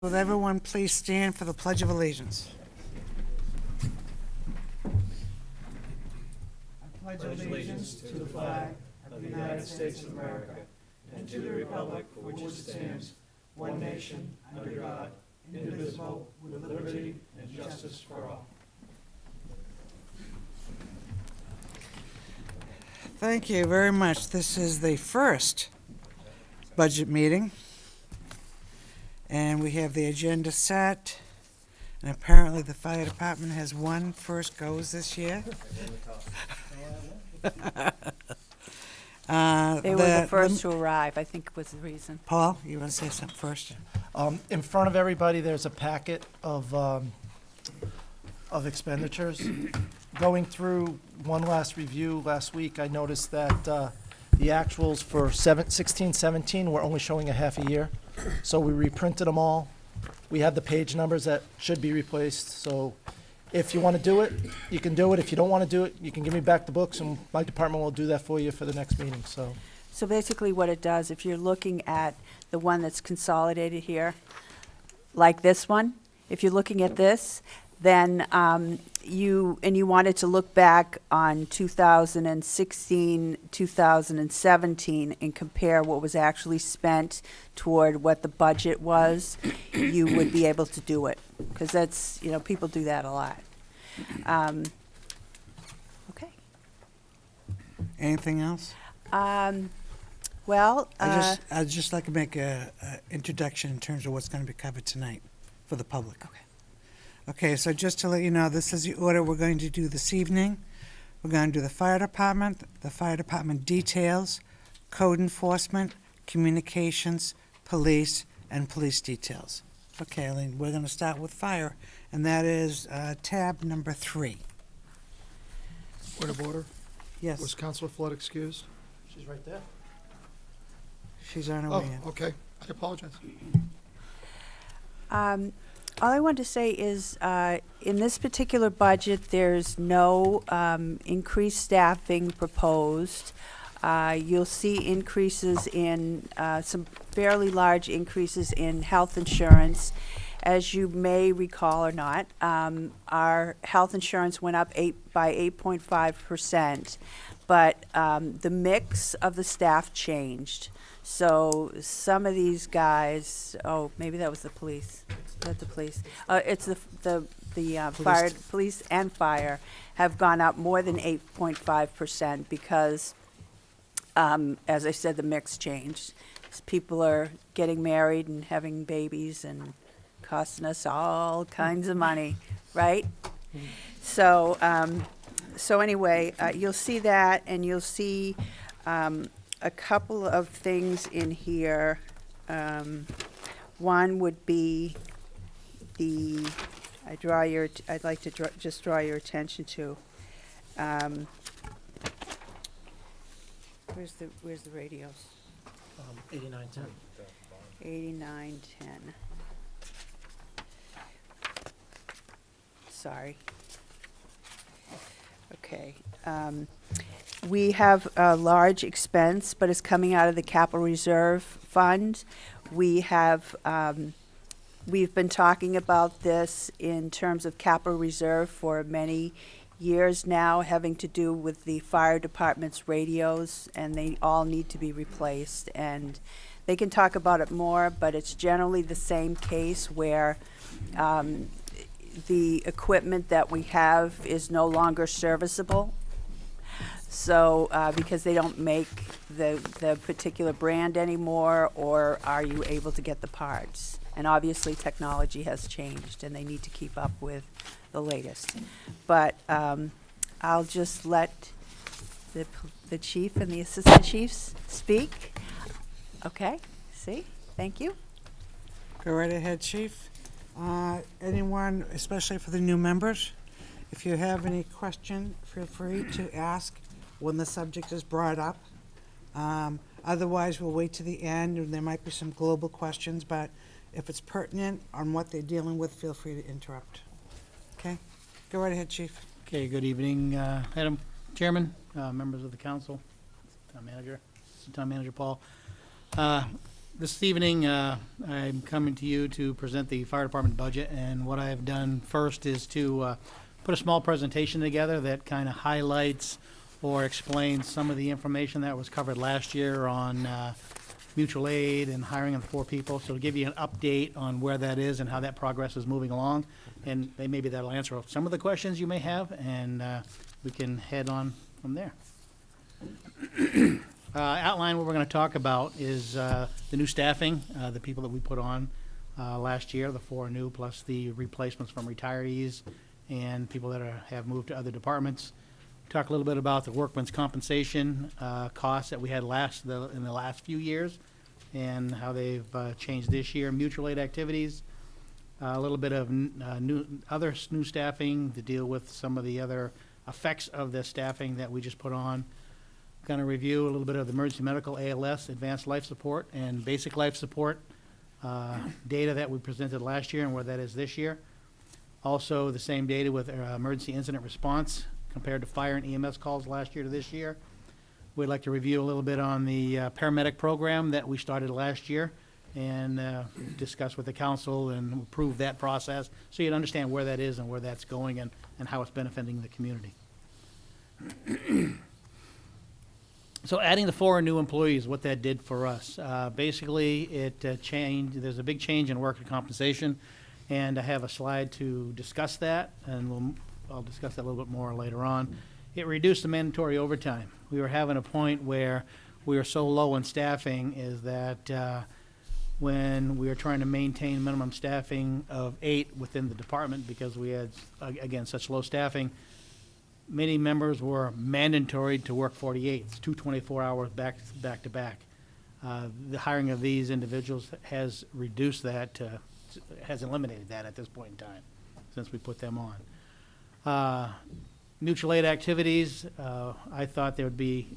Will everyone please stand for the Pledge of Allegiance? I pledge allegiance to the flag of the United States of America and to the republic for which it stands, one nation, under God, indivisible, with liberty and justice for all. Thank you very much. This is the first budget meeting. And we have the agenda set, and apparently the fire department has won first goes this year. They were the first to arrive, I think was the reason. Paul, you want to say something first? In front of everybody, there's a packet of expenditures. Going through one last review last week, I noticed that the actuals for 16-17 were only showing a half a year. So we reprinted them all. We have the page numbers that should be replaced. So if you want to do it, you can do it. If you don't want to do it, you can give me back the books, and my department will do that for you for the next meeting. So basically what it does, if you're looking at the one that's consolidated here, like this one, if you're looking at this, then you wanted to look back on 2016, 2017, and compare what was actually spent toward what the budget was, you would be able to do it. Because that's, people do that a lot. Okay. Anything else? Well, I'd just like to make a introduction in terms of what's going to be covered tonight for the public. Okay. Okay, so just to let you know, this is the order we're going to do this evening. We're going to do the fire department details, code enforcement, communications, police, and police details. Okay, Eileen, we're going to start with fire, and that is tab number 3. Point of order. Yes, Was Councilor Flood excused? She's right there. she's on her Oh, way in. okay. I apologize. all I want to say is, in this particular budget, there's no increased staffing proposed. You'll see increases in, some fairly large increases in health insurance. As you may recall or not, our health insurance went up by 8.5%, but the mix of the staff changed. So some of these guys, maybe that was the police. Is that the police? It's the fire, police and fire have gone up more than 8.5% because, as I said, the mix changed. People are getting married and having babies and costing us all kinds of money, right? So, anyway, you'll see that, and you'll see a couple of things in here. One would be I'd like to just draw your attention to. Where's the radios? 8910. 8910. Sorry. Okay. We have a large expense, but it's coming out of the capital reserve fund. We have, we've been talking about this in terms of capital reserve for many years now, having to do with the fire department's radios, and they all need to be replaced. And they can talk about it more, but it's generally the same case where the equipment that we have is no longer serviceable. So, because they don't make the particular brand anymore, or are you able to get the parts? And obviously, technology has changed, and they need to keep up with the latest. But I'll just let the chief and the assistant chiefs speak. Okay, see? Thank you. Go right ahead, Chief. Anyone, especially for the new members, if you have any question, feel free to ask when the subject is brought up. Otherwise, we'll wait to the end, and there might be some global questions, but if it's pertinent on what they're dealing with, feel free to interrupt. Okay? Go right ahead, Chief. Okay, good evening, Madam Chairman, members of the council, town manager, Assistant Town Manager Paul. This evening, I'm coming to you to present the fire department budget, and what I've done first is to put a small presentation together that kind of highlights or explains some of the information that was covered last year on mutual aid and hiring of 4 people. So to give you an update on where that is and how that progress is moving along, and maybe that'll answer some of the questions you may have, and we can head on from there. Outline what we're going to talk about is the new staffing, the people that we put on last year, the 4 new, plus the replacements from retirees and people that have moved to other departments. Talk a little bit about the workman's compensation costs that we had in the last few years and how they've changed this year. Mutual aid activities, a little bit of new staffing to deal with some of the other effects of the staffing that we just put on. Going to review a little bit of the emergency medical, ALS, advanced life support, and basic life support data that we presented last year and where that is this year. Also, the same data with emergency incident response compared to fire and EMS calls last year to this year. We'd like to review a little bit on the paramedic program that we started last year and discuss with the council and approve that process so you'd understand where that is and where that's going and how it's benefiting the community. So adding the 4 new employees, what that did for us. Basically, it changed. There's a big change in workers' compensation, and I have a slide to discuss that, and I'll discuss that a little bit more later on. It reduced the mandatory overtime. We were having a point where we were so low in staffing is that when we were trying to maintain minimum staffing of 8 within the department because we had, again, such low staffing, many members were mandatory to work 48, 2 24 hours back to back. The hiring of these individuals has reduced that, has eliminated that at this point in time since we put them on. Mutual aid activities, I thought there would be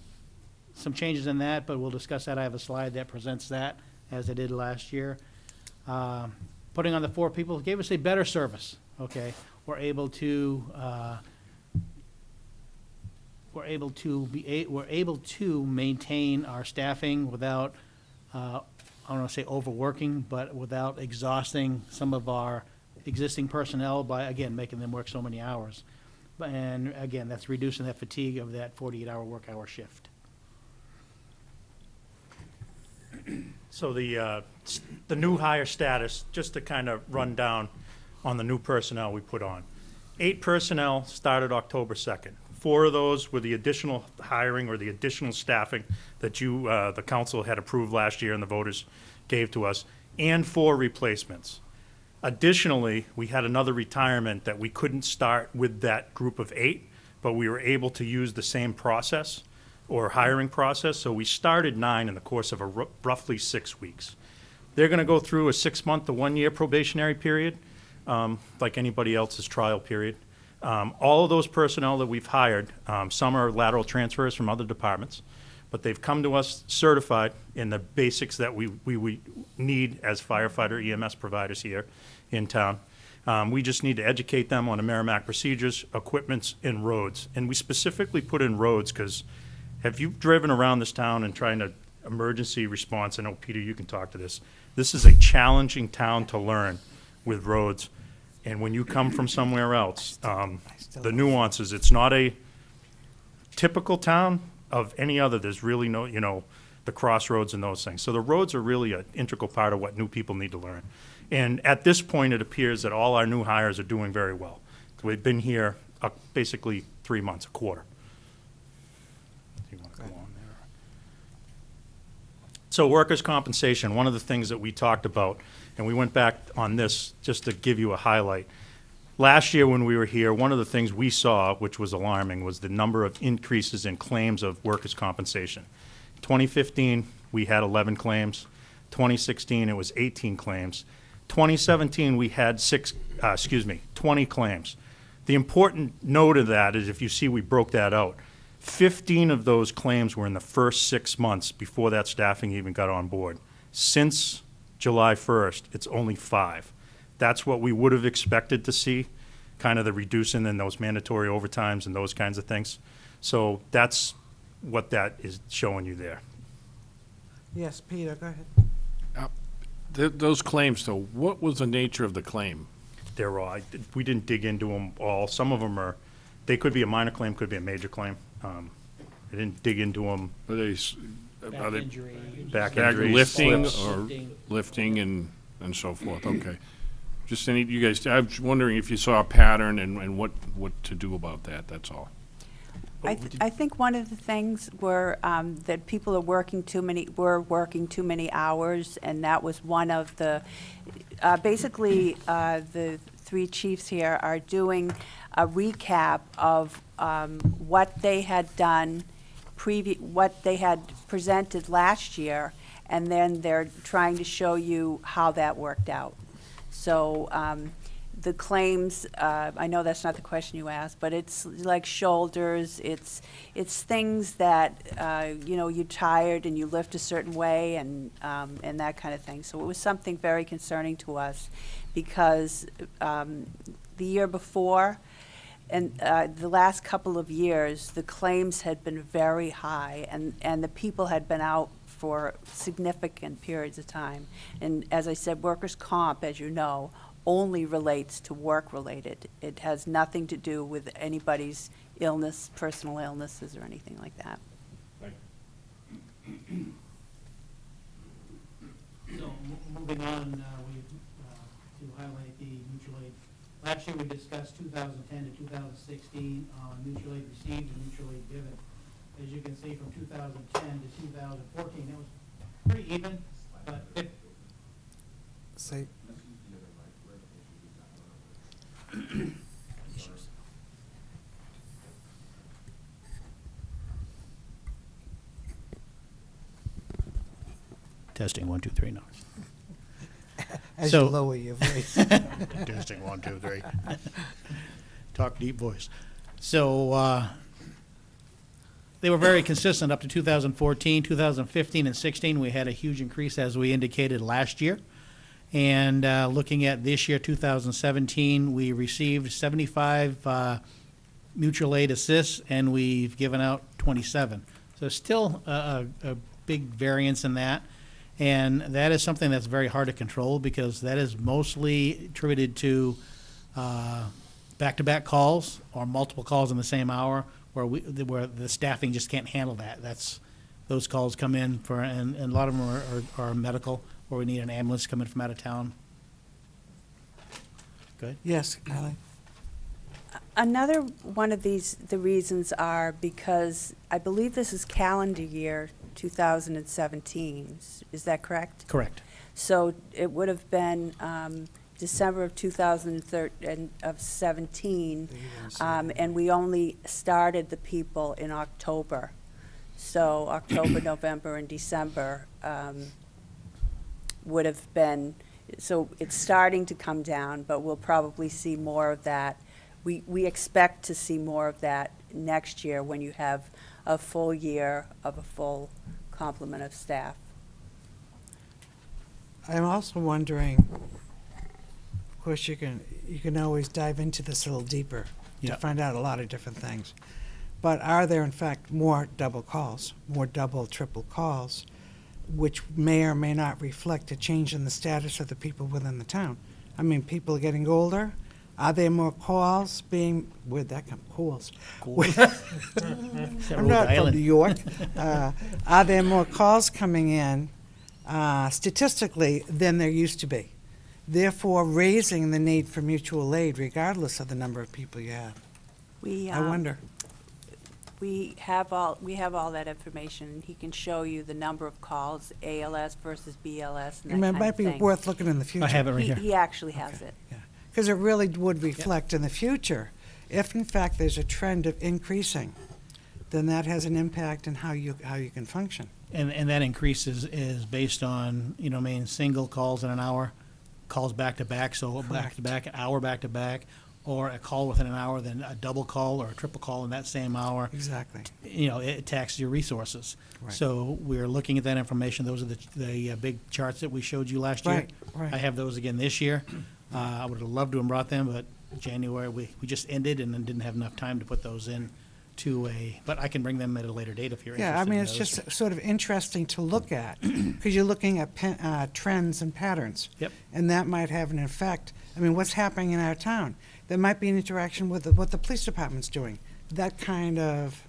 some changes in that, but we'll discuss that. I have a slide that presents that as I did last year. Putting on the 4 people gave us a better service, okay? We're able to maintain our staffing without, I don't want to say overworking, but without exhausting some of our existing personnel by, again, making them work so many hours. And again, that's reducing that fatigue of that 48-hour work hour shift. So the new hire status, just to kind of run down on the new personnel we put on. 8 personnel started October 2nd. 4 of those were the additional hiring or the additional staffing that the council had approved last year and the voters gave to us, and 4 replacements. Additionally, we had another retirement that we couldn't start with that group of 8, but we were able to use the same process or hiring process, so we started 9 in the course of roughly 6 weeks. They're going to go through a 6-month to 1-year probationary period, like anybody else's trial period. All of those personnel that we've hired, some are lateral transfers from other departments, but they've come to us certified in the basics that we need as firefighter EMS providers here in town. We just need to educate them on the Merrimack procedures, equipments, and roads. And we specifically put in roads because have you driven around this town and trying to emergency response? I know, Peter, you can talk to this. This is a challenging town to learn with roads. And when you come from somewhere else, the nuances, it's not a typical town of any other. There's really no, the crossroads and those things. So the roads are really an integral part of what new people need to learn. And at this point, it appears that all our new hires are doing very well. We've been here basically 3 months, a quarter. Do you want to go on there? So workers' compensation, one of the things that we talked about, and we went back on this just to give you a highlight. Last year when we were here, one of the things we saw, which was alarming, was the number of increases in claims of workers' compensation. 2015, we had 11 claims. 2016, it was 18 claims. 2017, we had 20 claims. The important note of that is, if you see, we broke that out. 15 of those claims were in the first 6 months before that staffing even got on board. Since July 1st, it's only 5. That's what we would have expected to see, kind of the reducing in those mandatory overtimes and those kinds of things. So that's what that is showing you there. Yes, Peter, go ahead. Those claims, though, what was the nature of the claim? They're all, we didn't dig into them all. Some of them they could be a minor claim, could be a major claim. I didn't dig into them. Are they, Back are they injury. Back back injuries, lifting slips. or lifting and so forth? Okay. Just any, you guys, I was wondering if you saw a pattern and what to do about that, that's all. I think one of the things were that people were working too many hours, and that was one of the, basically, the three chiefs here are doing a recap of what they had done, what they had presented last year, and then they're trying to show you how that worked out. So the claims, I know that's not the question you asked, but it's like shoulders, it's things that, you're tired and you lift a certain way and that kind of thing. So it was something very concerning to us because the year before and the last couple of years, the claims had been very high and the people had been out for significant periods of time. And as I said, workers' comp, as you know, only relates to work-related. It has nothing to do with anybody's illness, personal illnesses, or anything like that. So, moving on, to highlight the mutual aid. Last year, we discussed 2010 to 2016 on mutual aid received and mutual aid given. As you can see, from 2010 to 2014, it was pretty even, but Say, testing 1, 2, 3 now. as So- you lower your voice. Testing 1, 2, 3. Talk deep voice. So they were very consistent up to 2014, 2015, and 16. We had a huge increase, as we indicated last year. And looking at this year, 2017, we received 75 mutual aid assists, and we've given out 27. So still a big variance in that. And that is something that's very hard to control because that is mostly attributed to back-to-back calls or multiple calls in the same hour where the staffing just can't handle that. Those calls come in and a lot of them are medical, where we need an ambulance coming from out of town. Good. Yes, Ally? Another one of the reasons are because I believe this is calendar year 2017. Is that correct? Correct. So it would have been December of 2017, and we only started the people in October. So October, November, and December would have been, so it's starting to come down, but we'll probably see more of that. We expect to see more of that next year when you have a full year of a full complement of staff. I'm also wondering, of course, you can always dive into this a little deeper to Yeah. find out a lot of different things. But are there, in fact, more double calls, more double, triple calls, which may or may not reflect a change in the status of the people within the town? I mean, people are getting older. Are there more calls being, where'd that come, calls? I'm not from New York. Are there more calls coming in statistically than there used to be? Therefore, raising the need for mutual aid regardless of the number of people you have. I wonder. We have all that information, and he can show you the number of calls, ALS versus BLS, and that I mean, it kind might of be thing. worth looking in the future. I have it right here. He actually has it. Because it really would reflect in the future. If in fact there's a trend of increasing, then that has an impact on how you can function. And that increase is based on, single calls in an hour, calls back-to-back, so back-to-back, an hour back-to-back, or a call within an hour, then a double call or a triple call in that same hour. Exactly. It taxes your resources. Right. So we're looking at that information. Those are the big charts that we showed you last year. Right. I have those again this year. I would have loved to have brought them, but January, we just ended and then didn't have enough time to put those in but I can bring them at a later date if you're interested. Yeah, I mean, in it's those. just sort of interesting to look at, because you're looking at trends and patterns. Yep. And that might have an effect. I mean, what's happening in our town? There might be an interaction with what the police department's doing. That kind of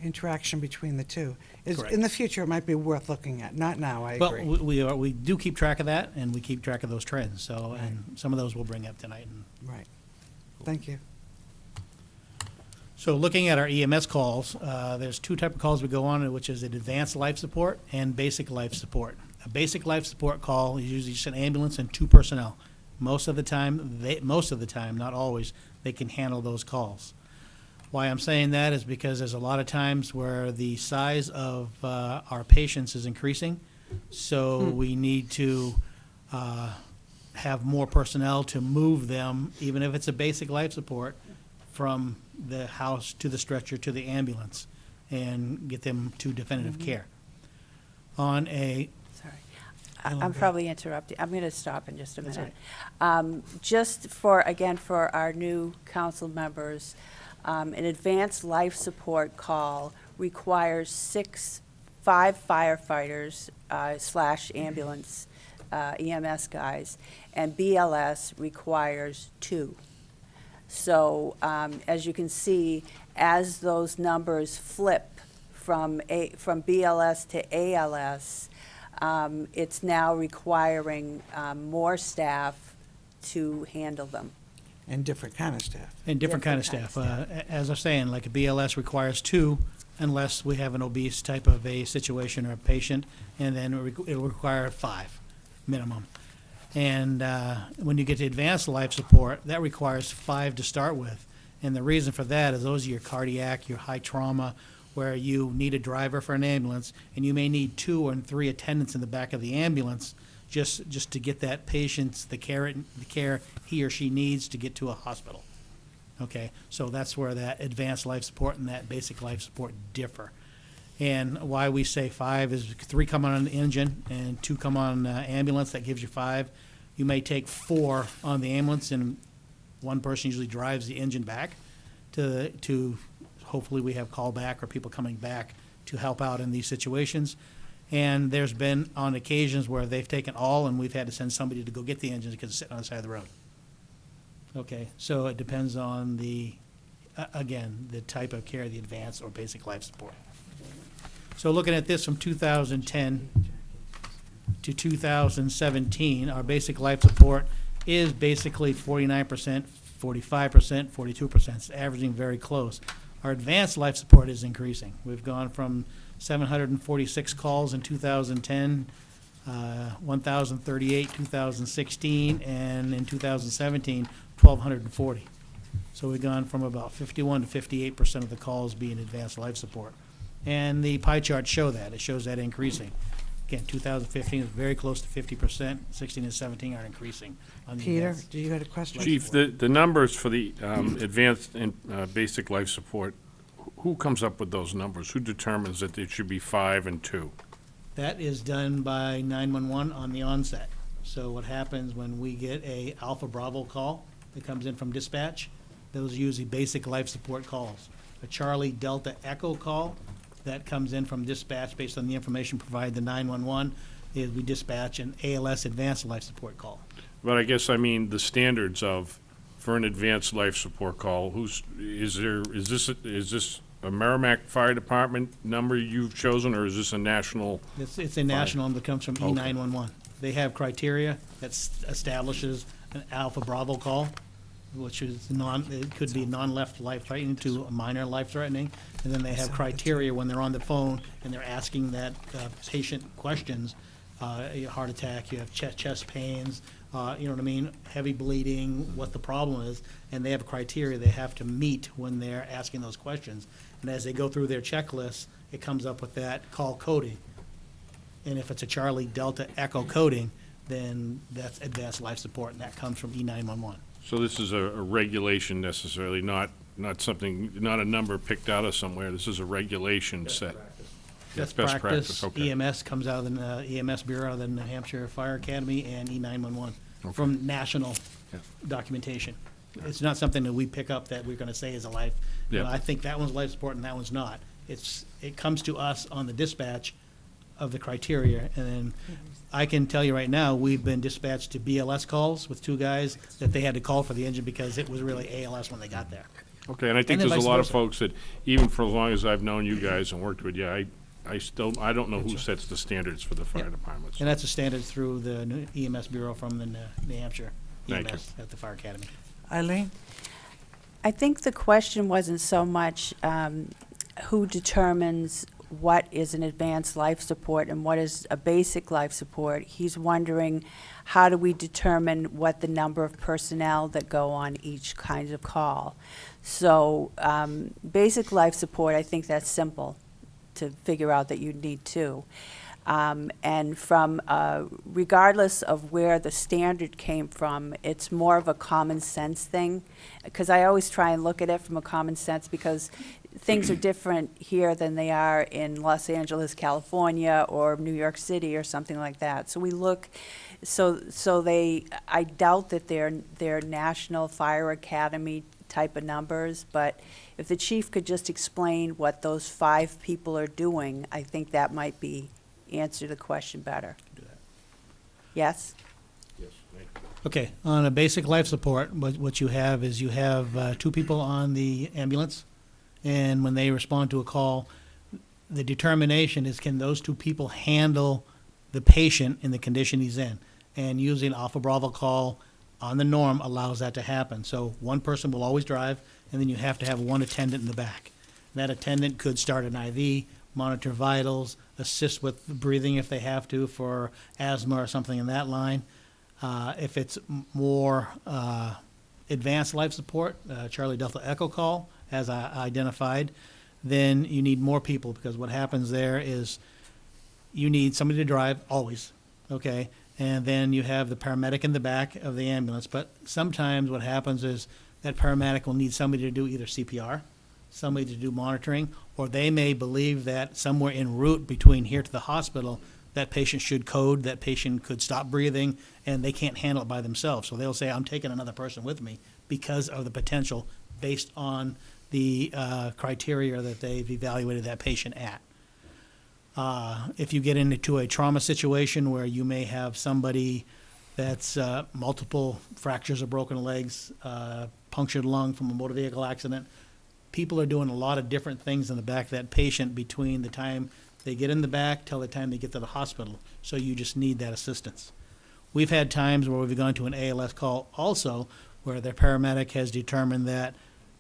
interaction between the two. Correct. In the future, it might be worth looking at, not now, I Well, agree. we do keep track of that, and we keep track of those trends, so, and some of those we'll bring up tonight. Right. Thank you. So looking at our EMS calls, there's two type of calls we go on, which is an advanced life support and basic life support. A basic life support call is usually just an ambulance and 2 personnel. Most of the time, not always, they can handle those calls. Why I'm saying that is because there's a lot of times where the size of our patients is increasing, so we need to have more personnel to move them, even if it's a basic life support, from the house to the stretcher to the ambulance and get them to definitive care. On a, Sorry. Oh, I'm okay. probably interrupting. I'm going to stop in just a That's minute. Just for our new council members, an advanced life support call requires 5 firefighters / ambulance EMS guys, and BLS requires 2. So as you can see, as those numbers flip from BLS to ALS, it's now requiring more staff to handle them. And different kind of staff. and different kind of Different staff. kind As I'm saying, like a BLS requires 2 unless we have an obese type of a situation or a patient, and then it will require 5 minimum. And when you get to advanced life support, that requires 5 to start with. And the reason for that is those are your cardiac, your high trauma, where you need a driver for an ambulance, and you may need 2 or 3 attendants in the back of the ambulance just to get that patient the care he or she needs to get to a hospital. Okay, so that's where that advanced life support and that basic life support differ. And why we say 5 is 3 come on an engine and 2 come on ambulance. That gives you 5. You may take 4 on the ambulance, and one person usually drives the engine back to hopefully we have callback or people coming back to help out in these situations. And there's been on occasions where they've taken all, and we've had to send somebody to go get the engines because it's sitting on the side of the road. Okay, so it depends on again, the type of care, the advanced or basic life support. So looking at this from 2010 to 2017, our basic life support is basically 49%, 45%, 42%. It's averaging very close. Our advanced life support is increasing. We've gone from 746 calls in 2010, 1,038 2016, and in 2017, 1,240. So we've gone from about 51 to 58% of the calls being advanced life support. And the pie charts show that. It shows that increasing. Again, 2015 is very close to 50%. 16 and 17 are increasing on the Peter, advanced. do you have a question? Chief, the numbers for the advanced and basic life support, who comes up with those numbers? Who determines that it should be 5 and 2? That is done by 911 on the onset. So what happens when we get a Alpha Bravo call that comes in from dispatch, those are usually basic life support calls. A Charlie Delta Echo call that comes in from dispatch based on the information provided to 911 is we dispatch an ALS advanced life support call. But I guess, I mean, the standards for an advanced life support call, is this a Merrimack Fire Department number you've chosen, or is this a national? It's a national number that comes from Okay. E911. They have criteria that establishes an Alpha Bravo call, which is it could be non-left life-threatening to a minor life-threatening. And then they have criteria when they're on the phone and they're asking that patient questions, heart attack, you have chest pains, you know what I mean, heavy bleeding, what the problem is. And they have criteria they have to meet when they're asking those questions. And as they go through their checklist, it comes up with that call coding. And if it's a Charlie Delta Echo coding, then that's advanced life support, and that comes from E911. So this is a regulation necessarily, not something, not a number picked out of somewhere. This is a regulation set. That's best practice, okay. EMS comes out of the EMS Bureau, the New Hampshire Fire Academy, and E911 Okay. from national Yeah. documentation. It's not something that we pick up that we're gonna say is a life. You know, Yeah. I think that one's life support and that one's not. It comes to us on the dispatch of the criteria, and then I can tell you right now, we've been dispatched to BLS calls with 2 guys that they had to call for the engine because it was really ALS when they got there. Okay, and I think And then there's a vice lot of versa. folks that, even for as long as I've known you guys and worked with you, I don't know who sets the standards for the fire Yeah. departments. And that's a standard through the new EMS Bureau from the New Hampshire Thank you. EMS at the Fire Academy. Eileen? I think the question wasn't so much who determines what is an advanced life support and what is a basic life support. He's wondering, how do we determine what the number of personnel that go on each kind of call? So basic life support, I think that's simple to figure out that you need 2. And from, regardless of where the standard came from, it's more of a common sense thing. Because I always try and look at it from a common sense, because things are different here than they are in Los Angeles, California, or New York City, or something like that. So we look, I doubt that they're National Fire Academy type of numbers, but if the chief could just explain what those 5 people are doing, I think that might answer the question better. Yes? Okay, on a basic life support, what you have is you have 2 people on the ambulance, and when they respond to a call, the determination is, can those 2 people handle the patient in the condition he's in? And using Alpha Bravo call on the norm allows that to happen. So one person will always drive, and then you have to have one attendant in the back. That attendant could start an IV, monitor vitals, assist with breathing if they have to for asthma or something in that line. If it's more advanced life support, Charlie Delta Echo call, as I identified, then you need more people, because what happens there is you need somebody to drive always, okay? And then you have the paramedic in the back of the ambulance. But sometimes what happens is that paramedic will need somebody to do either CPR, somebody to do monitoring, or they may believe that somewhere en route between here to the hospital, that patient should code, that patient could stop breathing, and they can't handle it by themselves. So they'll say, I'm taking another person with me because of the potential based on the criteria that they've evaluated that patient at. If you get into a trauma situation where you may have somebody that's multiple fractures or broken legs, punctured lung from a motor vehicle accident, people are doing a lot of different things in the back of that patient between the time they get in the back till the time they get to the hospital. So you just need that assistance. We've had times where we've gone to an ALS call also, where the paramedic has determined that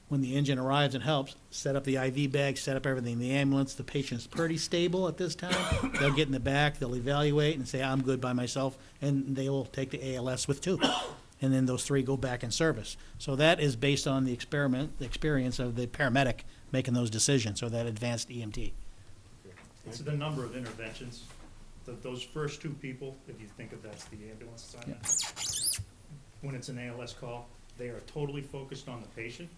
when the engine arrives and helps, set up the IV bag, set up everything in the ambulance, the patient's pretty stable at this time. They'll get in the back, they'll evaluate and say, I'm good by myself, and they will take the ALS with 2. And then those 3 go back in service. So that is based on the experience of the paramedic making those decisions, or that advanced EMT. It's the number of interventions. Those first 2 people, if you think of that's the ambulance assignment, when it's an ALS call, they are totally focused on the patient.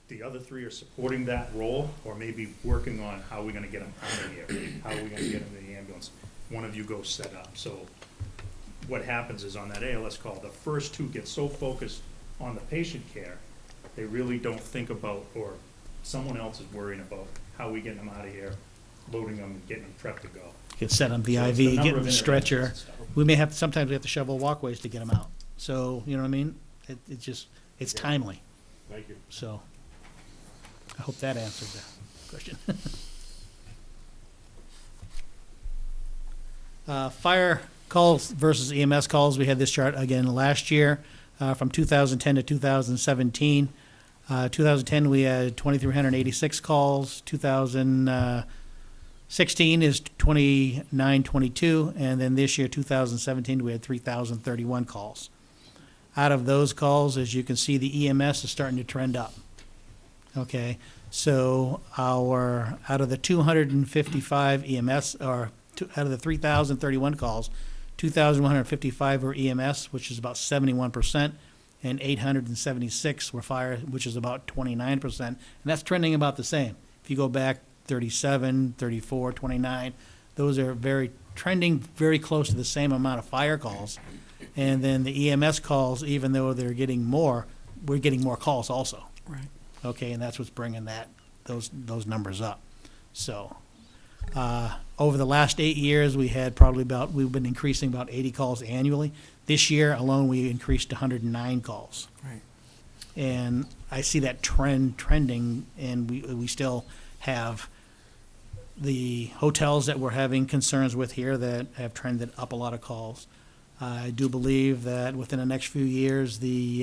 The other 3 are supporting that role, or maybe working on how are we gonna get them out of here? How are we gonna get them to the ambulance? One of you goes set up. So what happens is on that ALS call, the first 2 get so focused on the patient care, they really don't think about, or someone else is worrying about, how are we getting them out of here, loading them and getting them prepped to go. Get set on the So it's IV, the number get in of the stretcher. interventions and stuff. We may have, sometimes we have to shovel walkways to get them out. So, you know what I mean? It's just, it's timely, Thank you. so. I hope that answered the question. Fire calls versus EMS calls, we had this chart again last year, from 2010 to 2017. 2010, we had 2,386 calls. 2016 is 2,922, and then this year, 2017, we had 3,031 calls. Out of those calls, as you can see, the EMS is starting to trend up. Okay, so out of the 255 EMS, out of the 3,031 calls, 2,155 were EMS, which is about 71%, and 876 were fire, which is about 29%, and that's trending about the same. If you go back 37, 34, 29, those are trending very close to the same amount of fire calls. And then the EMS calls, even though they're getting more, we're getting more calls also. Right. Okay, and that's what's bringing those numbers up. So, over the last 8 years, we've been increasing about 80 calls annually. This year alone, we increased 109 calls. Right. And I see that trending, and we still have the hotels that we're having concerns with here that have trended up a lot of calls. I do believe that within the next few years, the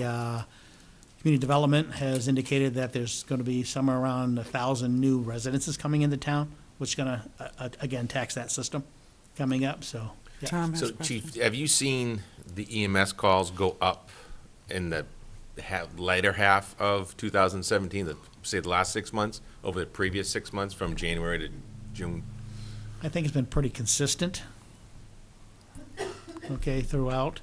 community development has indicated that there's going to be somewhere around 1,000 new residences coming into town, which is going to, again, tax that system coming up, so. yeah. Tom has So, a question. Chief, have you seen the EMS calls go up in the later half of 2017, say the last 6 months, over the previous 6 months, from January to June? I think it's been pretty consistent, okay, throughout.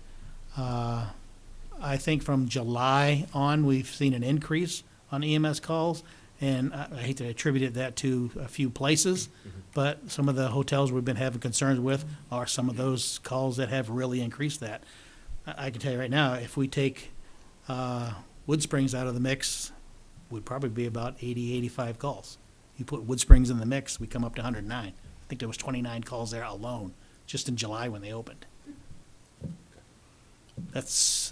I think from July on, we've seen an increase on EMS calls, and I hate to attribute that to a few places, but some of the hotels we've been having concerns with are some of those calls that have really increased that. I can tell you right now, if we take Wood Springs out of the mix, would probably be about 80, 85 calls. You put Wood Springs in the mix, we come up to 109. I think there was 29 calls there alone, just in July when they opened. That's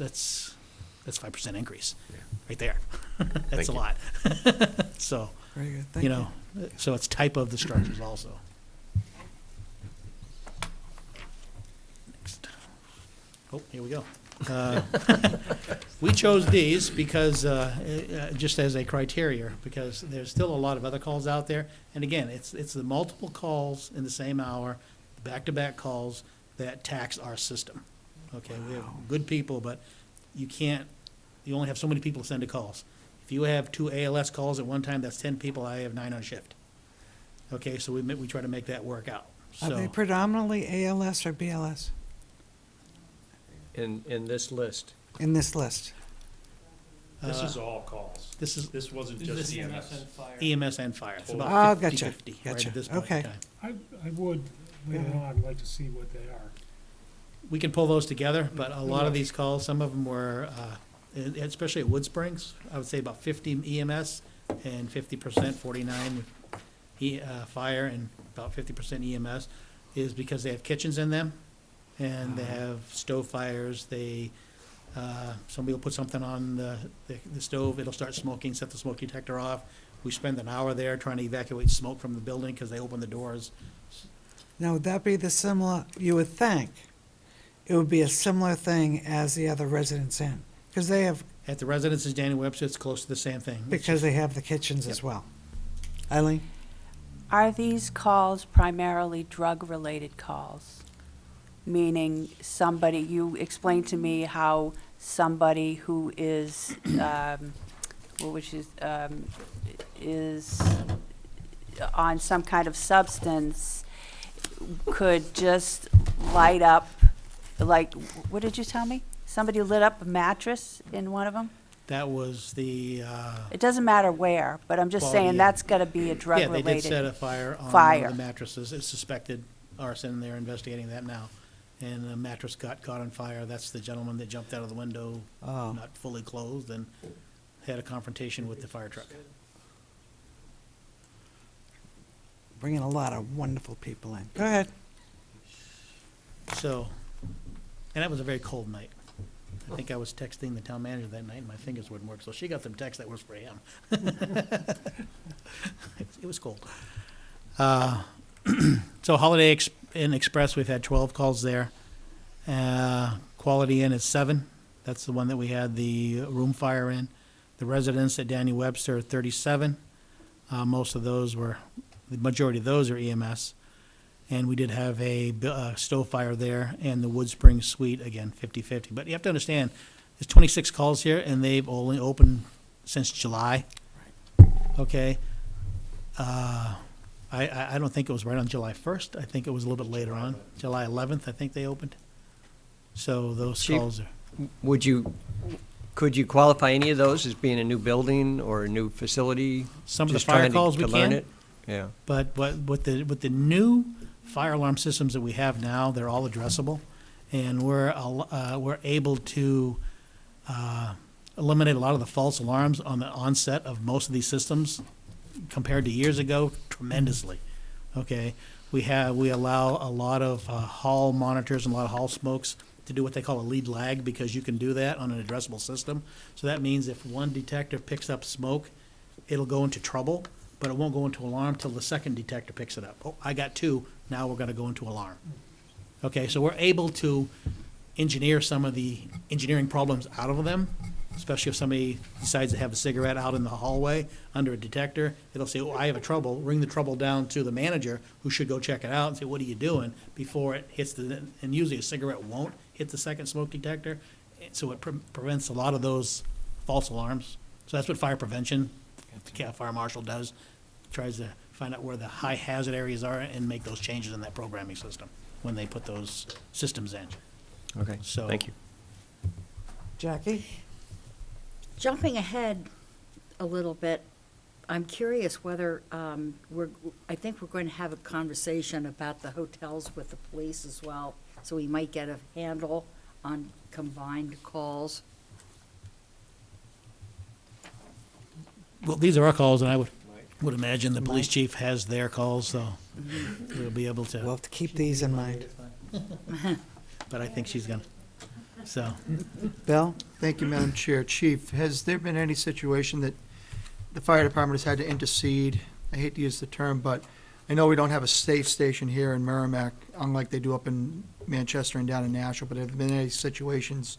5% increase, right there. That's Thank a you. lot. So, Very good, thank you you. know, so it's type of the structures also. Next. Oh, here we go. We chose these because, just as a criteria, because there's still a lot of other calls out there. And again, it's the multiple calls in the same hour, back-to-back calls that tax our system. Okay, we have good people, but you only have so many people to send to calls. If you have 2 ALS calls at one time, that's 10 people, I have 9 on shift. Okay, so we try to make that work out, Are they so. predominantly ALS or BLS in this list. in this list? This is all calls. This is This wasn't this- just EMS. EMS and fire. It's Oh, about gotcha, 50/50 right gotcha. at this point in Okay. time. I would, later on, like to see what they are. We can pull those together, but a lot of these calls, some of them were, especially at Wood Springs, I would say about 50 EMS and 50%, 49 fire and about 50% EMS, is because they have kitchens in them and they have stove fires. Somebody will put something on the stove, it'll start smoking, set the smoke detector off. We spend an hour there trying to evacuate smoke from the building because they open the doors. Now, would that be the similar, you would think, it would be a similar thing as the other residents in? Because they have, At the residences, Danny Webster, it's close to the same thing. It's because they have the kitchens as well. Eileen? Are these calls primarily drug-related calls? Meaning somebody, you explained to me how somebody who is on some kind of substance could just light up, like, what did you tell me? Somebody lit up a mattress in one of them? That was the, It doesn't matter where, but I'm just Quality, saying yeah. that's gotta be a yeah, they did drug-related. set a fire on one fire. of the mattresses. It's suspected arson. They're investigating that now. And the mattress got caught on fire. That's the gentleman that jumped out of the window, Oh. not fully clothed, and had a confrontation with the fire truck. Bringing a lot of wonderful people in. Go ahead. So, and that was a very cold night. I think I was texting the town manager that night and my fingers wouldn't work, so she got some text that was for him. It was cold. So Holiday Inn Express, we've had 12 calls there. Quality Inn is 7. That's the one that we had the room fire in. The residents at Danny Webster, 37. Most of those the majority of those are EMS. And we did have a stove fire there, and the Wood Springs Suite, again, 50/50. But you have to understand, there's 26 calls here, and they've only opened since July. Okay? I don't think it was right on July 1st. I think it was a little bit later on. July 11th, I think they opened. So those Chief, calls are, Could you qualify any of those as being a new building or a new facility? some of the Just fire trying calls we to learn can. it? Yeah. But with the new fire alarm systems that we have now, they're all addressable, and we're able to eliminated a lot of the false alarms on the onset of most of these systems compared to years ago tremendously. Okay, we allow a lot of hall monitors and a lot of hall smokes to do what they call a lead lag, because you can do that on an addressable system. So that means if one detector picks up smoke, it'll go into trouble, but it won't go into alarm till the second detector picks it up. Oh, I got two, now we're gonna go into alarm. Okay, so we're able to engineer some of the engineering problems out of them, especially if somebody decides to have a cigarette out in the hallway under a detector. It'll say, oh, I have a trouble, ring the trouble down to the manager, who should go check it out and say, what are you doing, before it hits and usually a cigarette won't hit the second smoke detector. So it prevents a lot of those false alarms. So that's what fire prevention, the Cal Fire Marshal does, tries to find out where the high hazard areas are and make those changes in that programming system when they put those systems in. Okay, So- thank you. Jackie? Jumping ahead a little bit, I'm curious whether I think we're going to have a conversation about the hotels with the police as well, so we might get a handle on combined calls. Well, these are our calls, and I would imagine the police chief has their calls, so we'll be able We'll to, have to keep these in mind. but I think she's gonna, so. Bill? Thank you, Madam Chair. Chief, has there been any situation that the fire department has had to intercede? I hate to use the term, but I know we don't have a safe station here in Merrimack, unlike they do up in Manchester and down in Nashua, but have there been any situations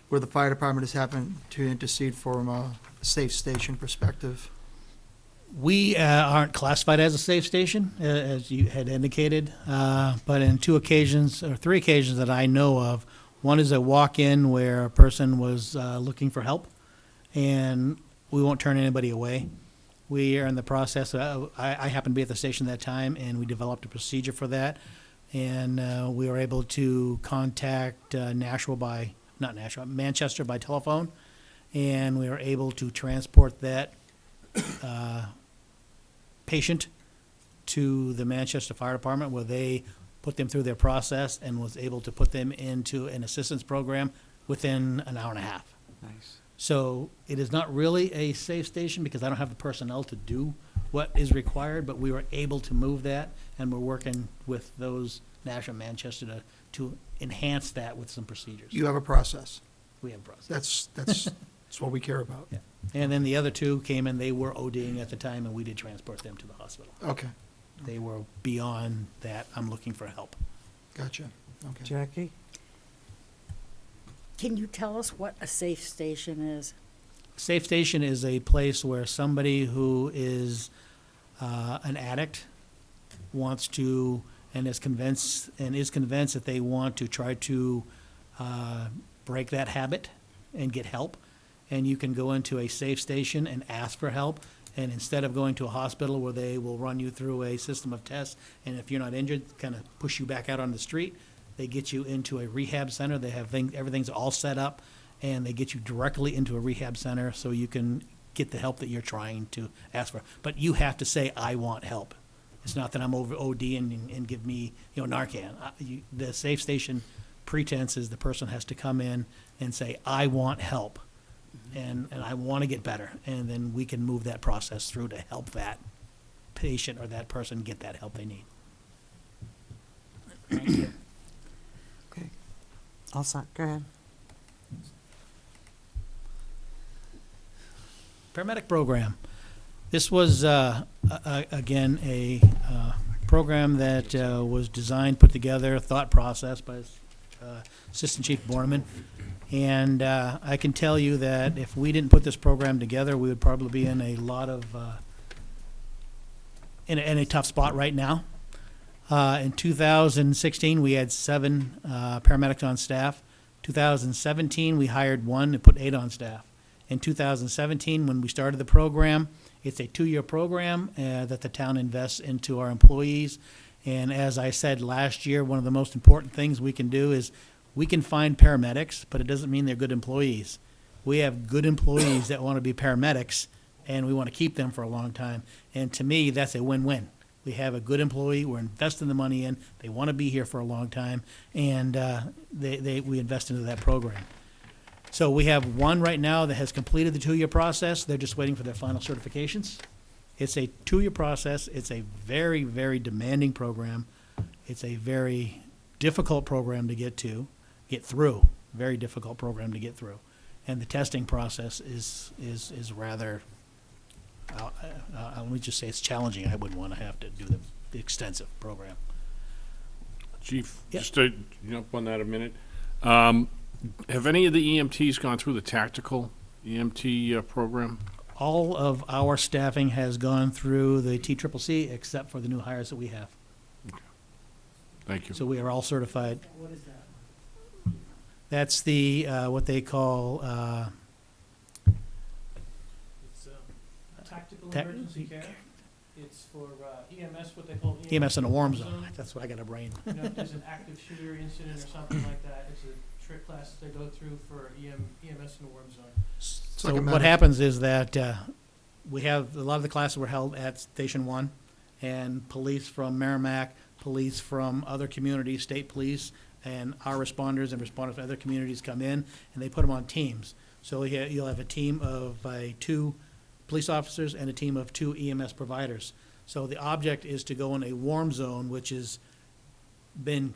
where the fire department has happened to intercede from a safe station perspective? We aren't classified as a safe station, as you had indicated, but in three occasions that I know of, one is a walk-in where a person was looking for help, and we won't turn anybody away. We are in the process, I happened to be at the station that time, and we developed a procedure for that, and we were able to contact Manchester by telephone, and we were able to transport that patient to the Manchester Fire Department, where they put them through their process and was able to put them into an assistance program within an hour and a half. Nice. So it is not really a safe station because I don't have the personnel to do what is required, but we were able to move that, and we're working with those National Manchester to enhance that with some procedures. You have a process. We have a process. That's what we care about. Yeah. And then the other two came in, they were ODing at the time, and we did transport them to the hospital. Okay, They were beyond that, I'm looking for help. gotcha. Okay. Jackie? Can you tell us what a safe station is? Safe station is a place where somebody who is an addict wants to, and is convinced that they want to try to break that habit and get help. And you can go into a safe station and ask for help. And instead of going to a hospital where they will run you through a system of tests, and if you're not injured, kind of push you back out on the street, they get you into a rehab center. They have everything's all set up, and they get you directly into a rehab center so you can get the help that you're trying to ask for. But you have to say, I want help. It's not that I'm over OD and give me, Narcan. The safe station pretense is the person has to come in and say, I want help, and I want to get better. And then we can move that process through to help that patient or that person get that help they need. Okay. I'll start. Go ahead. Paramedic program. This was, again, a program that was designed, put together, thought process by Assistant Chief Borneman. And I can tell you that if we didn't put this program together, we would probably be in a lot of, in a tough spot right now. In 2016, we had 7 paramedics on staff. 2017, we hired 1 and put 8 on staff. In 2017, when we started the program, it's a 2-year program that the town invests into our employees. And as I said last year, one of the most important things we can do is we can find paramedics, but it doesn't mean they're good employees. We have good employees that want to be paramedics, and we want to keep them for a long time. And to me, that's a win-win. We have a good employee, we're investing the money in, they want to be here for a long time, and we invest into that program. So we have one right now that has completed the 2-year process. They're just waiting for their final certifications. It's a 2-year process. It's a very, very demanding program. It's a very difficult program to get through. Very difficult program to get through. And the testing process is rather, let me just say it's challenging. I wouldn't want to have to do the extensive program. Chief, Yeah. just to jump on that a minute, have any of the EMTs gone through the tactical EMT program? All of our staffing has gone through the TCCC except for the new hires that we have. Thank you. So we are all certified. What is that? That's the, what they call, It's tactical Tec- emergency care. it's for EMS, what they call EMS in a warm zone. That's what I got a brain. You know, if there's an active shooter incident or something like that, it's a trick class they go through for EMS in a warm zone. So like a what medic. happens is that we have, a lot of the classes were held at Station 1, and police from Merrimack, police from other communities, state police, and our responders and responders from other communities come in, and they put them on teams. So you'll have a team of 2 police officers and a team of 2 EMS providers. So the object is to go in a warm zone, which has been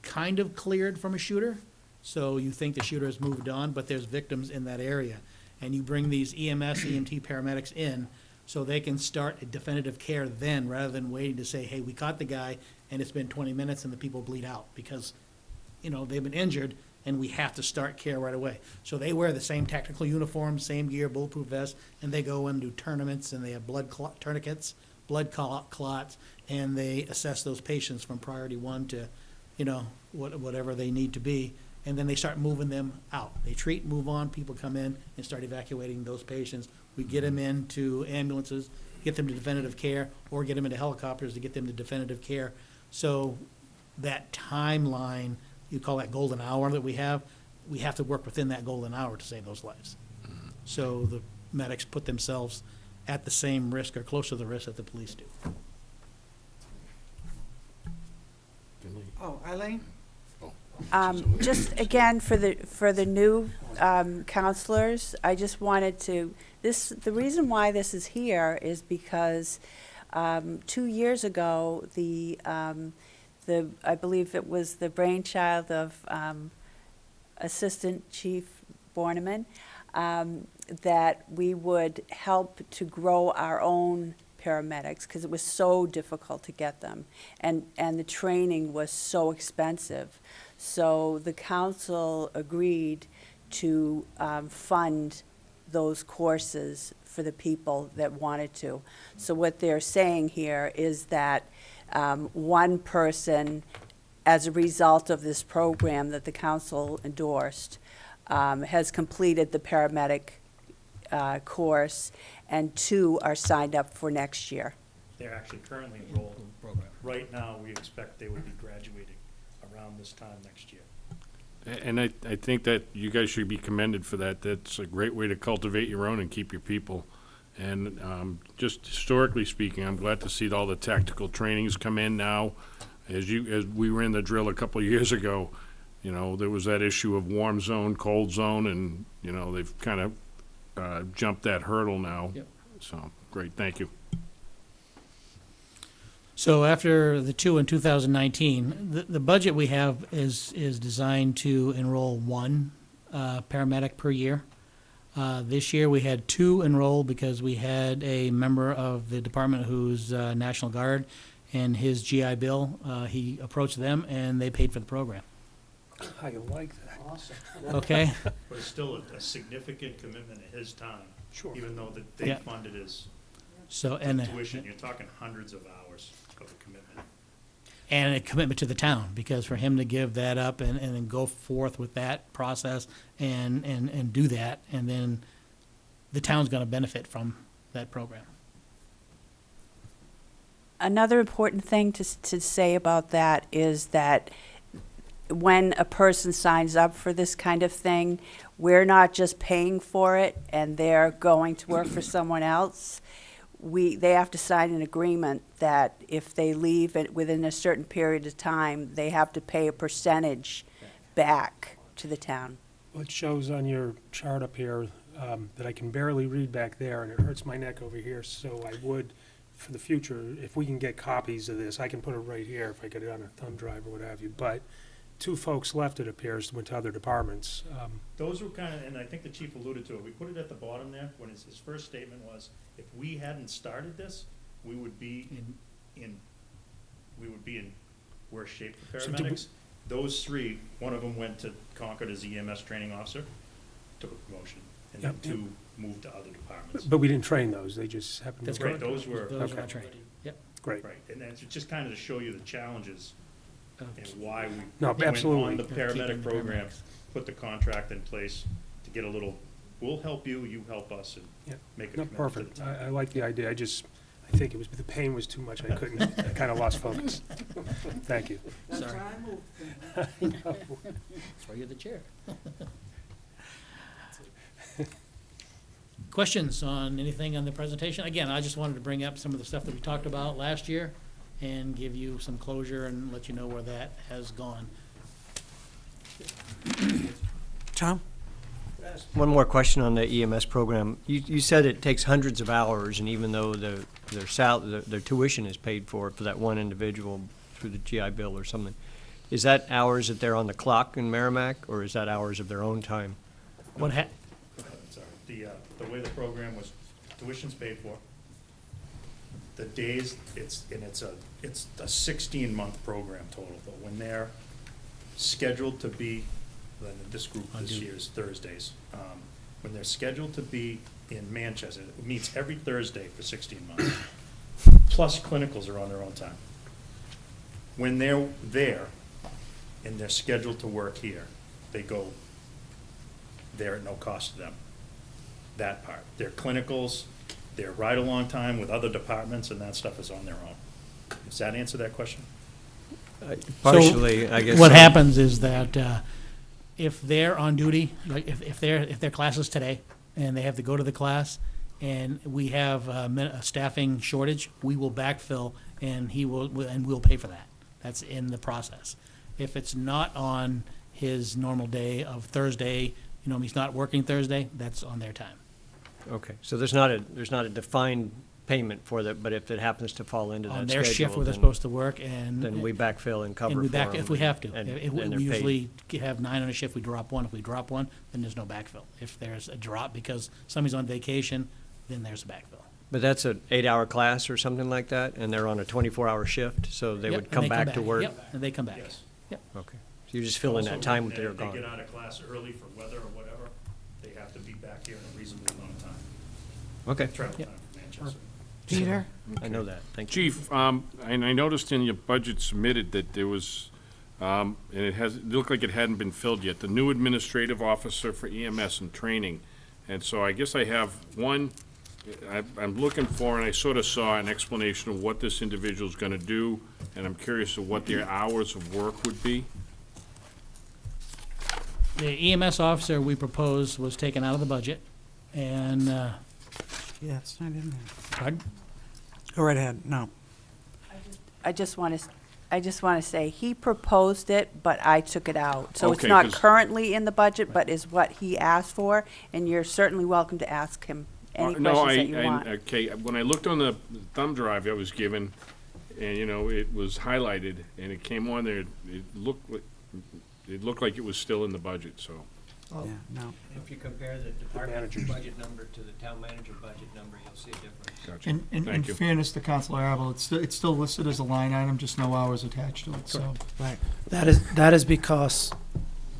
kind of cleared from a shooter. So you think the shooter has moved on, but there's victims in that area. And you bring these EMS, EMT paramedics in so they can start a definitive care then, rather than waiting to say, hey, we caught the guy and it's been 20 minutes and the people bleed out because, you know, they've been injured and we have to start care right away. So they wear the same tactical uniform, same gear, bulletproof vest, and they go and do tournaments, and they have tourniquets, blood clots, and they assess those patients from priority 1 to, you know, whatever they need to be. And then they start moving them out. They treat, move on, people come in and start evacuating those patients. We get them into ambulances, get them to definitive care, or get them into helicopters to get them to definitive care. So that timeline, you call that golden hour that we have to work within that golden hour to save those lives. So the medics put themselves at the same risk or close to the risk that the police do. Oh, Eileen? Just again, for the new counselors, I just wanted to, the reason why this is here is because 2 years ago, I believe it was the brainchild of Assistant Chief Borneman, that we would help to grow our own paramedics, because it was so difficult to get them, and the training was so expensive. So the council agreed to fund those courses for the people that wanted to. So what they're saying here is that one person, as a result of this program that the council endorsed, has completed the paramedic course, and 2 are signed up for next year. They're actually currently enrolled in the program. Right now, we expect they would be graduating around this time next year. And I think that you guys should be commended for that. That's a great way to cultivate your own and keep your people. And just historically speaking, I'm glad to see all the tactical trainings come in now. As we were in the drill a couple of years ago, you know, there was that issue of warm zone, cold zone, and, you know, they've kind of jumped that hurdle now. Yep. So, great, thank you. So after the 2 in 2019, the budget we have is designed to enroll 1 paramedic per year. This year, we had 2 enrolled because we had a member of the department who's National Guard, and his GI Bill, he approached them, and they paid for the program. I like that. Awesome. Okay? But it's still a significant commitment of his time. Sure. Even though that they Yeah. funded his So, and tuition, you're talking hundreds of hours of a commitment. and a commitment to the town, because for him to give that up and then go forth with that process and do that, and then the town's gonna benefit from that program. Another important thing to say about that is that when a person signs up for this kind of thing, we're not just paying for it and they're going to work for someone else. They have to sign an agreement that if they leave it within a certain period of time, they have to pay a percentage back to the town. Well, it shows on your chart up here that I can barely read back there, and it hurts my neck over here, so I would, for the future, if we can get copies of this, I can put it right here if I get it on a thumb drive or what have you, but two folks left, it appears, went to other departments. Those were kind of, and I think the chief alluded to it, we put it at the bottom there, when his first statement was, if we hadn't started this, we would be in worse shape for So did we- paramedics. Those three, one of them went to Concord as EMS training officer, took a promotion, and then Yep, yep. two moved to other departments. But we didn't train those, they just happened to. That's Right, correct. those were, Those Okay. are trained. Yep. Great. right, and that's just kind of to show you the challenges Uh, and why we No, went absolutely. on the Keeping paramedic the program, paramedics. put the contract in place to get a little, we'll help you, you help us, and Yeah. make a No, commitment to the perfect. town. I like the idea. I think it was, the pain was too much. I couldn't, I kind of lost focus. Thank you. Sorry. That's why you're the chair. Questions on anything on the presentation? Again, I just wanted to bring up some of the stuff that we talked about last year and give you some closure and let you know where that has gone. Tom? One more question on the EMS program. You said it takes hundreds of hours, and even though their tuition is paid for that one individual through the GI Bill or something, is that hours that they're on the clock in Merrimack, or is that hours of their own time? What Sorry, the way the program was, tuition's paid for. The days, it's a 16-month program total, but when they're scheduled to be, then this group On this duty. year is Thursdays. When they're scheduled to be in Manchester, it meets every Thursday for 16 months. Plus clinicals are on their own time. When they're there and they're scheduled to work here, they go there at no cost to them. That part. Their clinicals, their ride-along time with other departments, and that stuff is on their own. Does that answer that question? Partially, I guess. What happens is that if they're on duty, like if their class is today and they have to go to the class and we have a staffing shortage, we will backfill and we'll pay for that. That's in the process. If it's not on his normal day of Thursday, he's not working Thursday, that's on their time. Okay, so there's not a defined payment for that, but if it happens to fall into that On schedule, their shift where they're then- supposed to work and. then we backfill and cover And we for back, them, if we have to. and We they're paid. usually have 9 on a shift, we drop 1. If we drop 1, then there's no backfill. If there's a drop because somebody's on vacation, then there's a backfill. But that's an 8-hour class or something like that, and they're on a 24-hour shift, so they Yep, would and come back to work? Yep, and they come back. Yes. Yep. Okay, so you just fill in that Also, time when if they're They gone? get out of class early for weather or whatever, they have to be back here in a reasonable amount of time. Okay, Travel Yep. time from Manchester. Peter? I know that, thank you. Chief, and I noticed in your budget submitted that there was, and it looked like it hadn't been filled yet, the new administrative officer for EMS and training. And so I guess I have one, I'm looking for, and I sort of saw an explanation of what this individual's gonna do, and I'm curious of what their hours of work would be. The EMS officer we proposed was taken out of the budget, and, Yeah, it's not in there. pardon? Go right ahead, no. I just want to say, he proposed it, but I took it out. So it's Okay, not 'cause- currently in the budget, but is what he asked for, and you're certainly welcome to ask him any No, questions that you want. Okay, when I looked on the thumb drive I was given, and, it was highlighted, and it came on there, it looked like it was still in the budget, so. Yeah, no. If you compare the department budget number to the town manager budget number, you'll see a difference. Gotcha. In Thank you. fairness to Counselor Arable, it's still listed as a line item, just no hours attached to it, so. Right. That is because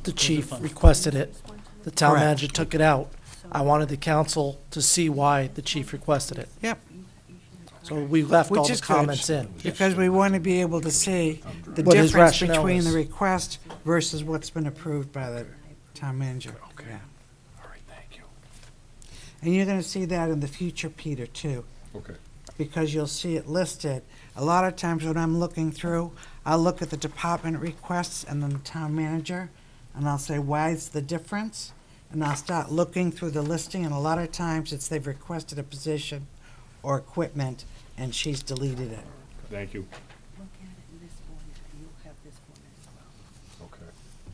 the chief funds. requested it. The town Correct. manager took it out. I wanted the council to see why the chief requested it. Yep. So we left all Which the is good, comments in. because we want to be able to see the What his difference rationale between is. the request versus what's been approved by the town manager. Okay. Yeah. All right, thank you. And you're going to see that in the future, Peter, too, Okay. because you'll see it listed. A lot of times when I'm looking through, I'll look at the department requests and then the town manager, and I'll say, why is the difference? And I'll start looking through the listing, and a lot of times it's they've requested a position or equipment, and she's deleted it. Thank you. Look at it in this one, you'll have this one as well. Okay.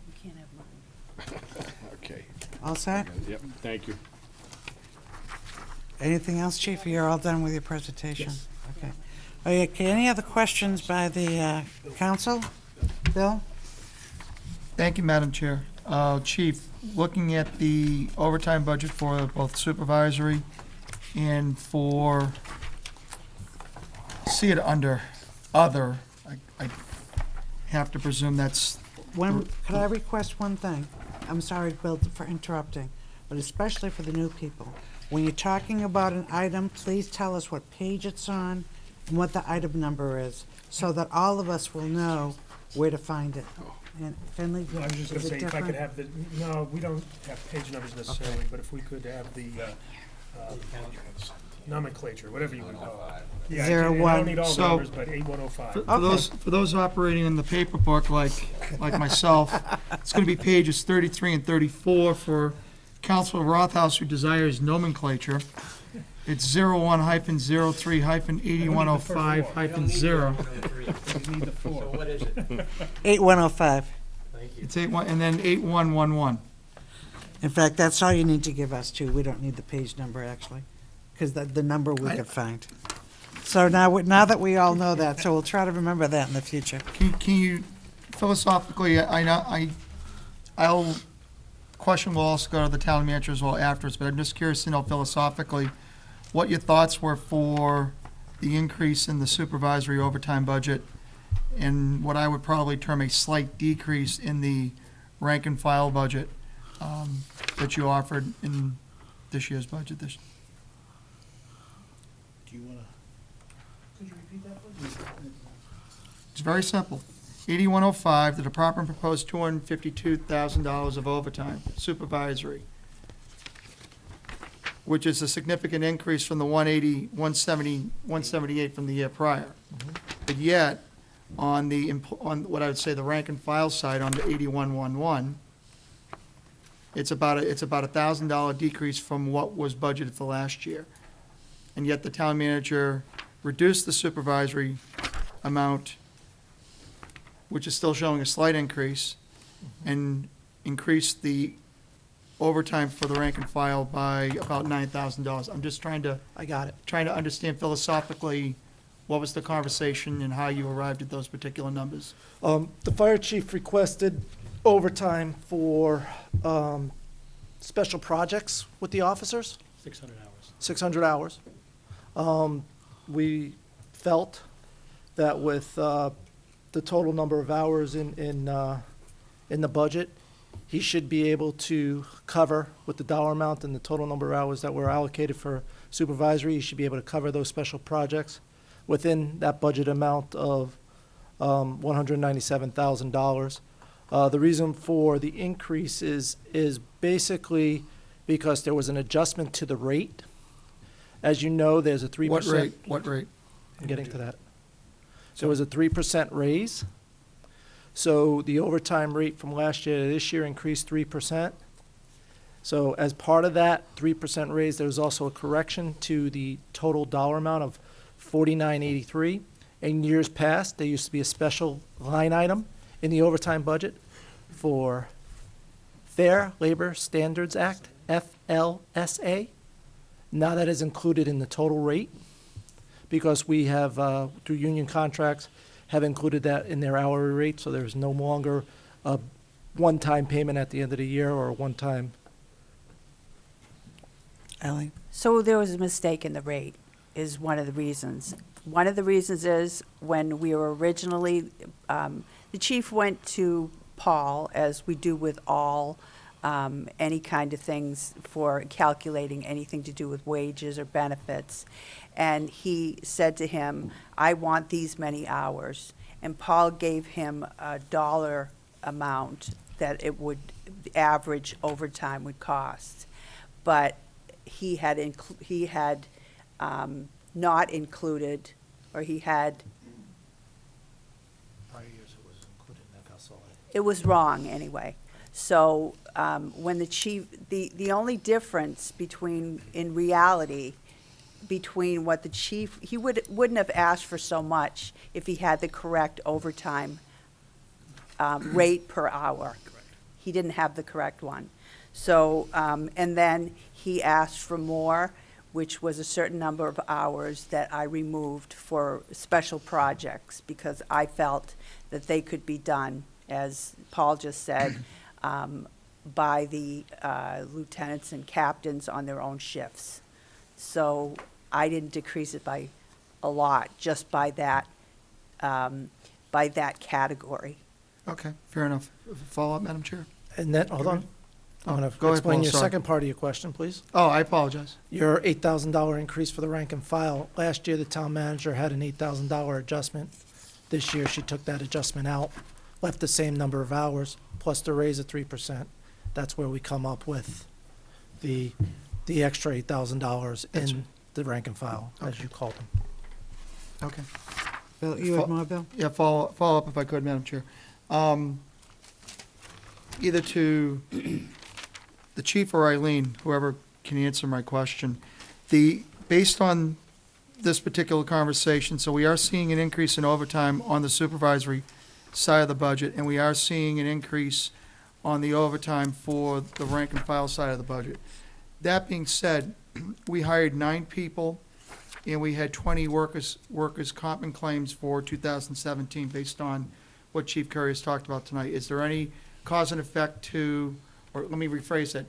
You can't have mine. Okay. All set? Yep, thank you. Anything else, Chief? You're all done with your presentation? Okay. Okay, any other questions by the council? Bill? Thank you, Madam Chair. Chief, looking at the overtime budget for both supervisory and for, see it under other, I have to presume that's, Could I request one thing? I'm sorry, Bill, for interrupting, but especially for the new people. When you're talking about an item, please tell us what page it's on and what the item number is, so that all of us will know where to find it. And Finley, I was just gonna is it say, if I could different? have the, no, we don't have page numbers necessarily, but if we could have the nomenclature, whatever you would call it. Yeah, I 01. don't need all the So- numbers, but 8105. for those operating in the paper book like myself, it's gonna be pages 33 and 34 for Councilor Rothaus, who desires nomenclature. It's 01-03-8105-0. You need the four. So what is it? 8105. Thank you. It's 81, and then 8111. In fact, that's all you need to give us, too. We don't need the page number, actually, because the number we could find. So now that we all know that, so we'll try to remember that in the future. Can you, philosophically, I'll, question will also go to the town manager as well afterwards, but I'm just curious to know philosophically what your thoughts were for the increase in the supervisory overtime budget and what I would probably term a slight decrease in the rank and file budget that you offered in this year's budget. Do you want to? Could you repeat that, please? It's very simple. 8105, the department proposed $252,000 of overtime, supervisory, which is a significant increase from the 178 from the year prior. But yet, on what I would say the rank and file side, on the 8111, it's about a $1,000 decrease from what was budgeted for last year. And yet the town manager reduced the supervisory amount, which is still showing a slight increase, and increased the overtime for the rank and file by about $9,000. I'm just trying to I got it. understand philosophically what was the conversation and how you arrived at those particular numbers. The fire chief requested overtime for special projects with the officers, 600 hours. 600 hours. We felt that with the total number of hours in the budget, he should be able to cover with the dollar amount and the total number of hours that were allocated for supervisory, he should be able to cover those special projects within that budget amount of $197,000. The reason for the increase is basically because there was an adjustment to the rate. As you know, there's a 3%. What rate? What rate? I'm getting to that. There was a 3% raise. So the overtime rate from last year to this year increased 3%. So as part of that 3% raise, there was also a correction to the total dollar amount of $49.83. In years past, there used to be a special line item in the overtime budget for Fair Labor Standards Act, FLSA. Now that is included in the total rate because we have, through union contracts, have included that in their hourly rate, so there's no longer a one-time payment at the end of the year or a one-time. Ellie? So there was a mistake in the rate, is one of the reasons. One of the reasons is when we were originally, the chief went to Paul, as we do with all, any kind of things for calculating anything to do with wages or benefits. And he said to him, I want these many hours. And Paul gave him a dollar amount that it would, average overtime would cost. But he had not included, or he had, Prior years it was included in FLSA. it was wrong anyway. So when the chief, the only difference between, in reality, between what the chief, he wouldn't have asked for so much if he had the correct overtime rate per hour. He didn't have the correct one. So, and then he asked for more, which was a certain number of hours that I removed for special projects, because I felt that they could be done, as Paul just said, by the lieutenants and captains on their own shifts. So I didn't decrease it by a lot, just by that category. Okay, fair enough. Follow-up, Madam Chair? And then, hold on. I'm Oh, going go to ahead, explain Paul, your sorry. second part of your question, please. Oh, I apologize. Your $8,000 increase for the rank and file. Last year, the town manager had an $8,000 adjustment. This year, she took that adjustment out, left the same number of hours, plus the raise of 3%. That's where we come up with the extra $8,000 in the rank and file, as you called them. Okay. Bill, you had more, Bill? Yeah, follow up if I could, Madam Chair. Either to the chief or Eileen, whoever can answer my question. Based on this particular conversation, so we are seeing an increase in overtime on the supervisory side of the budget, and we are seeing an increase on the overtime for the rank and file side of the budget. That being said, we hired 9 people, and we had 20 workers' comp and claims for 2017, based on what Chief Curry has talked about tonight. Is there any cause and effect to, or let me rephrase it,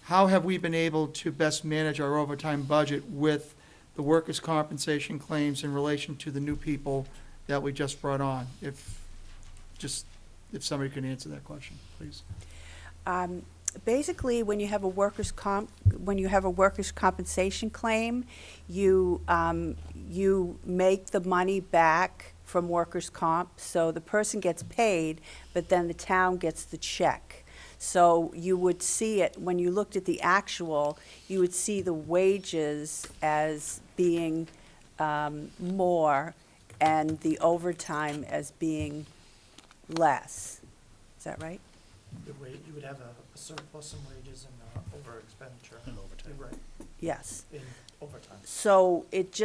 how have we been able to best manage our overtime budget with the workers' compensation claims in relation to the new people that we just brought on? If somebody could answer that question, please. Basically, when you have a workers' compensation claim, you make the money back from workers' comp, so the person gets paid, but then the town gets the check. So you would see it, when you looked at the actual, you would see the wages as being more and the overtime as being less. Is that right? You would have a surplus in wages and over expenditure. And overtime. Right, Yes. in overtime. So it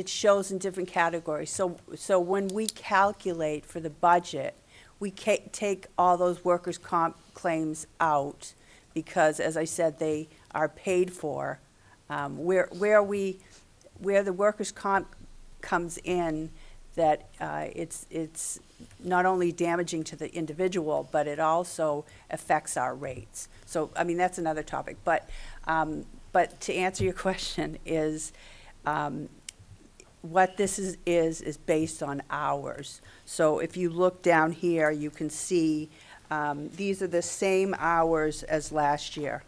shows in different categories. So when we calculate for the budget, we take all those workers' comp claims out because, as I said, they are paid for. Where the workers' comp comes in, that it's not only damaging to the individual, but it also affects our rates. So, I mean, that's another topic. But to answer your question is, what this is based on hours. So if you look down here, you can see these are the same hours as last year.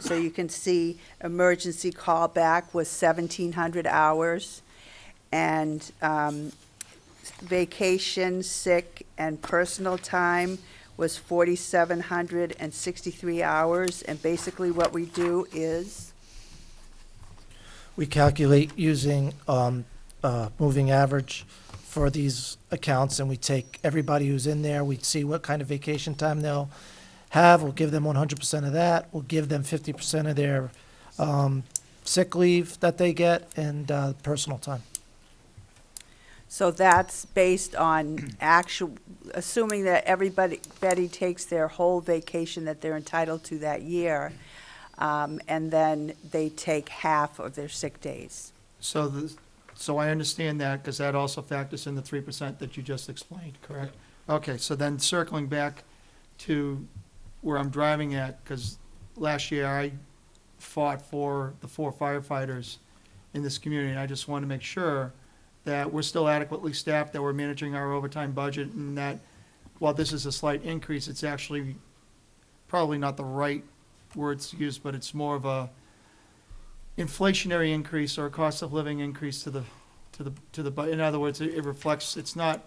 So you can see emergency callback was 1,700 hours, and vacation, sick, and personal time was 4,763 hours. And basically what we do is, We calculate using moving average for these accounts, and we take everybody who's in there, we see what kind of vacation time they'll have, we'll give them 100% of that, we'll give them 50% of their sick leave that they get, and personal time. so that's based on actual, assuming that everybody takes their whole vacation that they're entitled to that year, and then they take half of their sick days. So I understand that, because that also factors in the 3% that you just explained, correct? Okay, so then circling back to where I'm driving at, because last year I fought for the 4 firefighters in this community, and I just want to make sure that we're still adequately staffed, that we're managing our overtime budget, and that while this is a slight increase, it's actually probably not the right words to use, but it's more of a inflationary increase or a cost of living increase to the in other words, it reflects, it's not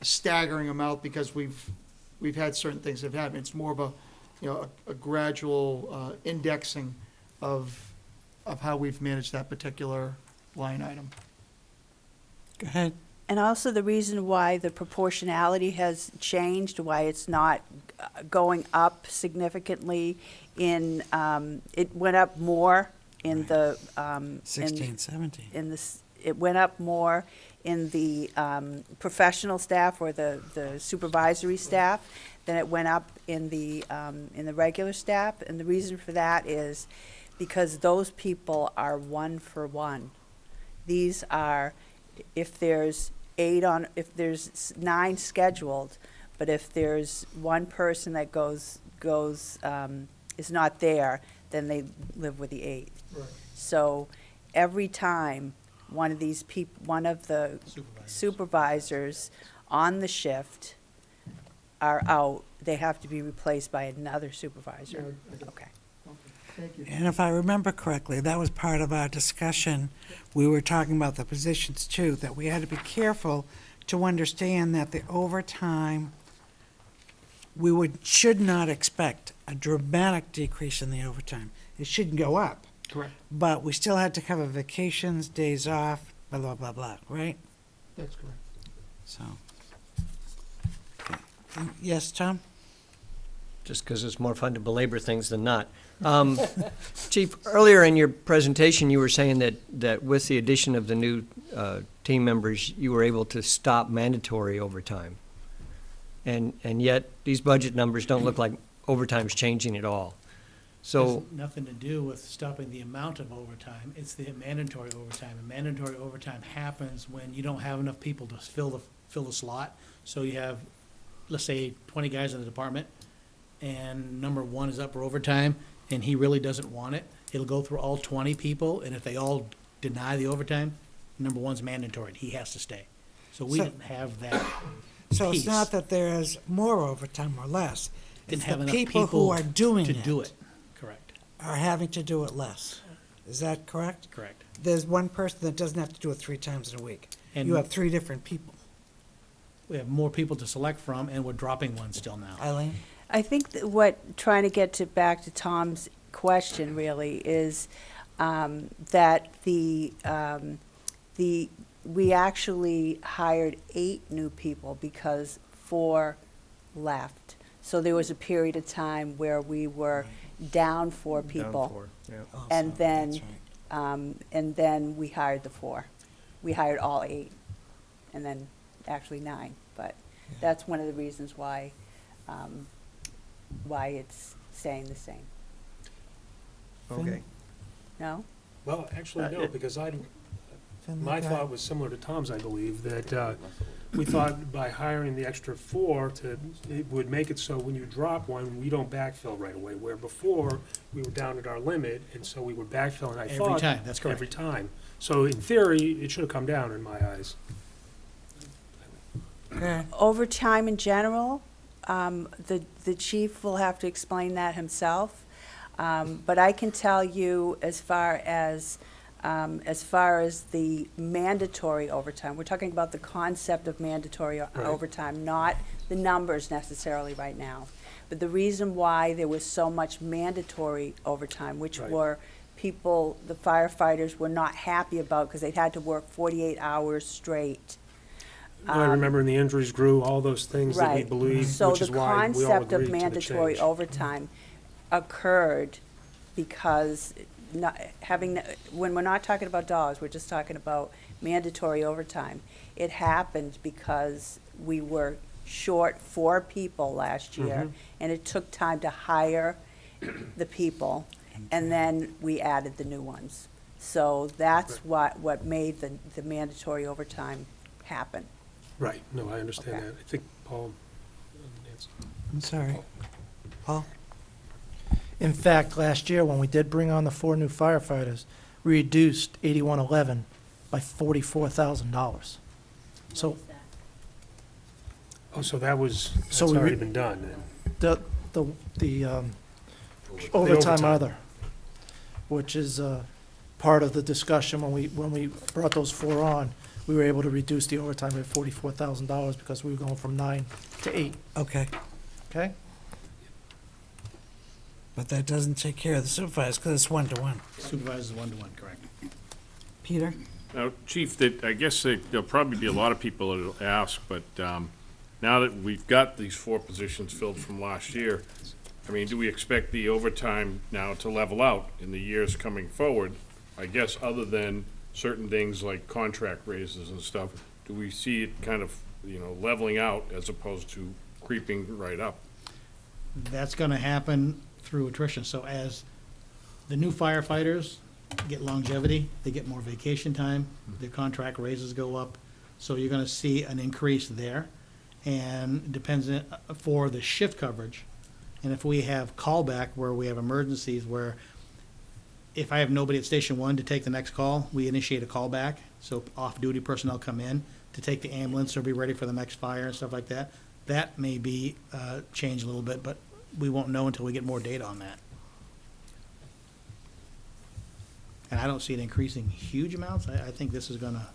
a staggering amount because we've had certain things that have happened. It's more of a gradual indexing of how we've managed that particular line item. Go ahead. And also the reason why the proportionality has changed, why it's not going up significantly in, it went up more in the, 16, 17. it went up more in the professional staff or the supervisory staff than it went up in the regular staff. And the reason for that is because those people are one for one. These are, if there's 9 scheduled, but if there's one person that is not there, then they live with the 8th. Right. So every time one of the supervisors on the shift are out, they have to be replaced by another supervisor. Okay. And if I remember correctly, that was part of our discussion. We were talking about the positions too, that we had to be careful to understand that the overtime, should not expect a dramatic decrease in the overtime. It shouldn't go up. Correct. But we still had to cover vacations, days off, blah, blah, blah, blah, right? That's correct. So. Okay. Yes, Tom? Just because it's more fun to belabor things than not. Chief, earlier in your presentation, you were saying that with the addition of the new team members, you were able to stop mandatory overtime. And yet, these budget numbers don't look like overtime's changing at all. So, Has nothing to do with stopping the amount of overtime. It's the mandatory overtime. And mandatory overtime happens when you don't have enough people to fill the slot. So you have, let's say, 20 guys in the department, and number 1 is up for overtime, and he really doesn't want it. It'll go through all 20 people, and if they all deny the overtime, number 1's mandatory. He has to stay. So we So- didn't have that. So it's Piece. not that there is more overtime or less. Didn't It's have the enough people who are doing to do it. Correct. are having to do it less. Is that correct? Correct. There's one person that doesn't have to do it 3 times in a week. And You have 3 different people. we have more people to select from, and we're dropping one still now. Eileen? I think trying to get back to Tom's question really is that we actually hired 8 new people because 4 left. So there was a period of time where we were down 4 people. Oh, And so then, that's right. and then we hired the 4. We hired all 8, and then actually 9. But that's one of the reasons why it's staying the same. okay. No? Well, actually, no, because Finley, my go thought ahead. was similar to Tom's, I believe, that we thought by hiring the extra 4 it would make it so when you drop one, we don't backfill right away, where before, we were down at our limit, and so we were backfilling, I Every thought. time, that's correct. Every time. So in theory, it should have come down in my eyes. Go ahead. Overtime in general, the chief will have to explain that himself. But I can tell you as far as the mandatory overtime, we're talking about the concept of mandatory overtime, not the numbers necessarily right now. But the reason why there was so much mandatory overtime, which Right. were people, the firefighters were not happy about because they'd had to work 48 hours straight. I remember when the injuries grew, all those things that we Right. believed, So which the is why we all concept agreed of to the mandatory change. overtime occurred because when we're not talking about dollars, we're just talking about mandatory overtime. It happened because we were short 4 people last year, and it took time to hire the people, and then we added the new ones. So that's what made the mandatory overtime happen. Right, no, I understand Okay. that. I think Paul, Nancy. I'm sorry. Paul? In fact, last year, when we did bring on the 4 new firefighters, we reduced 8111 by $44,000. So Oh, so that's So we already re- been done then? the overtime overtime. other, which is part of the discussion when we brought those 4 on, we were able to reduce the overtime by $44,000 because we were going from 9 to 8, Okay. okay? But that doesn't take care of the supervisors because it's 1-to-1. Supervisors 1-to-1, correct. Peter? Now, Chief, I guess there'll probably be a lot of people that'll ask, but now that we've got these 4 positions filled from last year, I mean, do we expect the overtime now to level out in the years coming forward? I guess other than certain things like contract raises and stuff, do we see it kind of, leveling out as opposed to creeping right up? that's gonna happen through attrition. So as the new firefighters get longevity, they get more vacation time, their contract raises go up, so you're gonna see an increase there. And depends for the shift coverage, and if we have callback where we have emergencies where if I have nobody at Station 1 to take the next call, we initiate a callback, so off-duty personnel come in to take the ambulance or be ready for the next fire and stuff like that. That may be changed a little bit, but we won't know until we get more data on that. And I don't see it increasing huge amounts. I think this is gonna,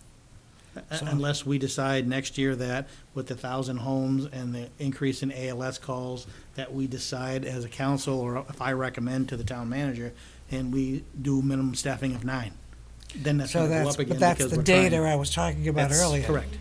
unless we decide next year that with the 1,000 homes and the increase in ALS calls, that we decide as a council, or if I recommend to the town manager, and we do minimum staffing of 9. Then that's So gonna go that's, up again but that's because the we're data trying. I was talking about That's earlier. correct.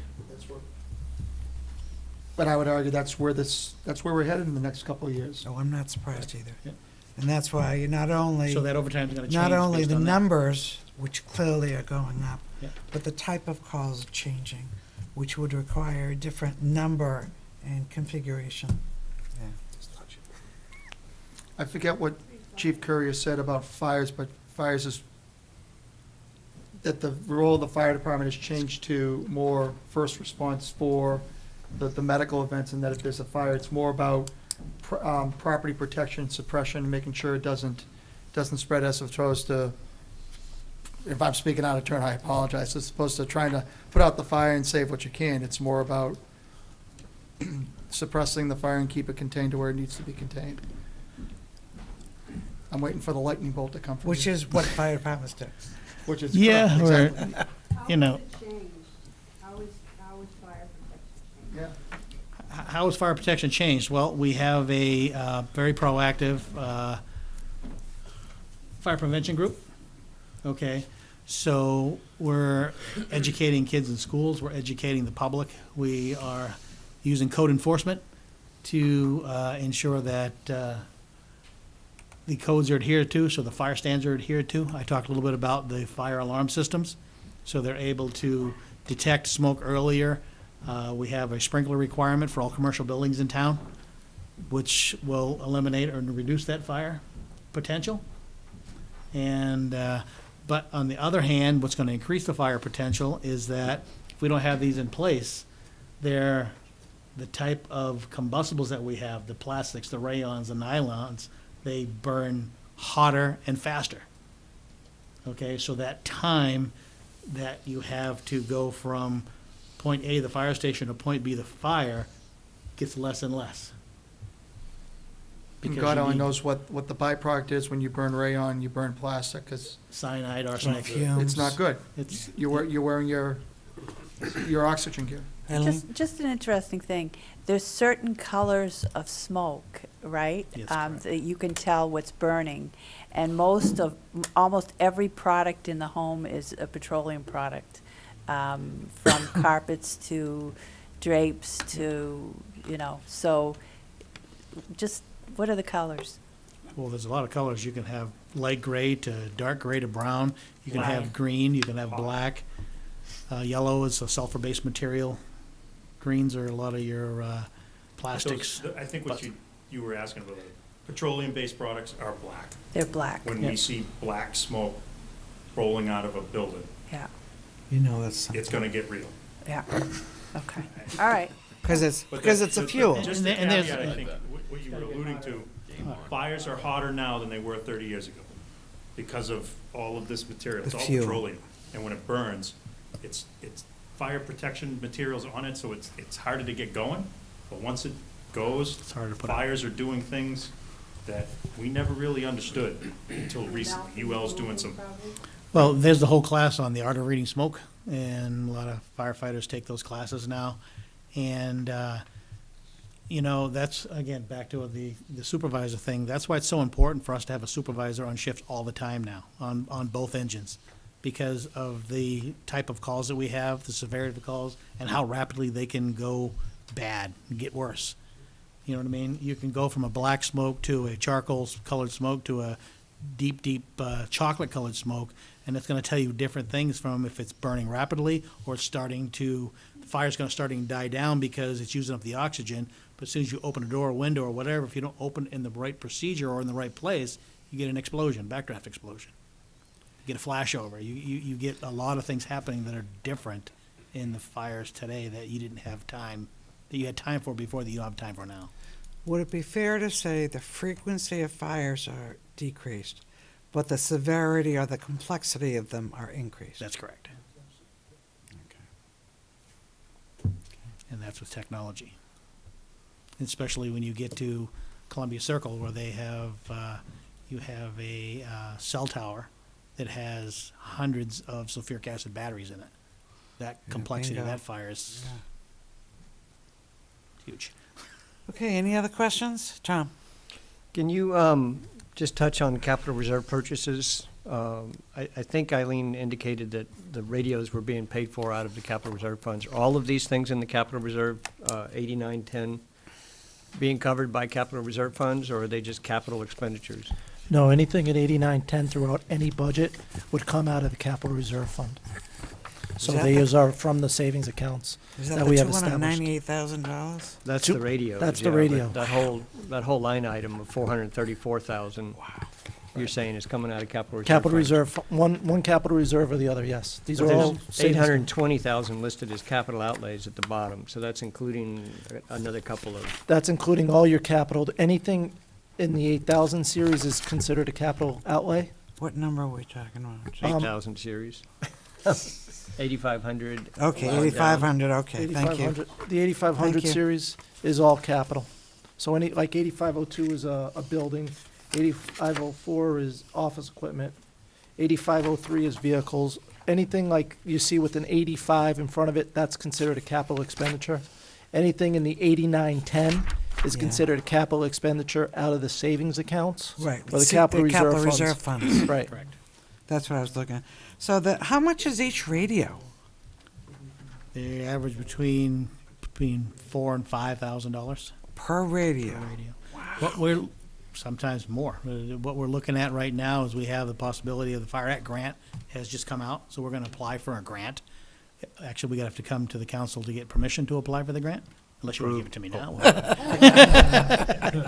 But I would argue that's where we're headed in the next couple of years. So I'm not surprised either. Yep. And that's why you not only, So that overtime's gonna change not only based the on that. numbers, which clearly are going up, Yeah. but the type of calls changing, which would require a different number and configuration. I forget what Chief Courier said about fires, but fires is, that the role of the fire department has changed to more first response for the medical events, and that if there's a fire, it's more about property protection, suppression, making sure it doesn't spread as opposed to, if I'm speaking out of turn, I apologize, as opposed to trying to put out the fire and save what you can. It's more about suppressing the fire and keep it contained to where it needs to be contained. I'm waiting for the lightning bolt to come from Which you. is what fire departments do. Which is Yeah, correct, or, exactly. you know, How is fire protection Yeah. how has fire protection changed? Well, we have a very proactive fire prevention group. Okay, so we're educating kids in schools, we're educating the public. We are using code enforcement to ensure that the codes are adhered to, so the fire standards are adhered to. I talked a little bit about the fire alarm systems, so they're able to detect smoke earlier. We have a sprinkler requirement for all commercial buildings in town, which will eliminate or reduce that fire potential. And, but on the other hand, what's gonna increase the fire potential is that if we don't have these in place, they're the type of combustibles that we have, the plastics, the rayons, the nylons, they burn hotter and faster. Okay, so that time that you have to go from point A, the fire station, to point B, the fire, gets less and less. And Because God you only need knows what the byproduct is when you burn rayon, you burn plastic, because cyanide, arsenic. Fumes. it's not good. It's, You're wearing your oxygen gear. Eileen? Just an interesting thing, there's certain colors of smoke, right? Yes, correct. That you can tell what's burning, and almost every product in the home is a petroleum product, from carpets to drapes to, so just, what are the colors? well, there's a lot of colors. You can have light gray to dark gray to brown. You can have green, you can have black. Yellow is a sulfur-based material. Greens are a lot of your plastics. I think what you were asking about, petroleum-based products are black. They're black, When we see black smoke rolling out of a building, yeah, You know that's, it's gonna get real. yeah, okay, all right. because it's But a fuel. Just the And there's- caveat, I think, what you were alluding to, fires are hotter now than they were 30 years ago because of all of this material. It's The all fuel. petroleum. And when it burns, it's fire protection materials on it, so it's harder to get going. But once it goes, It's harder to put out. fires are doing things that we never really understood until recently. UL's doing some, Well, there's the whole class on the art of reading smoke, and a lot of firefighters take those classes now. And, that's, again, back to the supervisor thing. That's why it's so important for us to have a supervisor on shift all the time now, on both engines, because of the type of calls that we have, the severity of the calls, and how rapidly they can go bad and get worse. You know what I mean? You can go from a black smoke to a charcoal-colored smoke to a deep chocolate-colored smoke, and it's going to tell you different things from if it's burning rapidly or it's starting to, fire's gonna starting to die down because it's using up the oxygen, but as soon as you open a door or window or whatever, if you don't open it in the right procedure or in the right place, you get an explosion, backdraft explosion. You get a flashover. You get a lot of things happening that are different in the fires today that you didn't have time, that you had time for before that you don't have time for now. Would it be fair to say the frequency of fires are decreased, but the severity or the complexity of them are increased? That's correct. And that's with technology. Especially when you get to Columbia Circle where they have, you have a cell tower that has hundreds of sulfuric acid batteries in it. That complexity of bingo. that fire is Yeah. huge. Okay, any other questions? Tom? Can you just touch on capital reserve purchases? I think Eileen indicated that the radios were being paid for out of the capital reserve funds. Are all of these things in the capital reserve, 8910, being covered by capital reserve funds, or are they just capital expenditures? No, anything at 8910 throughout any budget would come out of the capital reserve fund. So that these are from the savings accounts Is that that the we have established. $298,000? That's Two- the radios. that's the yeah, but radio. That whole line item of 434,000, you're saying is coming out of capital reserve Capital funds. reserve, one capital reserve or the other, yes. These But are all there's savings. 820,000 listed as capital outlays at the bottom, so that's including another couple of, That's including all your capital. Anything in the 8,000 series is considered a capital outlay. What number are we talking about? 8,000 series. 8,500. Okay, on down. 8,500, okay, thank you. 8500 The 8500 Thank you. series is all capital. So any, like 8502 is a building, 8504 is office equipment, 8503 is vehicles. Anything like you see with an 85 in front of it, that's considered a capital expenditure. Anything in the 8910 is Yeah. considered a capital expenditure out of the savings accounts. Right. Or the see, capital capital reserve reserve funds. funds. Right. Correct. That's what I was looking at. So how much is each radio? They average between $4,000 and $5,000 Per radio? per radio. What we're, sometimes more. What we're looking at right now is we have the possibility of the Fire Act grant has just come out, so we're gonna apply for a grant. Actually, we gotta have to come to the council to get permission to apply for the grant, unless you wanna give it to me now.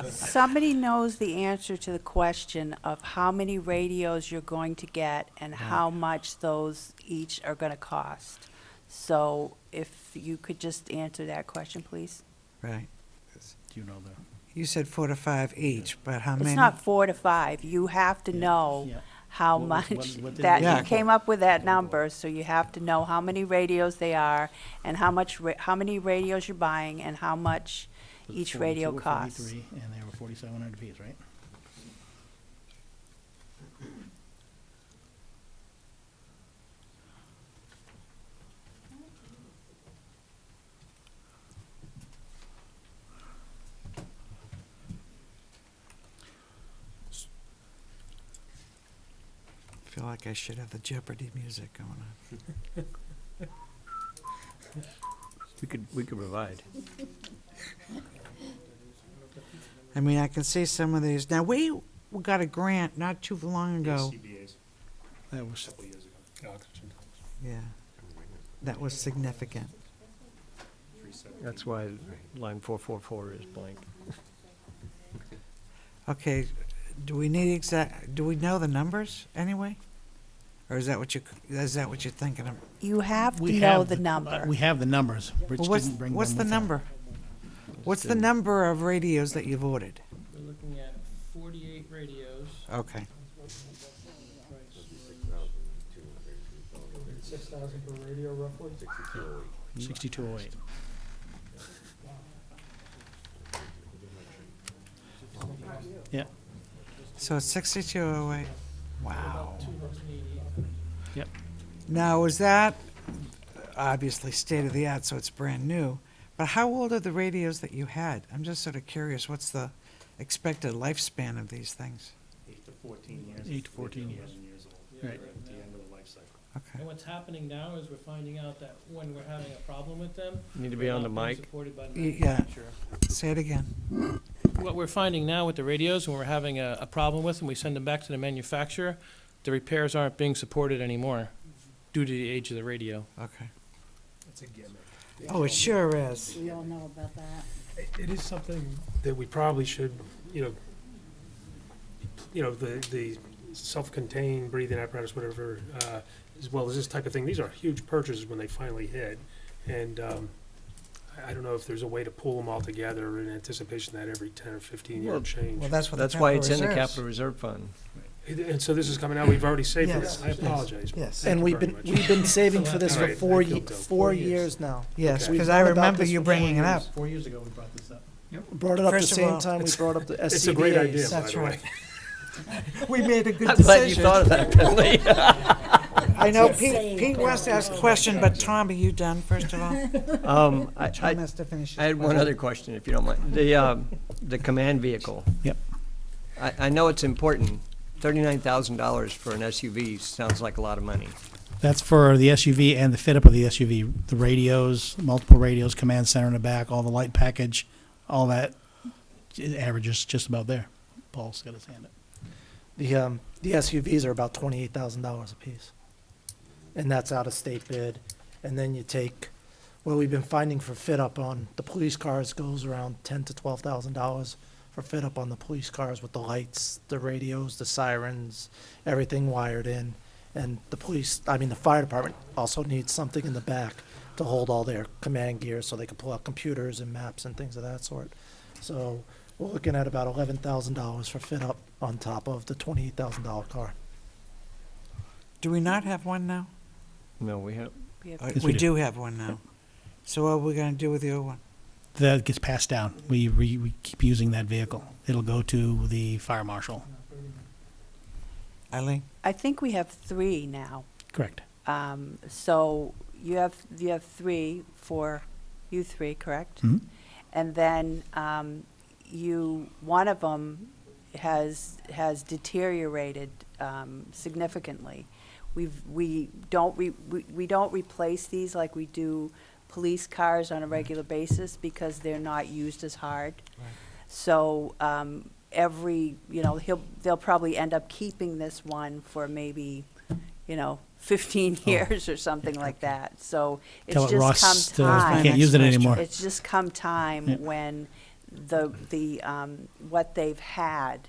Somebody knows the answer to the question of how many radios you're going to get and how much those each are gonna cost. So if you could just answer that question, please. Right. Do you know the? You said 4 to 5 each, but how many? It's not 4 to 5. You have to know Yeah. how What was- much, what did that, Yeah. you came up with that number, so you have to know how many radios they are and how many radios you're buying and how much each radio 42 or costs. 43, and they were 4,700 apiece, right? I feel like I should have the Jeopardy music going on. We could provide. I mean, I can see some of these. Now, we got a grant not too long ago. That was, Yeah. That was significant. That's why line 444 is blank. Okay, do we know the numbers anyway? Or is that what you're thinking of? You have to we know have the number. We have the numbers. Rich Well, didn't bring them what's the with him. number? What's the number of radios that you've ordered? We're looking at 48 radios. Okay. 6,000 per radio roughly? 6208. Yeah, So it's 6208. Wow. 280. yep. Now, is that obviously state of the art, so it's brand new? But how old are the radios that you had? I'm just sort of curious. What's the expected lifespan of these things? 8 to 14 years. 8 to 14 years. Right. At the end of the life cycle. Okay. And what's happening now is we're finding out that when we're having a problem with them. Need to be they're on the not being mic. supported by the Yeah. manufacturer. Say it again. What we're finding now with the radios, when we're having a problem with them, we send them back to the manufacturer, the repairs aren't being supported anymore due to the age of the radio. Okay. It's a gimmick. Oh, it sure is. We all know about that. It is something that we probably should, the self-contained breathing apparatus, whatever, as well as this type of thing, these are huge purchases when they finally hit. And I don't know if there's a way to pull them all together in anticipation that every 10 or 15 year Well, change. Well, that's what the That's why capital it's in the reserves. capital reserve fund. And so this is coming out, we've already saved for Yes, this. I yes, apologize. yes. Thank And you we've very been, much. we've been saving for this All for right, four I feel dope. 4 years now. Yes, Okay. because We've I known about remember this you for bringing it up. 4 years ago, we brought this up. Brought it up the First of same all, time we brought up the SCBA's. It's a great idea, by That's the way. right. We made a good I'm glad you decision. thought of that, Finley. I know It's Pete, insane. Pete wants to ask a question, but Tom, are you done, first of all? I Tom has to finish his I had one question. other question, if you don't mind. The command vehicle. Yep. I know it's important. $39,000 for an SUV sounds like a lot of money. That's for the SUV and the fit-up of the SUV, the radios, multiple radios, command center in the back, all the light package, all that, it averages just about there. Paul's got his hand up. The SUVs are about $28,000 a piece. And that's out of state bid. And then you take, what we've been finding for fit up on the police cars goes around $10,000 to $12,000 for fit up on the police cars with the lights, the radios, the sirens, everything wired in. And the fire department also needs something in the back to hold all their command gear so they can pull out computers and maps and things of that sort. So we're looking at about $11,000 for fit up on top of the $28,000 car. Do we not have one now? No, we have, Yes, We we do. do have one now. So what are we gonna do with the old one? That gets passed down. We keep using that vehicle. It'll go to the fire marshal. Eileen? I think we have 3 now. Correct. So you have 3 for you 3, correct? Mhm. And then one of them has deteriorated significantly. We don't replace these like we do police cars on a regular basis because they're not used as hard. So they'll probably end up keeping this one for maybe 15 years or something like that. So it's Tell it just Ross come time. can't use it anymore. It's just come time Yeah. when the what they've had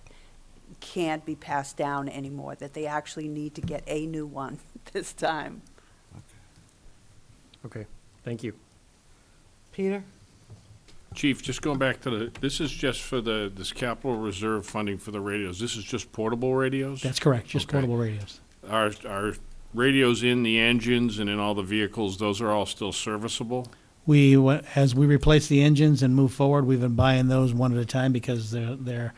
can't be passed down anymore, that they actually need to get a new one this time. okay, thank you. Peter? Chief, just going back to this is just for this capital reserve funding for the radios. This is just portable radios? That's correct, just Okay. portable radios. Are radios in the engines and in all the vehicles, those are all still serviceable? As we replace the engines and move forward, we've been buying those one at a time because they're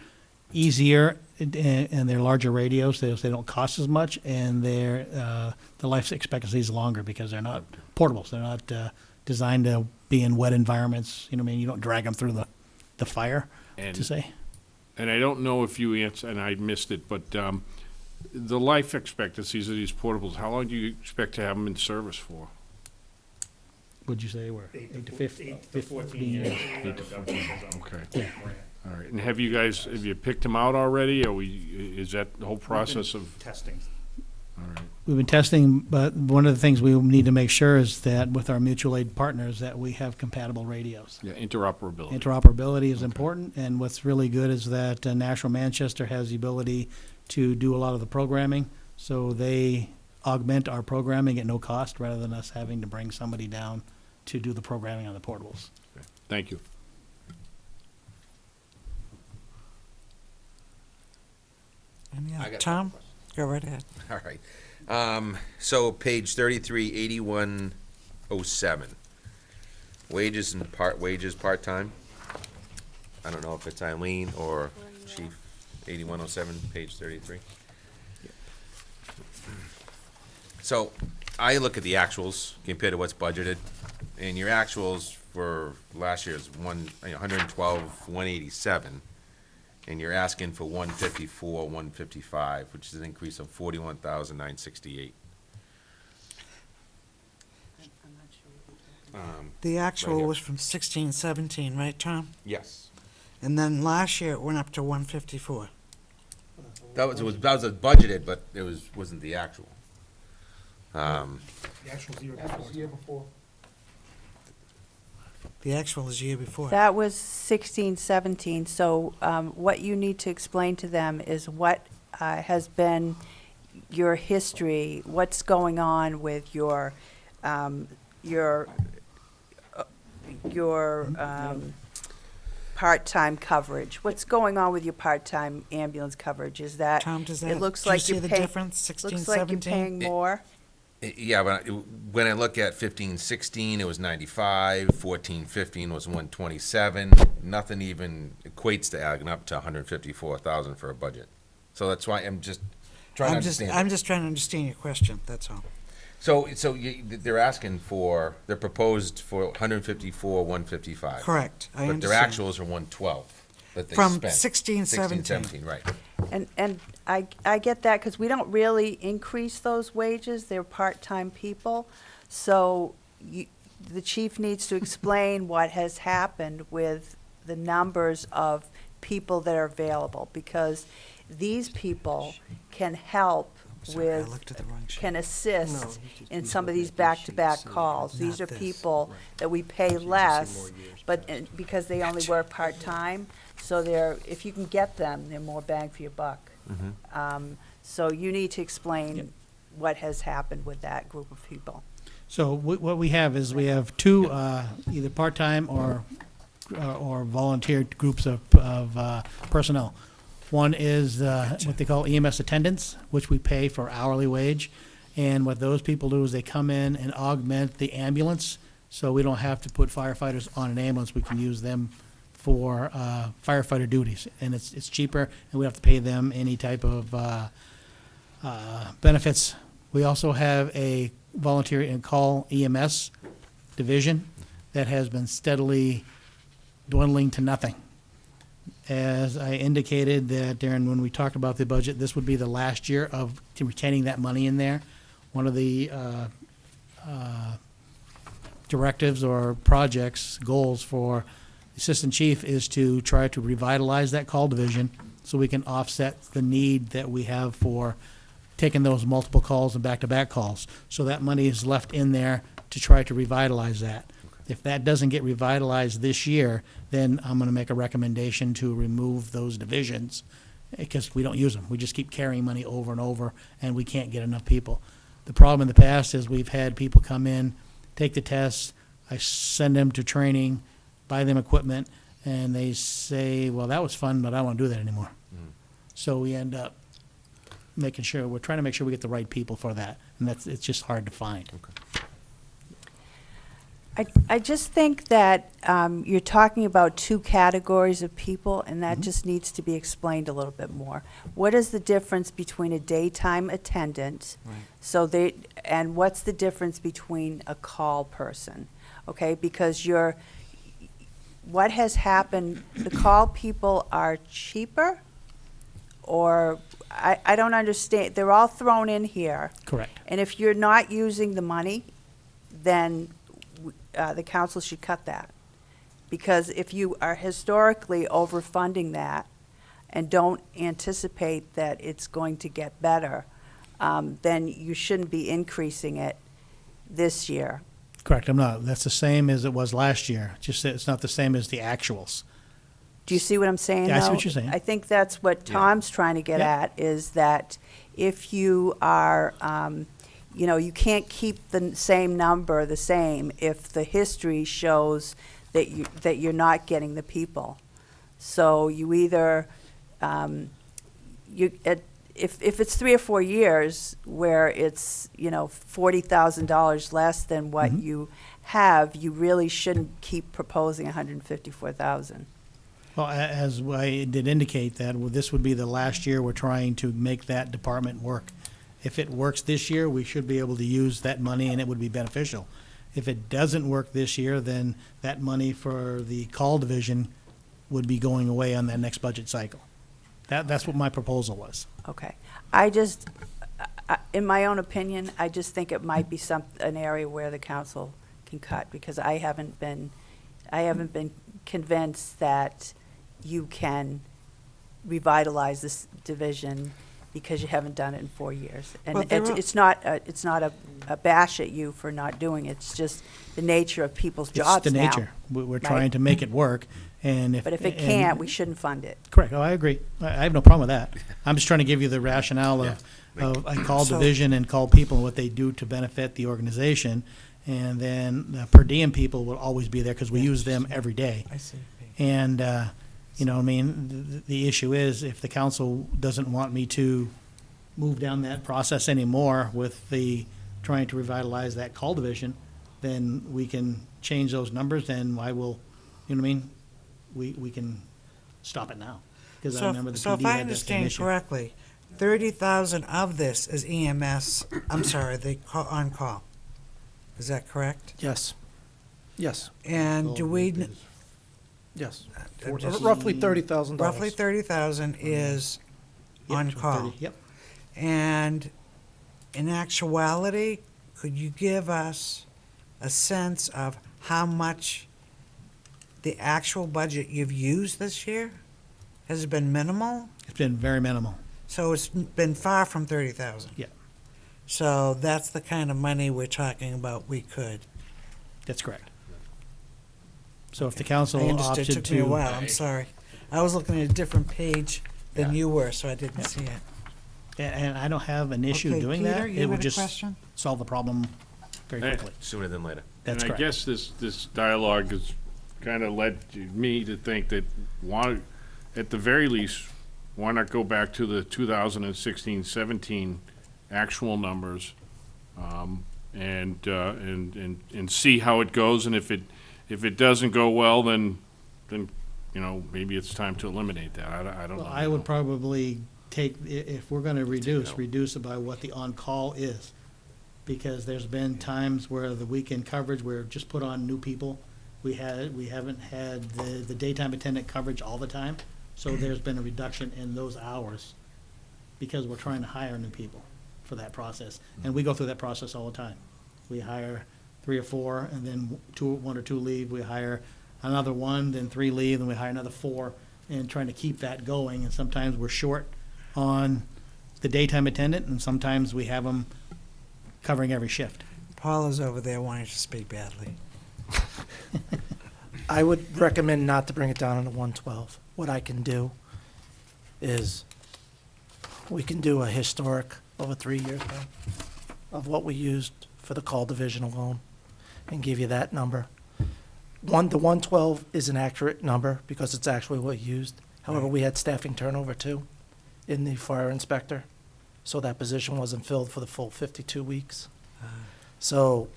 easier and they're larger radios. They don't cost as much, and the life expectancy is longer because they're not portables. They're not designed to be in wet environments. You know what I mean? You don't drag them through the fire, And- to say. And I don't know if you answered, and I missed it, but the life expectancies of these portables, how long do you expect to have them in service for? Would you say we're 8 to 15? 14 years. Okay. Yeah. All right. And have you picked them out already, or is that the whole process of? Testing. All right. We've been testing, but one of the things we need to make sure is that with our mutual aid partners, that we have compatible radios. Yeah, interoperability. Interoperability is important, and what's really good is that National Manchester has the ability to do a lot of the programming, so they augment our programming at no cost, rather than us having to bring somebody down to do the programming on the portables. Thank you. Any I other? got Tom? one question. Go right ahead. All right. So page 33, 8107. Wages, part-time. I don't know if it's Eileen or Chief, 8107, page 33. So I look at the actuals compared to what's budgeted, and your actuals for last year is 112,187. And you're asking for 154, 155, which is an increase of 41,968. The actual here. was from 16-17, right, Tom? Yes. And then last year it went up to 154. That was a budgeted, but it wasn't the actual. The actual year before. The actual is year before. That was 16, 17. So what you need to explain to them is what has been your history, what's going on with your part-time coverage. What's going on with your part-time ambulance coverage? Is that, Tom, does it that, looks do you like see you're the paying, difference, 16, looks like you're 17? paying more? Yeah, but when I look at 15-16, it was 95, 14-15 was 127. Nothing even equates to adding up to 154,000 for a budget. So that's why I'm just trying to understand. I'm just trying to understand your question, that's all. So they're asking for, they're proposed for 154, 155. Correct, I But their understand. actuals are 112 that they From spent. 16, 17. 17, right. And I get that, because we don't really increase those wages, they're part-time people. So the chief needs to explain what has happened with the numbers of people that are available, because these people can help Sorry, I with, looked at the wrong sheet. can No, assist he's in just some of looking these at these back-to-back sheets, so calls. These not are this. people that we pay So you can see less, more years but, past. because they only work part-time, so they're, if you can get them, they're more bang for your buck. So you need to Yep. explain what has happened with that group of people. So what we have is we have two, either part-time or volunteer groups of personnel. One is what they call EMS attendants, which we pay for hourly wage. And what those people do is they come in and augment the ambulance, so we don't have to put firefighters on an ambulance. We can use them for firefighter duties, and it's cheaper, and we don't have to pay them any type of benefits. We also have a volunteer and call EMS division that has been steadily dwindling to nothing. As I indicated that, Darren, when we talked about the budget, this would be the last year of retaining that money in there. One of the directives or projects, goals for the assistant chief is to try to revitalize that call division so we can offset the need that we have for taking those multiple calls and back-to-back calls. So that money is left in there to try to revitalize that. If that doesn't get revitalized this year, then I'm gonna make a recommendation to remove those divisions, because we don't use them. We just keep carrying money over and over, and we can't get enough people. The problem in the past is we've had people come in, take the tests, I send them to training, buy them equipment, and they say, well, that was fun, but I don't wanna do that anymore. So we end up making sure, we're trying to make sure we get the right people for that, and it's just hard to find. I just think that you're talking about two categories of people, and that just needs to be explained a little bit more. What is the difference between a daytime attendant? Right. And what's the difference between a call person? Okay, because what has happened, the call people are cheaper, or, I don't understand, they're all thrown in here. Correct. And if you're not using the money, then the council should cut that. Because if you are historically overfunding that and don't anticipate that it's going to get better, then you shouldn't be increasing it this year. Correct, I'm not. That's the same as it was last year, just that it's not the same as the actuals. Do you see what I'm saying, Yeah, I see though? what you're saying. I think that's what Tom's trying to get Yeah. at, is that if you are, you can't keep the same number the same if the history shows that you're not getting the people. So you either, if it's 3 or 4 years where it's, $40,000 less than what you have, you really shouldn't keep proposing 154,000. Well, as I did indicate that, this would be the last year we're trying to make that department work. If it works this year, we should be able to use that money and it would be beneficial. If it doesn't work this year, then that money for the call division would be going away on that next budget cycle. That's what my proposal was. Okay. In my own opinion, I just think it might be an area where the council can cut, because I haven't been convinced that you can revitalize this division because you haven't done it in 4 years. And Well, there are- it's not a bash at you for not doing it. It's just the nature of people's It's jobs the now. nature. We're right? trying to make it work, and if. But if it and- can't, we shouldn't fund it. Correct. Oh, I agree. I have no problem with that. I'm just trying to give you the rationale of I call So- division and call people and what they do to benefit the organization. And then the per diem people will always be there because we use them every day. I see. And, you know, I mean, the issue is if the council doesn't want me to move down that process anymore with the trying to revitalize that call division, then we can change those numbers and I will, you know what I mean? We can stop it now. Because I remember the So if PD I had that same understand issue. correctly, 30,000 of this is EMS, I'm sorry, the on-call. Is that correct? Yes. Yes, And do we, yes. just Roughly $30,000. roughly 30,000 is Yep, on-call? 30, Yep. And in actuality, could you give us a sense of how much the actual budget you've used this year? Has it been minimal? It's been very minimal. So it's been far from 30,000? Yeah. So that's the kind of money we're talking about we could. That's correct. So if the council I understood, it opted took me a to, while, I'm sorry. I was looking at a different page than Yeah. you were, so I didn't see it. and I don't have an issue Okay, doing that, Peter, you it would had a just question? solve the problem very Hey. quickly. Sooner than later. That's And I correct. guess this dialogue has kind of led me to think that at the very least, why not go back to the 2016-17 actual numbers, and see how it goes, and if it doesn't go well, then, you know, maybe it's time to eliminate that. I don't know. Well, I would probably take, if we're gonna reduce it by what the on-call is. Because there's been times where the weekend coverage, we're just put on new people. We haven't had the daytime attendant coverage all the time. So there's been a reduction in those hours because we're trying to hire new people for that process. And we go through that process all the time. We hire 3 or 4 and then 1 or 2 leave. We hire another 1, then 3 leave, and we hire another 4 and trying to keep that going. And sometimes we're short on the daytime attendant and sometimes we have them covering every shift. Paula's over there wanting to speak badly. I would recommend not to bring it down to 112. What I can do is, we can do a historic over 3 years now of what we used for the call division alone and give you that number. The 112 is an accurate number because it's actually what we used. However, we had staffing turnover too in the fire inspector, so that position wasn't filled for the full 52 weeks. So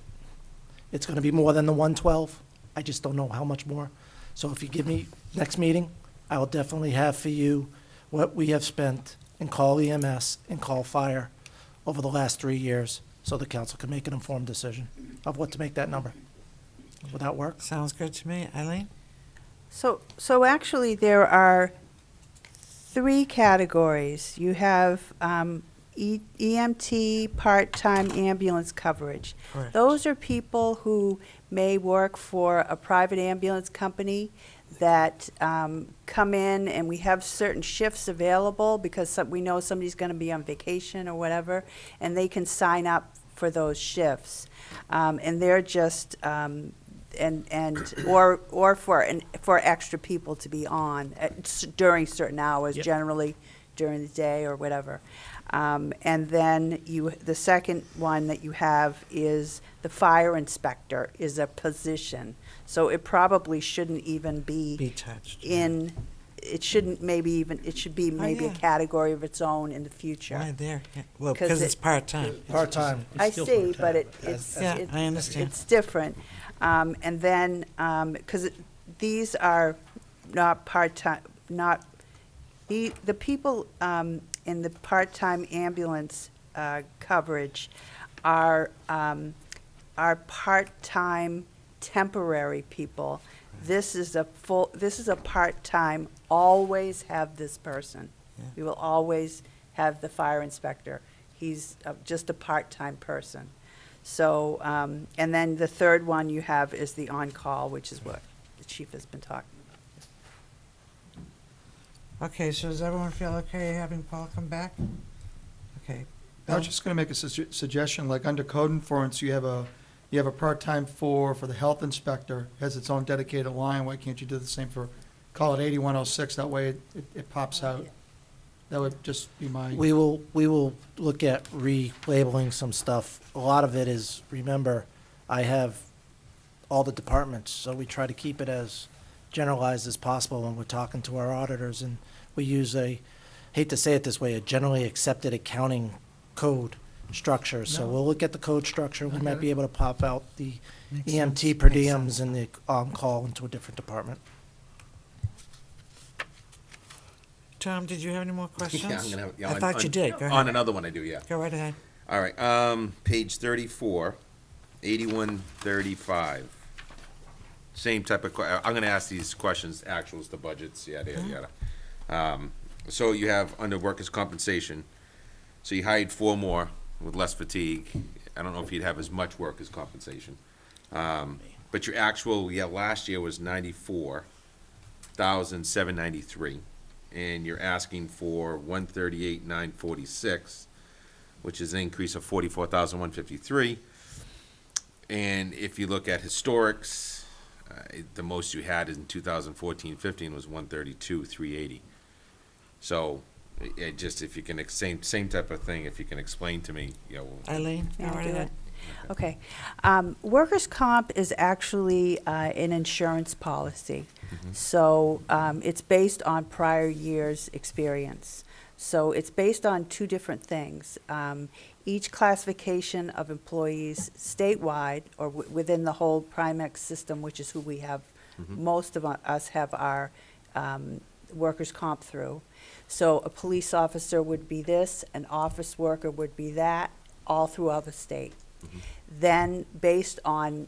it's going to be more than the 112. I just don't know how much more. So if you give me next meeting, I will definitely have for you what we have spent in call EMS and call fire over the last 3 years, so the council can make an informed decision of what to make that number. Would that work? Sounds good to me. Eileen? So actually, there are 3 categories. You have EMT part-time ambulance coverage. Correct. Those are people who may work for a private ambulance company that come in, and we have certain shifts available because we know somebody's going to be on vacation or whatever, and they can sign up for those shifts. And they're just or for extra people to be on during certain hours, Yep. generally during the day or whatever. And then the second one that you have is the fire inspector is a position. So it probably shouldn't even Be be touched. it shouldn't it should be maybe a yeah. category of its own in the future. Why there? Yeah. Well, 'Cause because it's it- part-time. Part-time. I still see, but part-time. it's. Yeah, it- I understand. It's different. And then, because these are not part-time, the people in the part-time ambulance coverage are part-time temporary people. This is a part-time, always have this person. Yeah. We will always have the fire inspector. He's just a part-time person. So, and then the third one you have is the on-call, which is what the chief has been talking about. Okay, so does everyone feel okay having Paul come back? Okay. I was just gonna make a suggestion, like under code enforcement, you have a part-time for the health inspector, has its own dedicated line, why can't you do the same for, call it 8106, that way it pops out. That would just be my, We will look at relabeling some stuff. A lot of it is, remember, I have all the departments, so we try to keep it as generalized as possible when we're talking to our auditors, and we use hate to say it this way, a generally accepted accounting code structure. So No. we'll look at the code structure. We I might get be it. able to pop out the Makes EMT sense. per Makes diems sense. and the on-call into a different department. Tom, did you have any more questions? Yeah, I'm gonna have, yeah, I thought you did. Go On ahead. another one I do, yeah. Go right ahead. All right, page 34, 8135. Same type of, I'm gonna ask these questions, actuals to budgets, yada, yada, yada. So you have under workers' compensation, so you hired 4 more with less fatigue. I don't know if you'd have as much workers' compensation. But your actual, last year was 94,793. And you're asking for 138,946, which is an increase of 44,153. And if you look at historics, the most you had in 2014-15 was 132,380. So, it just, if you can, same type of thing, if you can explain to me, Eileen, May go I right do ahead. it? Okay. Workers' comp is actually an insurance policy. So it's based on prior year's experience. So it's based on 2 different things. Each classification of employees statewide or within the whole Primex system, which is who we have, most of us have our workers' comp through. So a police officer would be this, an office worker would be that, all throughout the state. Then, based on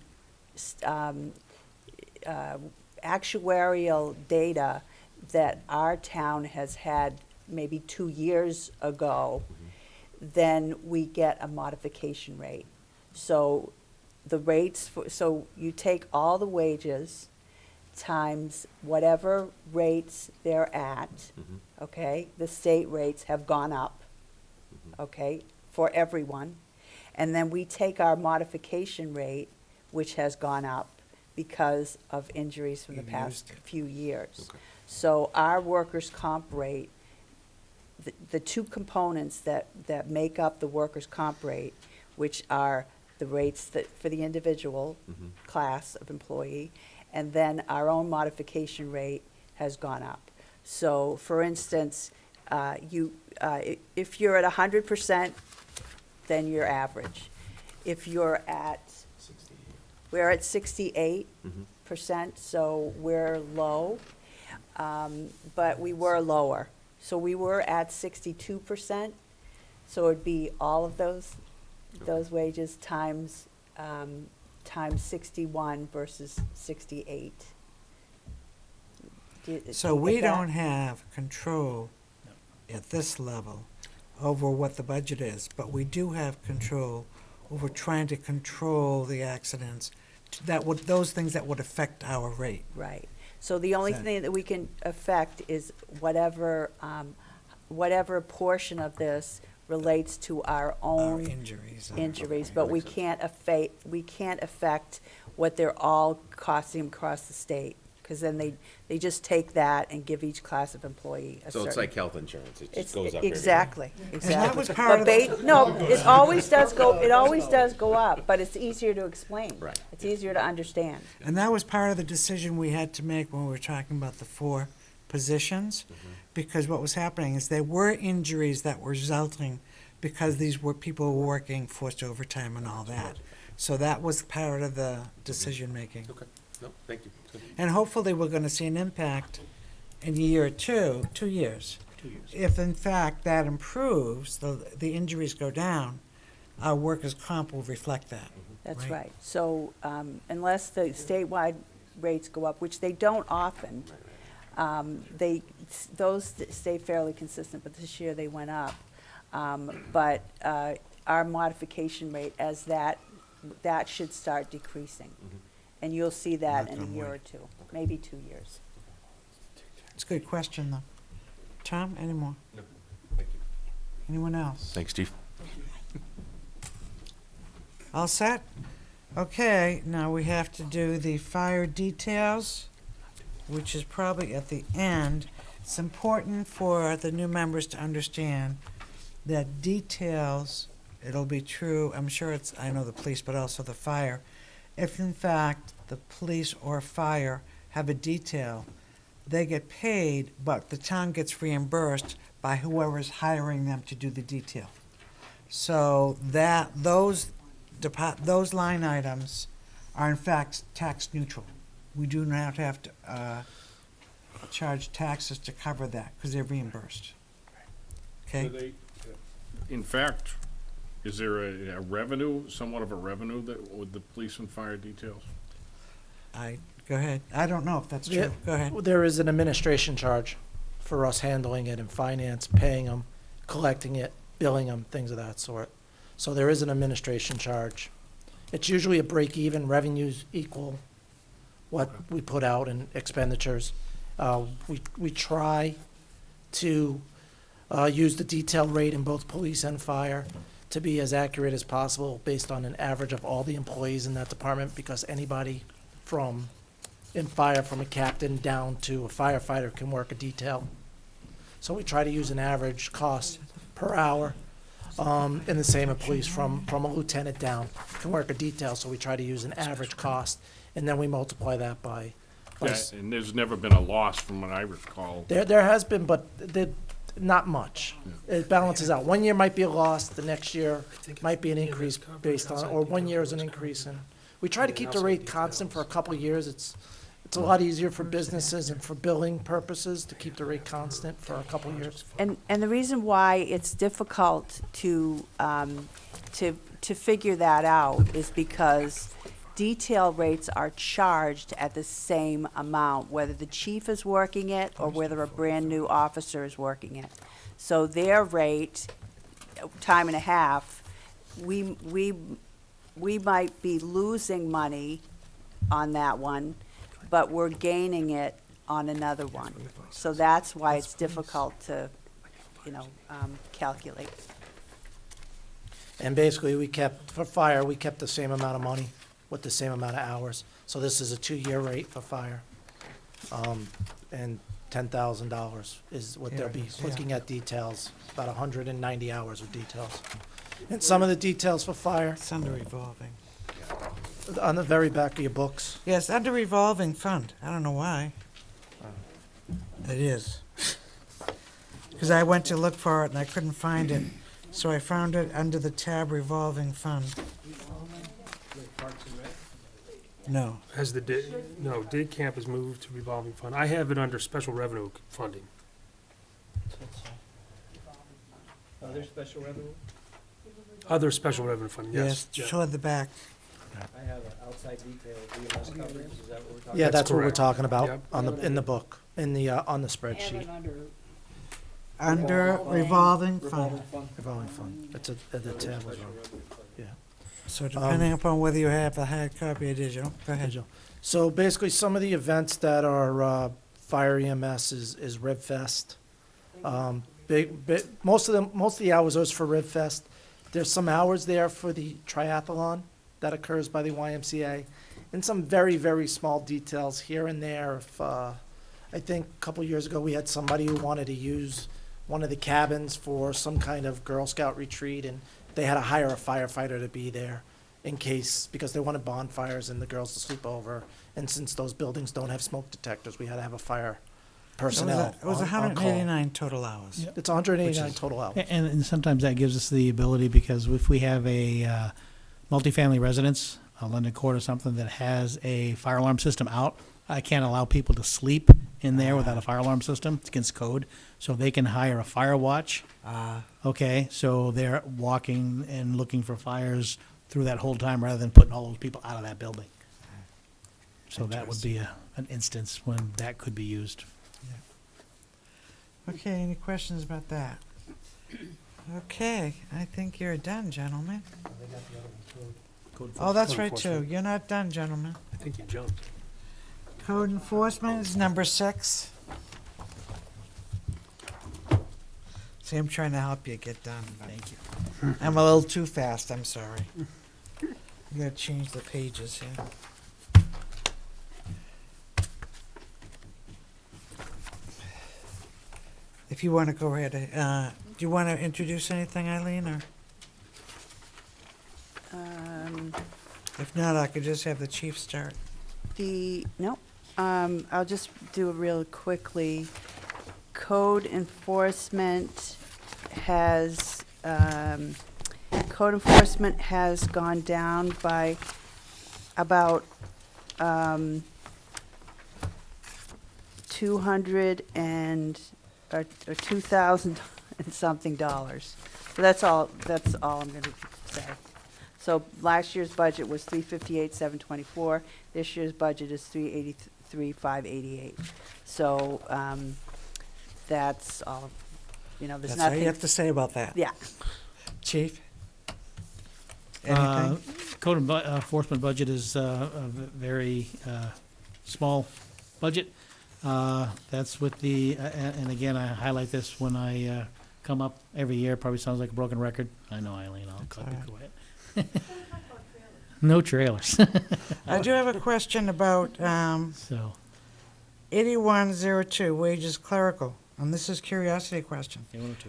actuarial data that our town has had maybe 2 years ago, then we get a modification rate. So the rates, so you take all the wages times whatever rates they're at, okay? The state rates have gone up, okay, for everyone. And then we take our modification rate, which has gone up because of injuries from the You've past used it. few years. Okay. So our workers' comp rate, the 2 components that make up the workers' comp rate, which are the rates that, for the individual class of employee, and then our own modification rate has gone up. So, for instance, if you're at 100%, then you're average. If you're at, we're at 68%, so we're low, but we were lower. So we were at 62%, so it'd be all of those wages times 61 versus 68. So we don't have control at this level over what the budget is, but we do have control over trying to control the accidents, those things that would affect our rate. Right. So the only That- thing that we can affect is whatever portion of this relates to our Our own injuries. injuries, but we can't affect what they're all costing across the state, because then they just take that and give each class of employee a certain. So it's like health insurance, it just It's, goes up every year. exactly, exactly. that was part But of the- no, it always does go up, but it's easier to explain. Right. It's easier to understand. And that was part of the decision we had to make when we were talking about the 4 positions, because what was happening is there were injuries that were resulting because these were people were working forced overtime and all that. So that was part of the decision-making. Okay, no, thank you. Good. And hopefully, we're gonna see an impact in a year or 2 years. 2 years. If in fact that improves, the injuries go down, our workers' comp will reflect that. That's Right. right. So unless the statewide rates go up, which they don't often, those stay fairly consistent, but this year they went up. But our modification rate, as that should start decreasing. And you'll see that Knock in a on year wood. or 2, maybe 2 years. It's a good question, though. Tom, any more? No, thank you. Anyone else? Thanks, Steve. All set? Okay, now we have to do the fire details, which is probably at the end. It's important for the new members to understand that details, it'll be true, I'm sure it's, I know the police, but also the fire. If in fact the police or fire have a detail, they get paid, but the town gets reimbursed by whoever's hiring them to do the detail. So that, those line items are in fact tax neutral. We do not have to charge taxes to cover that, because they're reimbursed. Okay? In fact, is there a revenue, somewhat of a revenue that, with the police and fire details? Go ahead. I don't know if that's true. Go ahead. There is an administration charge for us handling it in finance, paying them, collecting it, billing them, things of that sort. So there is an administration charge. It's usually a break-even, revenues equal what we put out in expenditures. We try to use the detail rate in both police and fire to be as accurate as possible based on an average of all the employees in that department, because anybody in fire, from a captain down to a firefighter, can work a detail. So we try to use an average cost per hour. And the same at police, from a lieutenant down, can work a detail, so we try to use an average cost, and then we multiply that by Yeah, and there's never been a loss from what I recall. There has been, but not much. It balances out. One year might be a loss, the next year might be an increase based on, or 1 year is an increase. And we try to keep the rate constant for a couple of years. It's a lot easier for businesses and for billing purposes to keep the rate constant for a couple of years. And the reason why it's difficult to figure that out is because detail rates are charged at the same amount, whether the chief is working it or whether a brand-new officer is working it. So their rate, time and a half, we might be losing money on that one, but we're gaining it on another one. So that's why it's difficult to, calculate. And basically, for fire, we kept the same amount of money with the same amount of hours. So this is a 2-year rate for fire. And $10,000 is what they'll be looking at details, about 190 hours of details. And some of the details for fire, It's under revolving. on the very back of your books. Yes, under revolving fund. I don't know why. It is. Because I went to look for it and I couldn't find it. So I found it under the tab revolving fund. No. Has dig camp has moved to revolving fund. I have it under special revenue funding. Other special revenue? Other special revenue funding, yes. Yes, toward the back. I have an outside detail EMS coverage, is that what we're talking Yeah, about? that's what we're correct. talking about Yep. in the book, on the spreadsheet. Under revolving fund. Revolving fund. It's the tab was wrong. Yeah. So depending upon whether you have a hard copy or digital, go ahead. So basically, some of the events that are fire EMS is RibFest. Most of the hours are for RibFest. There's some hours there for the triathlon that occurs by the YMCA, and some very, very small details here and there. If I think a couple years ago, we had somebody who wanted to use one of the cabins for some kind of Girl Scout retreat, and they had to hire a firefighter to be there in case, because they wanted bonfires and the girls to sleep over. And since those buildings don't have smoke detectors, we had to have a fire personnel It was on call. 189 total hours. It's 189 total hours. And sometimes that gives us the ability, because if we have a multifamily residence, a London Court or something that has a fire alarm system out, I can't allow people to sleep in there without a fire alarm system. It's against code. So they can hire a fire watch. Okay, so they're walking and looking for fires through that whole time rather than putting all those people out of that building. So that would be an instance when that could be used. Okay, any questions about that? Okay, I think you're done, gentlemen. Oh, that's right, too. You're not done, gentlemen. I think you jumped. Code enforcement is number 6. See, I'm trying to help you get done. Thank you. I'm a little too fast, I'm sorry. You gotta change the pages here. If you wanna go ahead, do you wanna introduce anything, Eileen, or if not, I could just have the chief start. I'll just do it real quickly. Code enforcement has gone down by about 200 or $2,000 and something dollars. So that's all I'm gonna say. So last year's budget was 358,724. This year's budget is 383,588. So, that's all, there's That's all nothing. you have to say about that. Yeah. Chief? Anything? Code enforcement budget is a very small budget. That's with and again, I highlight this when I come up every year. Probably sounds like a broken record. I know, Eileen, I'll That's cut all it right. quiet. No trailers. I do have a question about So, 8102, wages clerical, and this is curiosity question.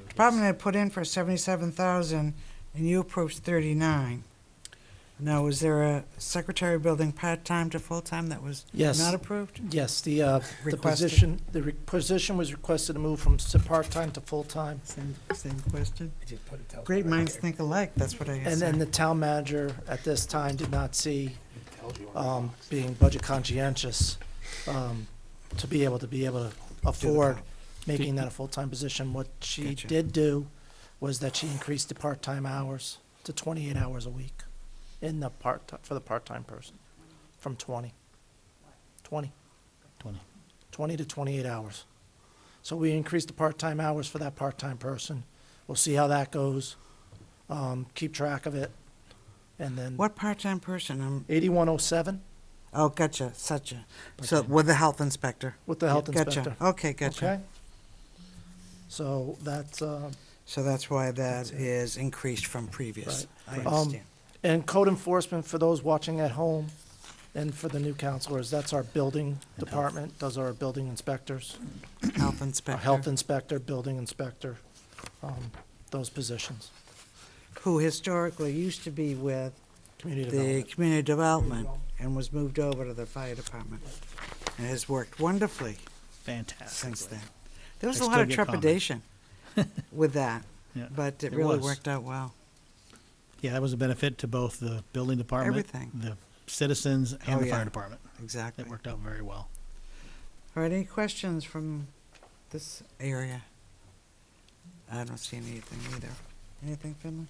Department had put in for 77,000, and you approved 39. Now, was there a secretary building part-time to full-time that was Yes. not approved? Yes, the Requested. position was requested to move from part-time to full-time. Same question. Great minds think alike, that's what I And said. then the town manager at this time did not see, being budget conscientious, to be able to afford making that a full-time position. What she Gotcha. did do was that she increased the part-time hours to 28 hours a week for the part-time person, from 20 to 28 hours. So we increased the part-time hours for that part-time person. We'll see how that goes, keep track of it, and then What part-time person? 8107 Oh, gotcha, sucha. So with the health inspector? with the health Gotcha. inspector. Okay, gotcha. Okay? So that's, So that's why that is increased from previous. I Right. understand. and code enforcement for those watching at home and for the new counselors, that's our building department, those are our building inspectors. Health Our inspector. health inspector, building inspector, those positions. Who historically used to be with Community the development. community development and was moved over to the fire department. And has worked wonderfully fantastic. since then. There was I a lot still of get comments. trepidation with that, Yeah. but it There really was. worked out well. Yeah, that was a benefit to both the building department, Everything. the citizens, and Oh, the yeah. fire department. Exactly. It worked out very well. All right, any questions from this area? I don't see anything either. Anything, Finley?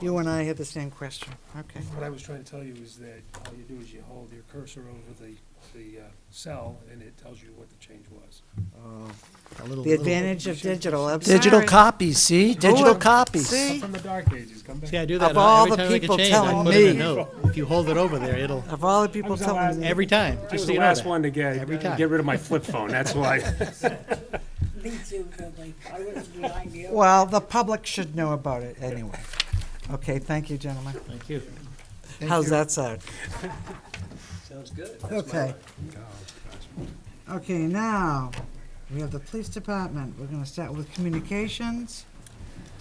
You and I had the same question. Okay. What I was trying to tell you is that all you do is you hold your cursor over the cell, and it tells you what the change was. The advantage of digital, I'm Digital sorry. copies, see? Digital copies. See? From the dark ages, come back. See, I do that Of all every the time I make a people change, telling I put in a me. note. If you hold it over there, it'll, Of all the people was the telling last- me. every time, I was just so the you know last that. one to Every time. get rid of my flip phone, that's why. Me too, Finley. I was behind you. Well, the public should know about it anyway. Okay, thank you, gentlemen. Thank you. How's that sound? Sounds good. Okay. Okay, now, we have the police department. We're gonna start with communications,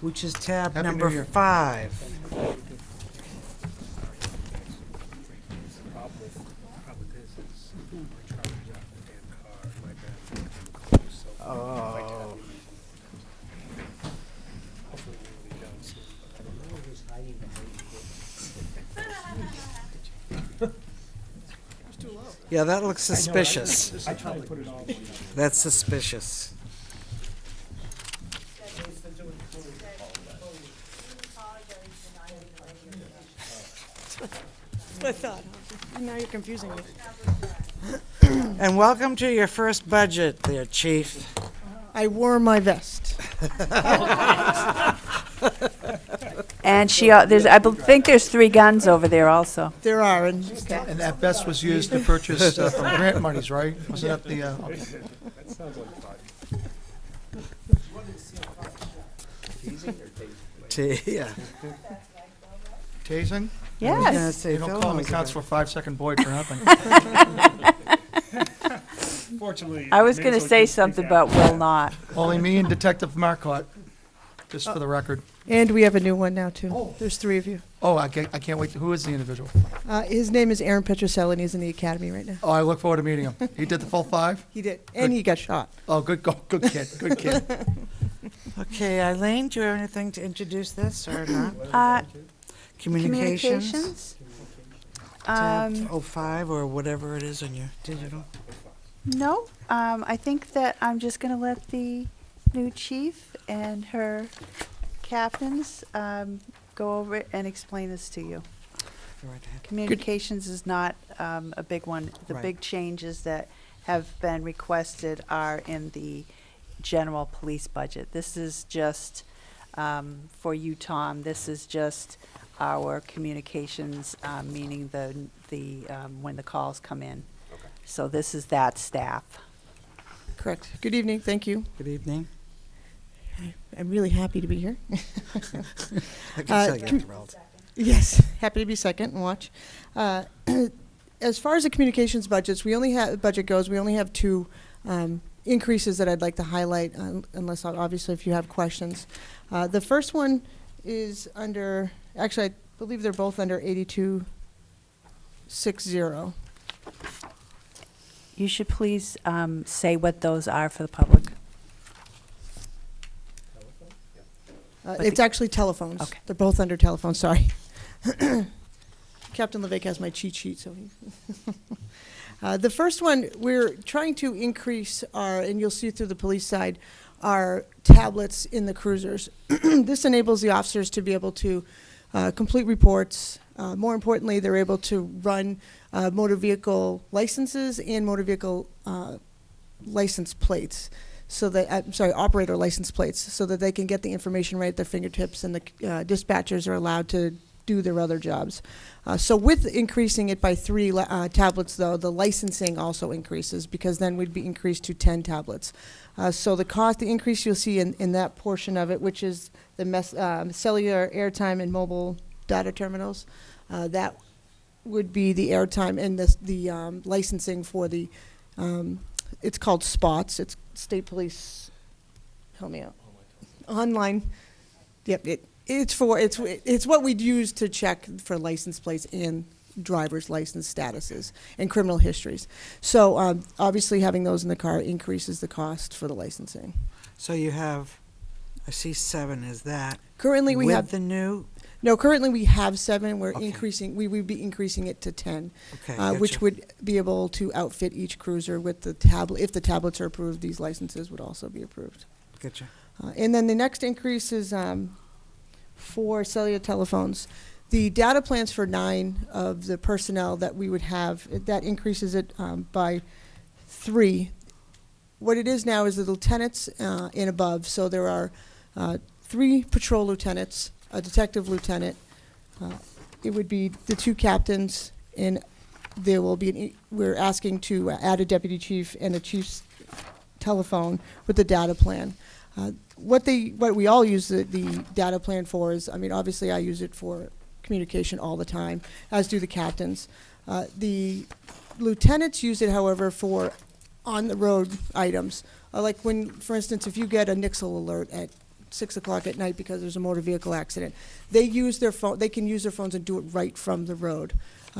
which is tab Happy New number Year. 5. Problem with this is my charger's out of the damn car, my battery's close, so if I can have these, hopefully we'll be done soon, but I don't know. Yeah, that looks suspicious. I tried to put it all. That's suspicious. Now you're confusing me. And welcome to your first budget there, chief. I wore my vest. And think there's 3 guns over there also. There are, and And that vest was used to purchase from grant monies, right? Wasn't that the, okay. That sounds like fun. Yeah. Tasing? I was gonna Yes. say You don't Phil call me knows about Counselor 5-Second Boyd for nothing. Fortunately. I was going to Minnesota say kids something, freak but out. will not. Only me and Detective Marcotte, just for the record. And we have a new one now, too. There's 3 of you. Oh, I can't wait. Who is the individual? His name is Aaron Petroselli, and he's in the academy right now. Oh, I look forward to meeting him. He did the full 5? He did. And he got shot. Oh, good kid, good kid. Okay, Eileen, do you have anything to introduce this or not? Communications? Communications? Um, Tab 05 or whatever it is on your digital. No, I think that I'm just going to let the new chief and her captains go over it and explain this to you. Go right ahead. Communications is not a big one. The Right. big changes that have been requested are in the general police budget. This is just, for you, Tom, this is just our communications, meaning when the calls come in. So this is that staff. Correct. Good evening. Thank you. Good evening. I'm really happy to be here. I can tell you're com- thrilled. Yes, happy to be second and watch. As far as the communications budgets, we only have two increases that I'd like to highlight, unless obviously if you have questions. The first one is under, actually I believe they're both under 8260. You should please say what those are for the public. It's actually telephones. Okay. They're both under telephones, sorry. Captain Levesque has my cheat sheet, so he. The first one, we're trying to increase our, and you'll see through the police side, our tablets in the cruisers. This enables the officers to be able to complete reports. More importantly, they're able to run motor vehicle licenses and motor vehicle license plates. So that, operator license plates, so that they can get the information right at their fingertips, and the dispatchers are allowed to do their other jobs. So with increasing it by 3 tablets, though, the licensing also increases, because then we'd be increased to 10 tablets. So the increase you'll see in that portion of it, which is the cellular airtime and mobile data terminals, that would be the airtime and the licensing for the, it's called SPOTS. It's State Police, help me out. Online. Yep, it's what we'd use to check for license plates and driver's license statuses and criminal histories. So obviously having those in the car increases the cost for the licensing. So you have, I see 7, is that? Currently we with have the new, No, currently we have 7. We're Okay. increasing. We would be increasing it to 10, okay, which gotcha. would be able to outfit each cruiser with the tablet. If the tablets are approved, these licenses would also be approved. Gotcha. And then the next increase is for cellular telephones. The data plans for 9 of the personnel that we would have, that increases it by 3. What it is now is the lieutenants and above. So there are 3 patrol lieutenants, a detective lieutenant. It would be the 2 captains, and there will be, we're asking to add a deputy chief and a chief's telephone with the data plan. What we all use the data plan for is, I mean, obviously I use it for communication all the time, as do the captains. The lieutenants use it, however, for on-the-road items. Like when, for instance, if you get a Nixle alert at 6 o'clock at night because there's a motor vehicle accident, they use their phone. They can use their phones and do it right from the road,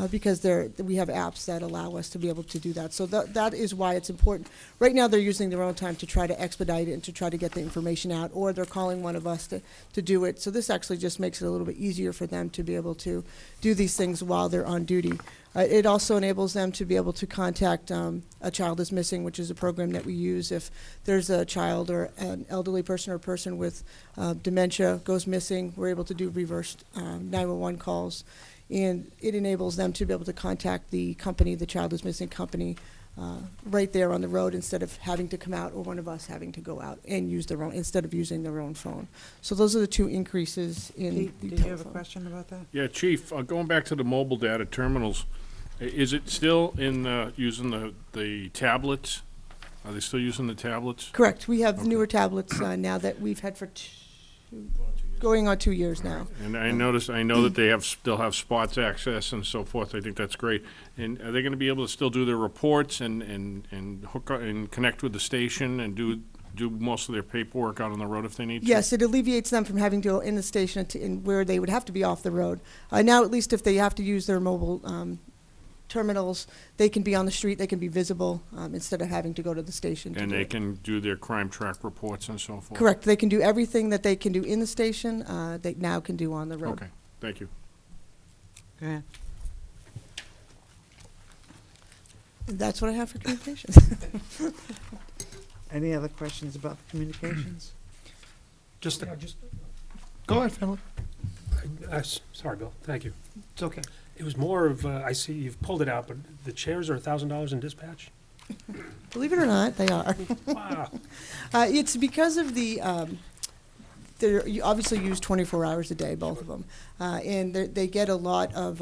because we have apps that allow us to be able to do that. So that is why it's important. Right now, they're using their own time to try to expedite it and to try to get the information out, or they're calling one of us to do it. So this actually just makes it a little bit easier for them to be able to do these things while they're on duty. It also enables them to be able to contact A Child is Missing, which is a program that we use if there's a child or an elderly person or a person with dementia goes missing. We're able to do reverse 911 calls, and it enables them to be able to contact the company, the Child is Missing company, right there on the road, instead of having to come out or one of us having to go out and use their own, instead of using their own phone. So those are the 2 increases in the Did you have a telephone. question about that? Yeah, Chief, going back to the mobile data terminals, is it still in using the tablets? Are they still using the tablets? Correct. We have Okay. newer tablets now that we've had for going on 2 years now. And I know that they still have spots access and so forth. I think that's great. And are they gonna be able to still do their reports and hook up and connect with the station and do most of their paperwork out on the road if they need to? Yes, it alleviates them from having to go in the station where they would have to be off the road. Now, at least if they have to use their mobile terminals, they can be on the street, they can be visible, instead of having to go to the station to And do they it. can do their crime track reports and so forth? Correct. They can do everything that they can do in the station, they now can do on the road. Okay, thank you. Go ahead. That's what I have for communications. Any other questions about the communications? Just, go ahead, Finley. Sorry, Bill, thank you. It's okay. It was more of, I see you've pulled it out, but the chairs are $1,000 in dispatch? Believe it or not, they are. Wow. It's because of you obviously use 24 hours a day, both of them. And they get a lot of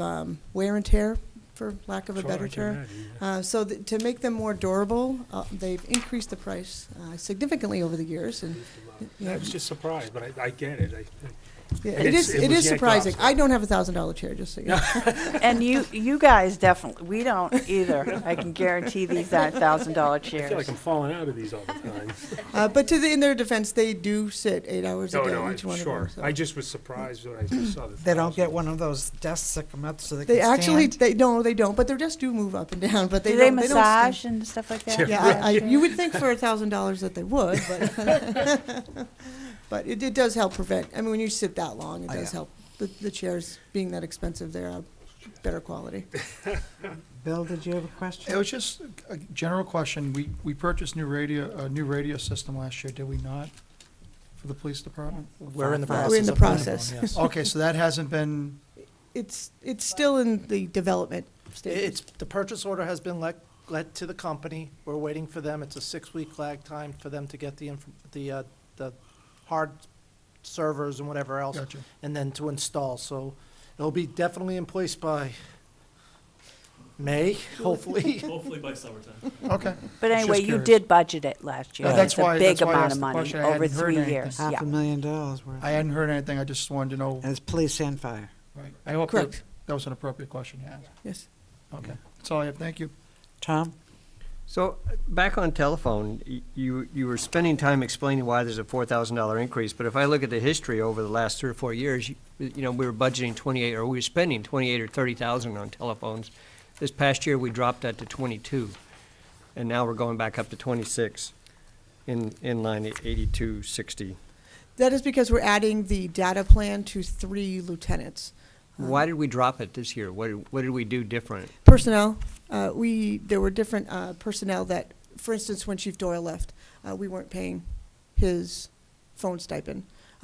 wear and tear, for lack of a Sure, better I can term. imagine, So to make them more durable, they've increased the price significantly over the years. And I was just surprised, but I get it. yeah, And it it's- is it it was is yanked surprising. off. I don't have a $1,000 chair, just so you know. And you guys definitely, we don't either. I can guarantee these aren't $1,000 I feel like chairs. I'm falling out of these all the time. But in their defense, they do sit 8 hours a No, day, no, each I'm one sure. of them. I just was surprised when I just saw the. They don't 1,000. get one of those desks that come up so they can They actually, stand? they don't, but their desks do move up and down, but they Do they don't stand. massage and stuff like that? Yeah, you would think for $1,000 that they would, but, but it does help prevent, I mean, when you sit that long, it Oh, does yeah. help. The chairs, being that expensive, they're better quality. Bill, did you have a question? It was just a general question. We purchased a new radio system last year, did we not? For the police department? We're in the We're process. in the of putting it on, process. yes. Okay, so that hasn't been, It's still in the development stage. It's, the purchase order has been let to the company. We're waiting for them. It's a 6-week lag time for them to get the hard servers and whatever else. Gotcha. And then to install. So it'll be definitely in place by May, hopefully. Hopefully by summertime. okay. But Just anyway, you curious. did budget it last year. Yeah, that's It's a why- big that's why I amount asked of the money question. I over hadn't heard 3 anything. years. Yeah. $500,000 worth. I hadn't heard anything, I just wanted to know. And it's police and fire. Right. I hope Correct. that was an appropriate question to ask. Yes. Okay, that's all I have, thank you. Tom? So, back on telephone, you were spending time explaining why there's a $4,000 increase, but if I look at the history over the last 3 or 4 years, we were budgeting 28, or we were spending 28 or 30,000 on telephones. This past year, we dropped that to 22, and now we're going back up to 26, in line at 8260. That is because we're adding the data plan to 3 lieutenants. Why did we drop it this year? What did we do different? Personnel, there were different personnel that, for instance, when Chief Doyle left, we weren't paying his phone stipend.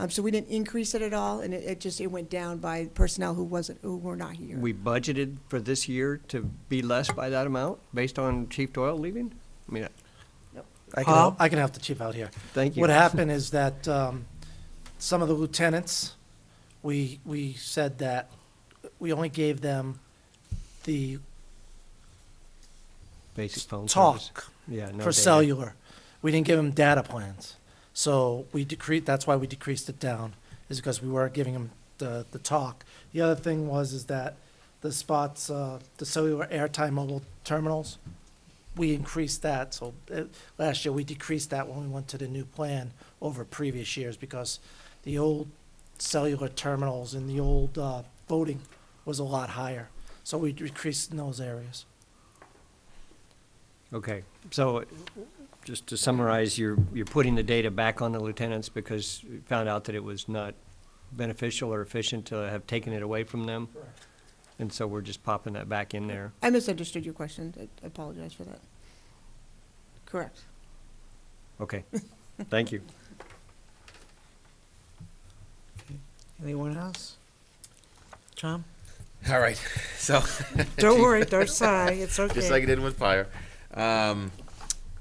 So we didn't increase it at all, and it went down by personnel who were not here. We budgeted for this year to be less by that amount, based on Chief Doyle leaving? I mean, I can help the chief out here. thank you. What happened is that some of the lieutenants, we said that we only gave them the Basic phone service. talk Yeah, no for data. cellular. We didn't give them data plans. So that's why we decreased it down, is because we weren't giving them the talk. The other thing is that the spots, the cellular airtime mobile terminals, we increased that. So last year, we decreased that when we went to the new plan over previous years, because the old cellular terminals and the old voting was a lot higher. So we decreased in those areas. Okay, so just to summarize, you're putting the data back on the lieutenants because you found out that it was not beneficial or efficient to have taken it away from them? Correct. And so we're just popping that back in there. I misunderstood your question. I apologize for that. Correct. Okay, thank you. Anyone else? Tom? All right, so. Don't worry, don't sigh, it's okay. Just like I did with fire.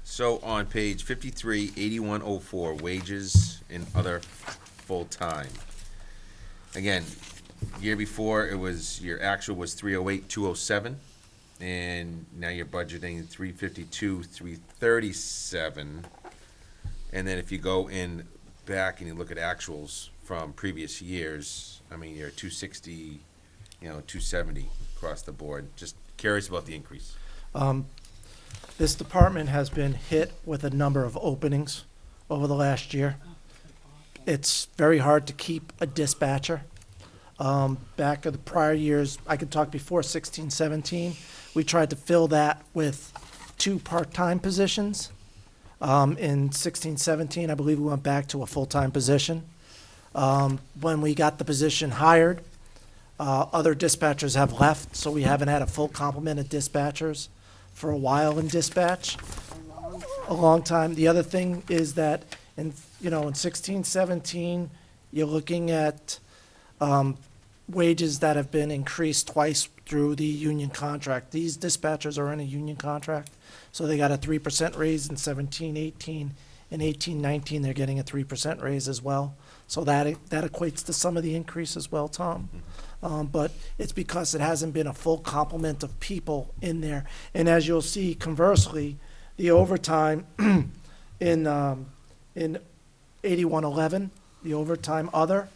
So on page 53, 8104, wages and other full-time. Again, year before, your actual was 308, 207, and now you're budgeting 352, 337. And then if you go in back and you look at actuals from previous years. I mean, you're 260, 270 across the board. Just curious about the increase. This department has been hit with a number of openings over the last year. It's very hard to keep a dispatcher. Back of the prior years, I could talk before 16, 17, we tried to fill that with 2 part-time positions. In 16, 17, I believe we went back to a full-time position. When we got the position hired, other dispatchers have left, so we haven't had a full complement of dispatchers for a while in dispatch. A long time. The other thing is that in 16, 17, you're looking at wages that have been increased twice through the union contract. These dispatchers are in a union contract, so they got a 3% raise in 17, 18. In 18, 19, they're getting a 3% raise as well. So that equates to some of the increase as well, Tom. But it's because it hasn't been a full complement of people in there. And as you'll see, conversely, the overtime in 8111, the overtime other,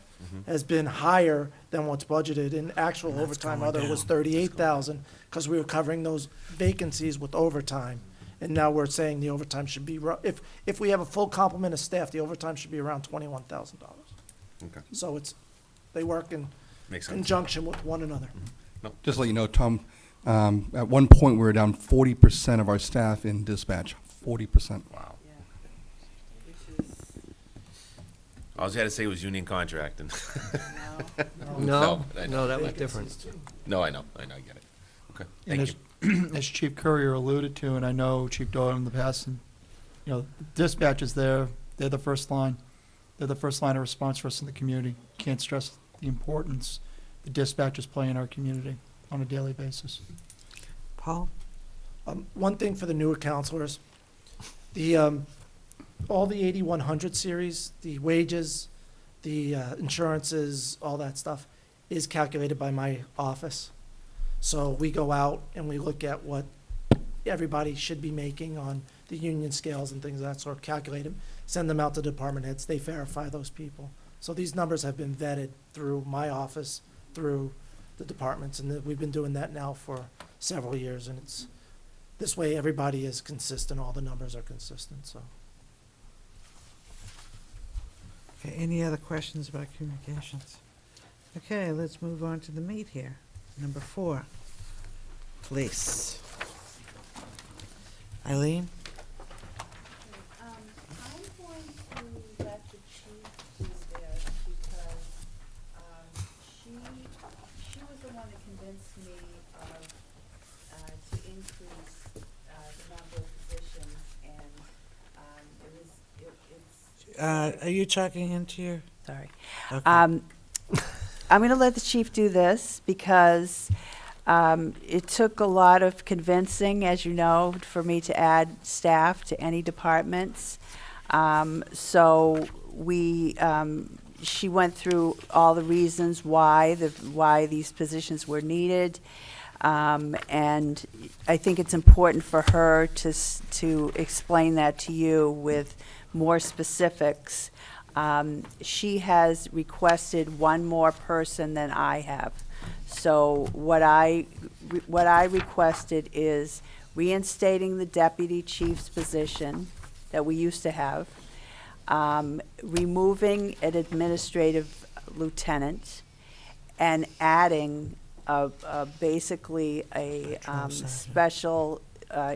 has been higher than what's budgeted. In actual overtime other was 38,000 because we were covering those vacancies with overtime. And now we're saying the overtime should be, if we have a full complement of staff, the overtime should be around $21,000. Okay. So they work in Makes sense. conjunction with one another. Just to let you know, Tom, at one point, we were down 40% of our staff in dispatch, 40%. Wow. All you had to say was union contract and. No, I no, that was different. No, I know, I get it. Okay, And thank you. as Chief Courier alluded to, and I know Chief Doyle in the past, and, dispatch is there, they're the first line. They're the first line of response for us in the community. Can't stress the importance the dispatchers play in our community on a daily basis. Paul? One thing for the newer counselors, all the 8100 series, the wages, the insurances, all that stuff is calculated by my office. So we go out and we look at what everybody should be making on the union scales and things of that sort, calculate them, send them out to department heads, they verify those people. So these numbers have been vetted through my office, through the departments, and we've been doing that now for several years, and this way everybody is consistent, all the numbers are consistent, so. Okay, any other questions about communications? Okay, let's move on to the meat here. Number 4, police. Eileen? I'm going to let the chief do this because she was the one that convinced me to increase the number of positions, and it's. Are you talking into your? Sorry. Okay. I'm going to let the chief do this because it took a lot of convincing, as you know, for me to add staff to any departments. So she went through all the reasons why these positions were needed. And I think it's important for her to explain that to you with more specifics. She has requested one more person than I have. So what I requested is reinstating the deputy chief's position that we used to have, removing an administrative lieutenant, and adding basically a special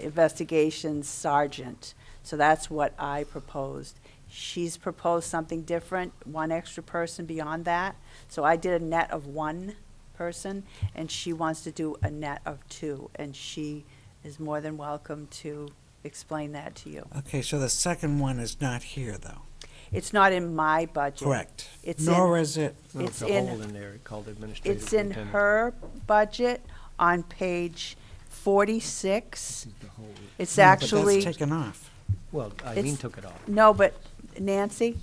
investigations sergeant. So that's what I proposed. She's proposed something different, one extra person beyond that. So I did a net of 1 person, and she wants to do a net of 2, and she is more than welcome to explain that to you. Okay, so the second one is not here, though. It's not in my budget. Correct. It's Nor in, is it. No, It's it's a in- hole in there called administrative It's in lieutenant. her budget on page 46. It's No, but actually. that's taken off. Well, Eileen It's- took it off. No, but Nancy,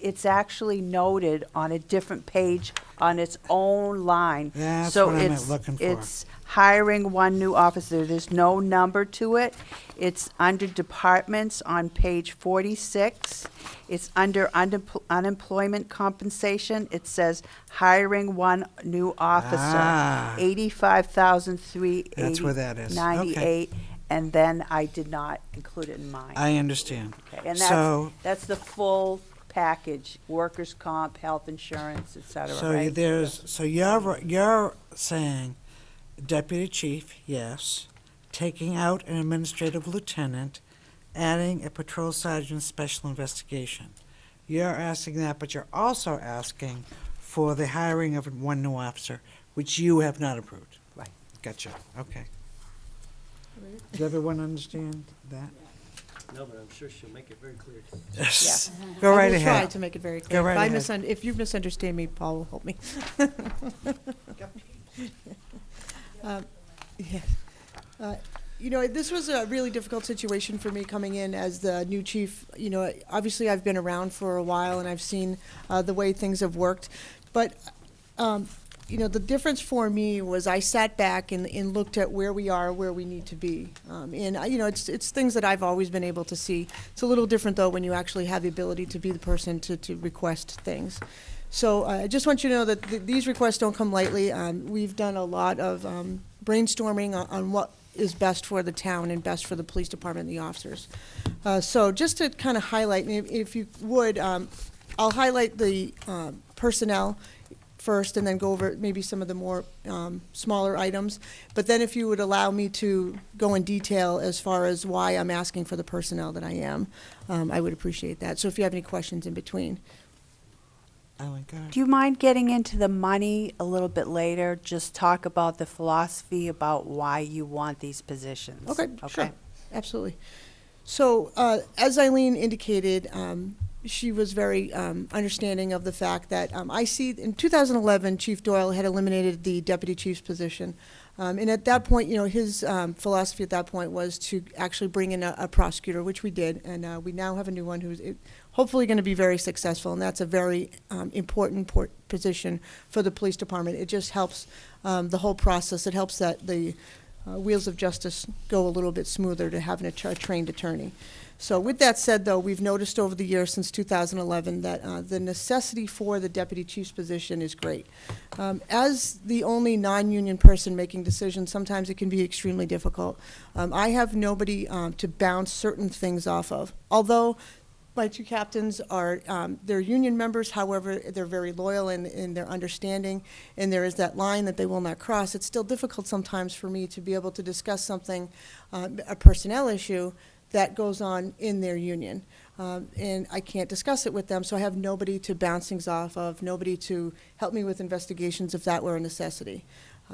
it's actually noted on a different page on its own line. That's So what I'm it's- looking for. It's hiring one new officer. There's no number to it. It's under departments on page 46. It's under unemployment compensation. It says hiring one new officer. Ah. 85,398. That's where that is. Okay. And then I did not include it in mine. I understand. Okay, and So, that's the full package, workers' comp, health insurance, et cetera, so right? you're saying deputy chief, yes, taking out an administrative lieutenant, adding a patrol sergeant special investigation. You're asking that, but you're also asking for the hiring of one new officer, which you have not approved. Right. Gotcha, okay. Does everyone understand that? No, but I'm sure she'll make it very clear. Yes. Go right I will try ahead. to make it very Go clear. right If ahead. if you misunderstand me, Paul will help me. Yeah. You know, this was a really difficult situation for me coming in as the new chief. You know, obviously I've been around for a while and I've seen the way things have worked. But, you know, the difference for me was I sat back and looked at where we are, where we need to be. You know, it's things that I've always been able to see. It's a little different, though, when you actually have the ability to be the person to request things. So I just want you to know that these requests don't come lightly. We've done a lot of brainstorming on what is best for the town and best for the police department and the officers. So just to kind of highlight, if you would, I'll highlight the personnel first and then go over maybe some of the more smaller items. But then if you would allow me to go in detail as far as why I'm asking for the personnel that I am, I would appreciate that. So if you have any questions in between. Do you mind getting into the money a little bit later? Just talk about the philosophy about why you want these positions. Okay, sure, absolutely. So as Eileen indicated, she was very understanding of the fact that I see in 2011, Chief Doyle had eliminated the deputy chief's position. And at that point, you know, his philosophy at that point was to actually bring in a prosecutor, which we did. And we now have a new one who's hopefully going to be very successful. And that's a very important position for the police department. It just helps the whole process. It helps that the wheels of justice go a little bit smoother to having a trained attorney. So with that said, though, we've noticed over the years since 2011 that the necessity for the deputy chief's position is great. As the only non-union person making decisions, sometimes it can be extremely difficult. I have nobody to bounce certain things off of. Although my two captains are, they're union members, however, they're very loyal in their understanding, and there is that line that they will not cross. It's still difficult sometimes for me to be able to discuss something, a personnel issue, that goes on in their union. And I can't discuss it with them, so I have nobody to bounce things off of, nobody to help me with investigations if that were a necessity.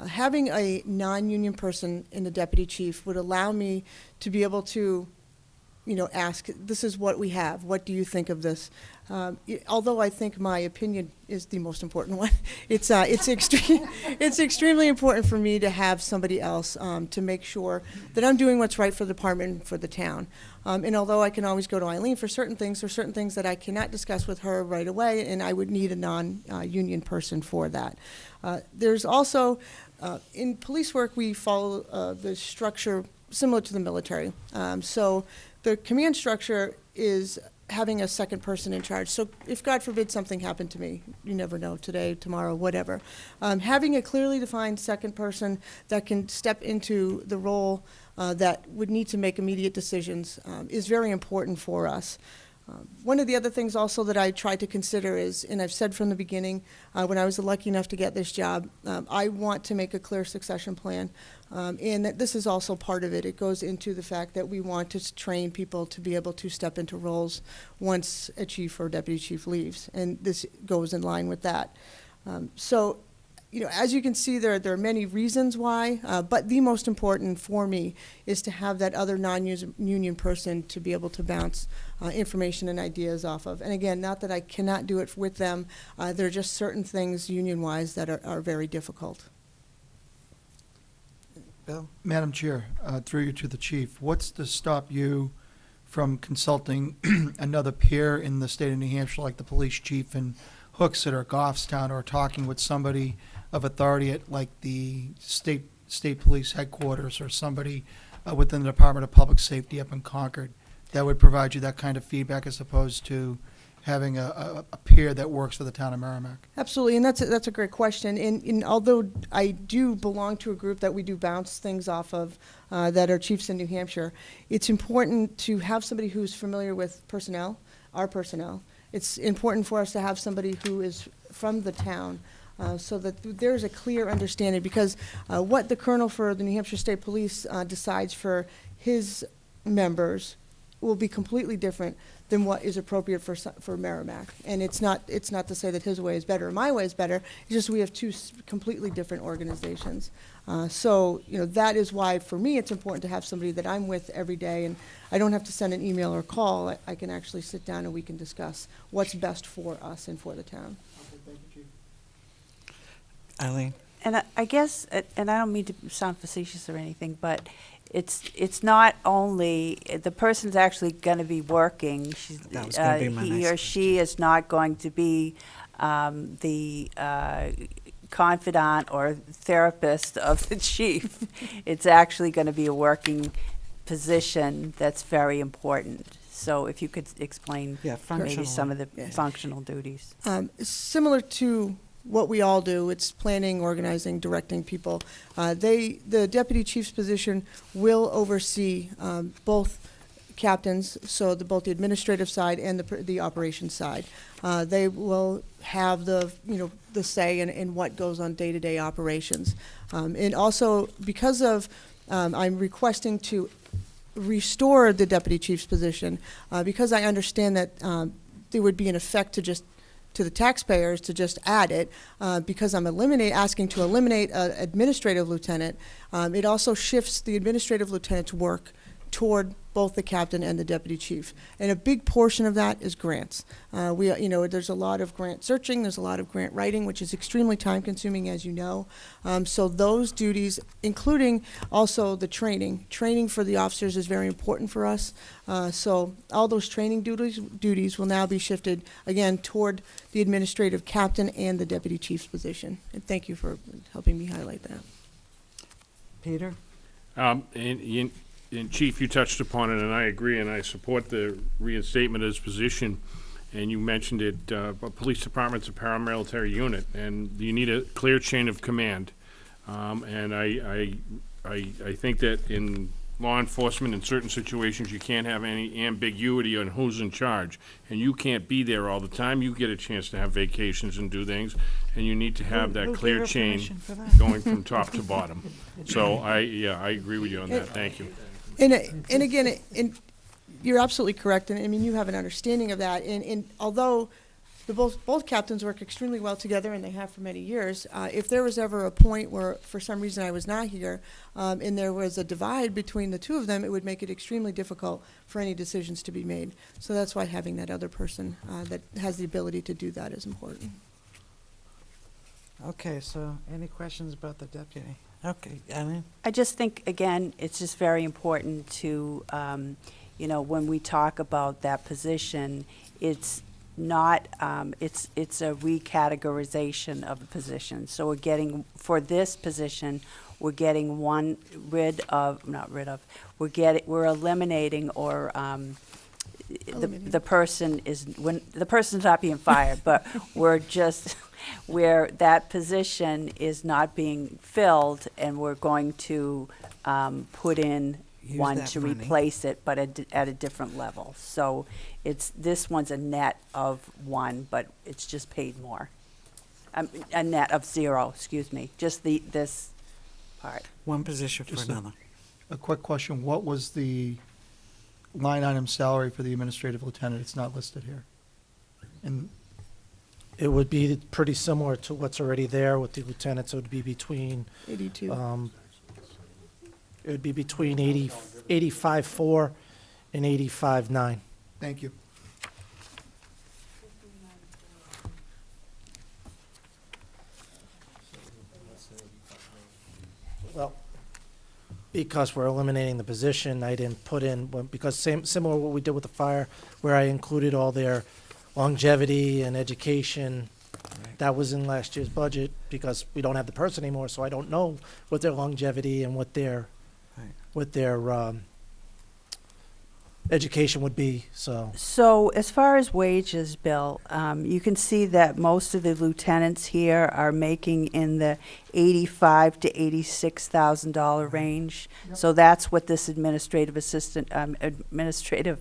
Having a non-union person in the deputy chief would allow me to be able to, you know, ask, this is what we have, what do you think of this? Although I think my opinion is the most important one, it's extremely important for me to have somebody else to make sure that I'm doing what's right for the department and for the town. And although I can always go to Eileen for certain things, there are certain things that I cannot discuss with her right away, and I would need a non-union person for that. There's also, in police work, we follow the structure similar to the military. So the command structure is having a second person in charge. So if, God forbid, something happened to me, you never know, today, tomorrow, whatever. Having a clearly defined second person that can step into the role that would need to make immediate decisions is very important for us. One of the other things also that I tried to consider is, and I've said from the beginning, when I was lucky enough to get this job, I want to make a clear succession plan. And that this is also part of it. It goes into the fact that we want to train people to be able to step into roles once a chief or deputy chief leaves. And this goes in line with that. So, you know, as you can see, there are many reasons why, but the most important for me is to have that other non-union person to be able to bounce information and ideas off of. And again, not that I cannot do it with them, there are just certain things union-wise that are very difficult. Bill? Madam Chair, through you to the chief, what's to stop you from consulting another peer in the state of New Hampshire, like the police chief in Hooksett or Goffstown, or talking with somebody of authority at like the state State Police Headquarters or somebody within the Department of Public Safety up in Concord that would provide you that kind of feedback as opposed to having a peer that works for the town of Merrimack? Absolutely, and that's a great question. And although I do belong to a group that we do bounce things off of, that are chiefs in New Hampshire, it's important to have somebody who's familiar with personnel, our personnel. It's important for us to have somebody who is from the town, so that there's a clear understanding, because what the colonel for the New Hampshire State Police decides for his members will be completely different than what is appropriate for Merrimack. And it's not to say that his way is better or my way is better. It's just we have two completely different organizations. So, that is why, for me, it's important to have somebody that I'm with every day, and I don't have to send an email or call. I can actually sit down and we can discuss what's best for us and for the town. Eileen? And I guess, and I don't mean to sound facetious or anything, but it's not only, the person's actually going to be working. That was gonna be my He next or question. she is not going to be the confidant or therapist of the chief. It's actually going to be a working position that's very important. So if you could explain Yeah, maybe some of the Yes. functional duties. Similar to what we all do, it's planning, organizing, directing people. The deputy chief's position will oversee both captains, so both the administrative side and the operations side. They will have the say in what goes on day-to-day operations. And also, because of, I'm requesting to restore the deputy chief's position, because I understand that there would be an effect to the taxpayers to just add it, because I'm asking to eliminate an administrative lieutenant. It also shifts the administrative lieutenant's work toward both the captain and the deputy chief. And a big portion of that is grants. There's a lot of grant searching, there's a lot of grant writing, which is extremely time-consuming, as you know. So those duties, including also the training for the officers is very important for us. So all those training duties will now be shifted, again, toward the administrative captain and the deputy chief's position. And thank you for helping me highlight that. Peter? And Chief, you touched upon it, and I agree, and I support the reinstatement of his position. And you mentioned it, a police department's a paramilitary unit, and you need a clear chain of command. And I think that in law enforcement, in certain situations, you can't have any ambiguity on who's in charge. And you can't be there all the time. You get a chance to have vacations and do things, and you need to have that Who clear gave her chain permission for that? going from top to bottom. So I agree with you on that. Thank you. And again, you're absolutely correct, and I mean, you have an understanding of that. And although both captains work extremely well together, and they have for many years, if there was ever a point where, for some reason, I was not here, and there was a divide between the two of them, it would make it extremely difficult for any decisions to be made. So that's why having that other person that has the ability to do that is important. Okay, so any questions about the deputy? Okay, Eileen? I just think, again, it's just very important to, when we talk about that position, it's not, it's a recategorization of the position. So for this position, we're getting we're eliminating or, the person's not being fired, but we're just, where that position is not being filled, and we're going to put in Use one that to money. replace it, but at a different level. So this one's a net of one, but it's just paid more. A net of 0, excuse me, just this part. One position for Just another. A quick question, what was the line item salary for the administrative lieutenant? It's not listed here. And It would be pretty similar to what's already there with the lieutenant, so it would be between, 82. it would be between 85.4 and 85.9. thank you. Well, because we're eliminating the position, I didn't put in, because similar to what we did with the fire, where I included all their longevity and education That was in last year's budget because we don't have the person anymore, so I don't know what their longevity and what their, Right. what their, education would be, so. So as far as wages, Bill, you can see that most of the lieutenants here are making in the $85,000 to $86,000 range. So that's what this administrative assistant, administrative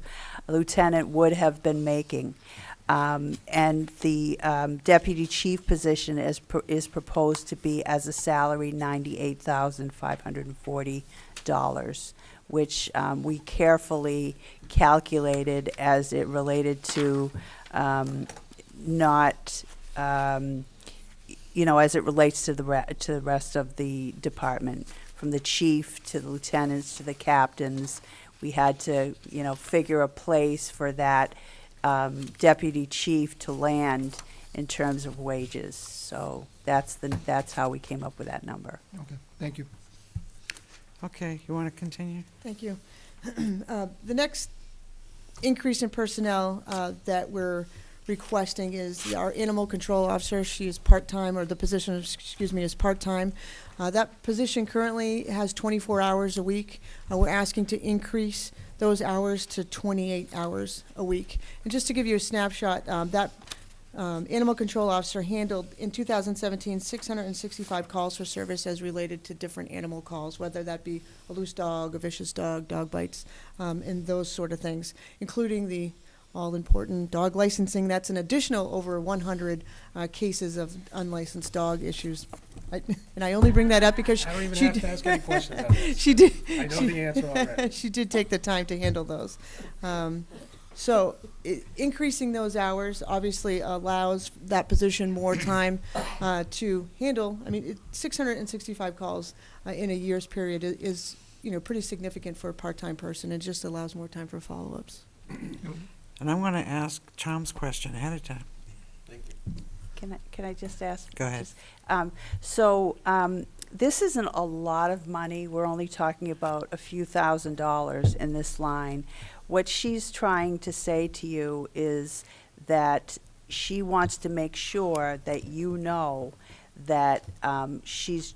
lieutenant would have been making. And the deputy chief position is proposed to be as a salary $98,540, which we carefully calculated as it related to not, as it relates to to the rest of the department, from the chief to the lieutenants to the captains. We had to, figure a place for that deputy chief to land in terms of wages. So that's how we came up with that number. Okay, thank you. Okay, you want to continue? Thank you. The next increase in personnel that we're requesting is our animal control officer. She is part-time, or the position, is part-time. That position currently has 24 hours a week. We're asking to increase those hours to 28 hours a week. And just to give you a snapshot, that animal control officer handled in 2017 665 calls for service as related to different animal calls, whether that be a loose dog, a vicious dog, dog bites, and those sort of things, including the all-important dog licensing. That's an additional over 100 cases of unlicensed dog issues. And I only bring that up because I don't even she have to ask any questions on this. she did. I know the answer already. She did take the time to handle those. So increasing those hours obviously allows that position more time to handle. 665 calls in a year's period is pretty significant for a part-time person. It just allows more time for follow-ups. And I'm going to ask Tom's question ahead of time. Can I just ask? Go ahead. This isn't a lot of money. We're only talking about a few $1,000s in this line. What she's trying to say to you is that she wants to make sure that you know that she's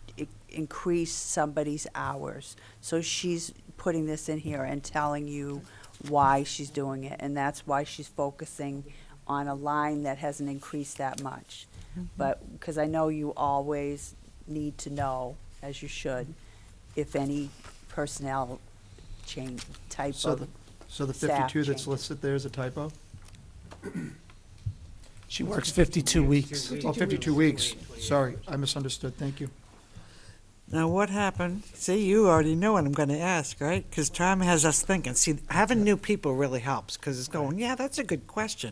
increased somebody's hours. So she's putting this in here and telling you why she's doing it, and that's why she's focusing on a line that hasn't increased that much. But, because I know you always need to know, as you should, if any personnel change, type So of the, so the staff 52 that's change. listed there is a typo? She works 52 weeks. Oh, 52 weeks. Sorry, I misunderstood. Thank you. Now, what happened? See, you already know what I'm going to ask, right? Because Tom has us thinking. See, having new people really helps because it's going, yeah, that's a good question.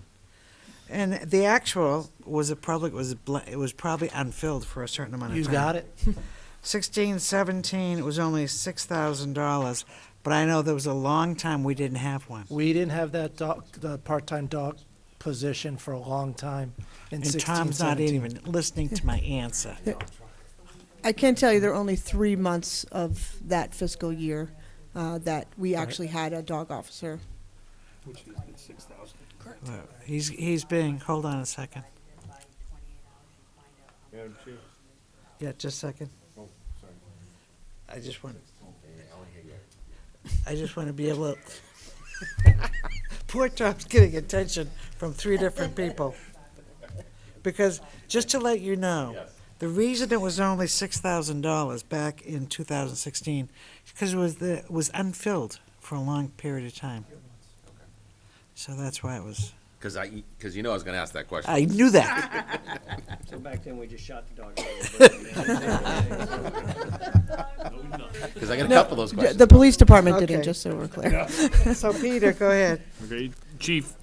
And the actual was it was probably unfilled for a certain amount of You time. got it? 16, 17, it was only $6,000, but I know there was a long time we didn't have one. We didn't have that the part-time dog position for a long time in And 16, Tom's not 17. even listening to my answer. I can tell you there are only 3 months of that fiscal year that we actually had a dog officer. Which is 6,000. Well, he's being, hold on a second. Yeah, just a second. I just want to be able to. Poor Tom's getting attention from 3 different people. Because, just to let you know, the reason it was only $6,000 back in 2016 is because it was unfilled for a long period of time. So that's why it was. Because I was going to ask that question. I knew that. So back then, we just shot the dog. Because I got a couple of those questions. The police department didn't, Okay. just so we're clear. So Peter, go ahead. Okay, Chief,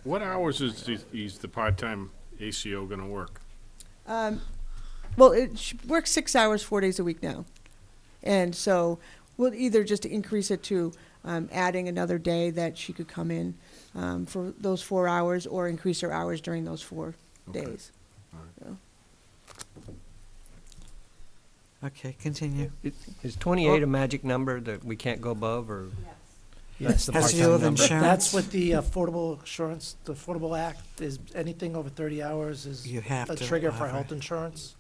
what hours is the part-time ACO gonna work? Well, she works 6 hours, 4 days a week now. And so we'll either just increase it to adding another day that she could come in for those 4 hours, or increase her hours during those 4 days. So. Okay, continue. Is 28 a magic number that we can't go above, or? That's the Has to do part-time with number. insurance? That's what the Affordable Insurance, the Affordable Act is, anything over 30 hours is You have a to trigger for offer health it. insurance.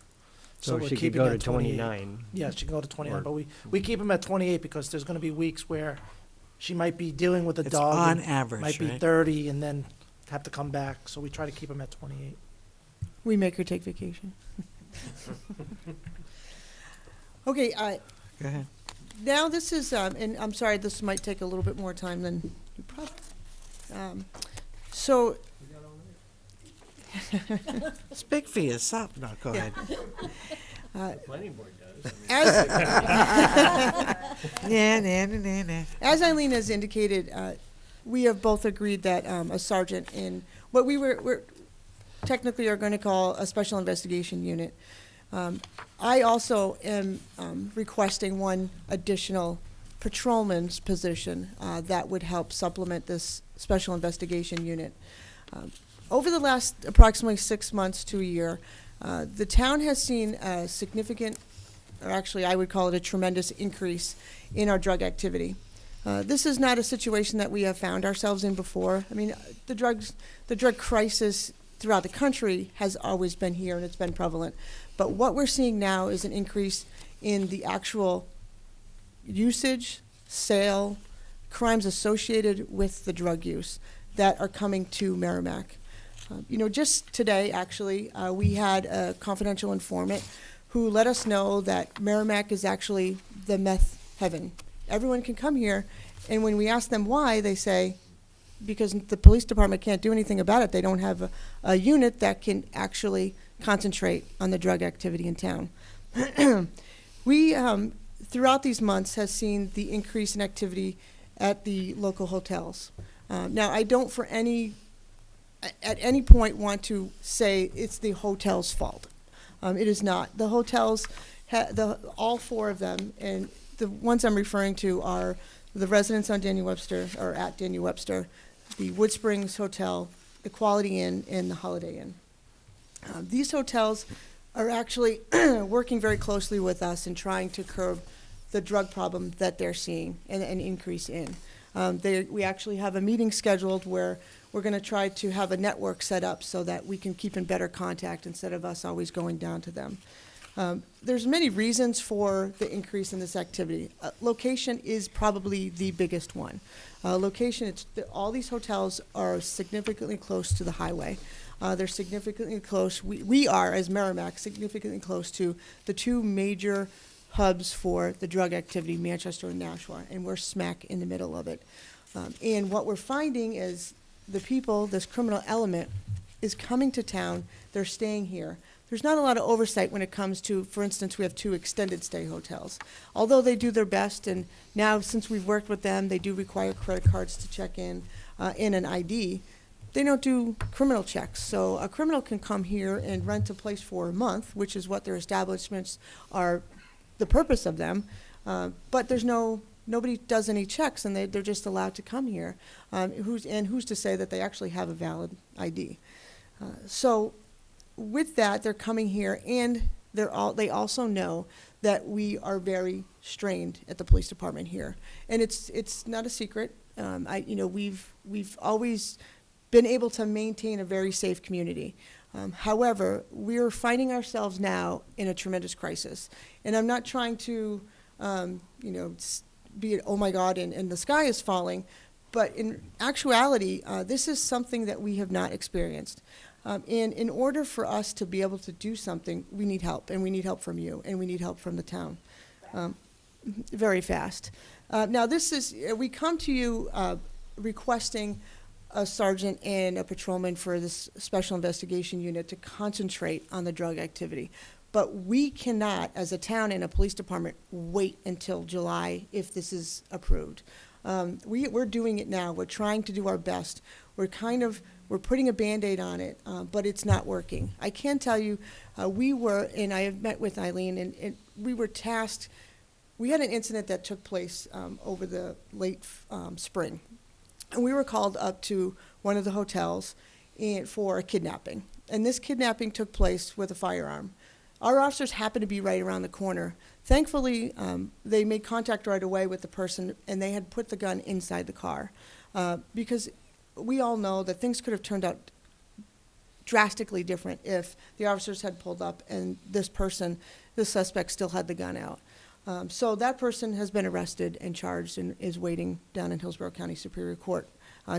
So we're she could keeping go it to at 28. 29. Yeah, she can go to 29, Or- but we keep them at 28 because there's gonna be weeks where she might be dealing with a It's dog. on and average, Might be right? 30 and then have to come back, so we try to keep them at 28. We make her take vacation. Okay, Go ahead. now this is, and I'm sorry, this might take a little bit more time than you probably, so, Speak for yourself. No, go ahead. Planning board does. as, Nah. as Eileen has indicated, we have both agreed that a sergeant in what we're technically are going to call a special investigation unit. I also am requesting one additional patrolman's position that would help supplement this special investigation unit. Over the last approximately 6 months to a year, the town has seen a significant, or actually I would call it a tremendous increase in our drug activity. This is not a situation that we have found ourselves in before. I mean, the drug crisis throughout the country has always been here and it's been prevalent. But what we're seeing now is an increase in the actual usage, sale, crimes associated with the drug use that are coming to Merrimack. Just today, actually, we had a confidential informant who let us know that Merrimack is actually the meth heaven. Everyone can come here, and when we ask them why, they say, because the police department can't do anything about it. They don't have a unit that can actually concentrate on the drug activity in town. We, throughout these months, has seen the increase in activity at the local hotels. Now, I don't at any point want to say it's the hotel's fault. It is not. The hotels, all four of them, and the ones I'm referring to are the residents on Daniel Webster, or at Daniel Webster, the Wood Springs Hotel, the Quality Inn, and the Holiday Inn. These hotels are actually working very closely with us in trying to curb the drug problem that they're seeing and an increase in. We actually have a meeting scheduled where we're going to try to have a network set up so that we can keep in better contact instead of us always going down to them. There's many reasons for the increase in this activity. Location is probably the biggest one. Location, all these hotels are significantly close to the highway. They're significantly close. We are, as Merrimack, significantly close to the two major hubs for the drug activity, Manchester and Nashua, and we're smack in the middle of it. And what we're finding is the people, this criminal element, is coming to town. They're staying here. There's not a lot of oversight when it comes to, for instance, we have 2 extended stay hotels. Although they do their best, and now since we've worked with them, they do require credit cards to check in and an ID. They don't do criminal checks. So a criminal can come here and rent a place for a month, which is what their establishments are, the purpose of them. But there's nobody does any checks, and they're just allowed to come here. Who's to say that they actually have a valid ID? So with that, they're coming here, and they also know that we are very strained at the police department here, and it's not a secret. We've always been able to maintain a very safe community. However, we're finding ourselves now in a tremendous crisis, and I'm not trying to, be oh my God, and the sky is falling, but in actuality, this is something that we have not experienced. And in order for us to be able to do something, we need help, and we need help from you, and we need help from the town, very fast. Now, we come to you requesting a sergeant and a patrolman for this special investigation unit to concentrate on the drug activity. But we cannot, as a town and a police department, wait until July if this is approved. We're doing it now. We're trying to do our best. We're putting a Band-Aid on it, but it's not working. I can tell you, and I have met with Eileen, and we were tasked. We had an incident that took place over the late spring, and we were called up to one of the hotels for a kidnapping. And this kidnapping took place with a firearm. Our officers happened to be right around the corner. Thankfully, they made contact right away with the person, and they had put the gun inside the car. Because we all know that things could have turned out drastically different if the officers had pulled up and this suspect still had the gun out. So that person has been arrested and charged and is waiting down in Hillsborough County Superior Court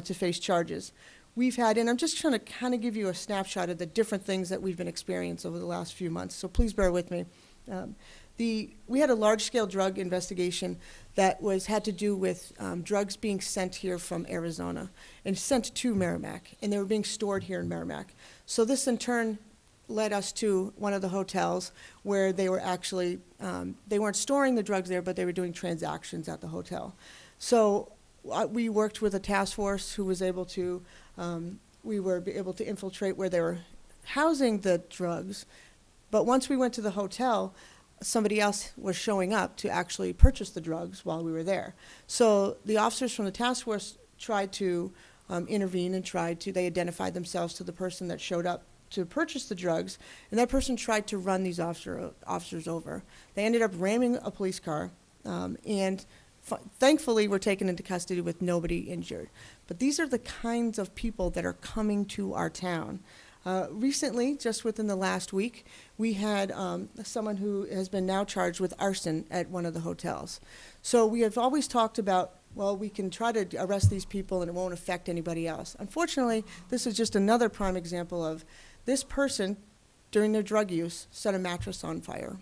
to face charges. We've had, and I'm just trying to kind of give you a snapshot of the different things that we've been experiencing over the last few months, so please bear with me. We had a large-scale drug investigation that had to do with drugs being sent here from Arizona and sent to Merrimack, and they were being stored here in Merrimack. So this in turn led us to one of the hotels where they were actually, they weren't storing the drugs there, but they were doing transactions at the hotel. So we worked with a task force who was able to, we were able to infiltrate where they were housing the drugs. But once we went to the hotel, somebody else was showing up to actually purchase the drugs while we were there. So the officers from the task force tried to intervene and they identified themselves to the person that showed up to purchase the drugs, and that person tried to run these officers over. They ended up ramming a police car, and thankfully were taken into custody with nobody injured. But these are the kinds of people that are coming to our town. Recently, just within the last week, we had someone who has been now charged with arson at one of the hotels. So we have always talked about, well, we can try to arrest these people and it won't affect anybody else. Unfortunately, this is just another prime example of this person, during their drug use, set a mattress on fire.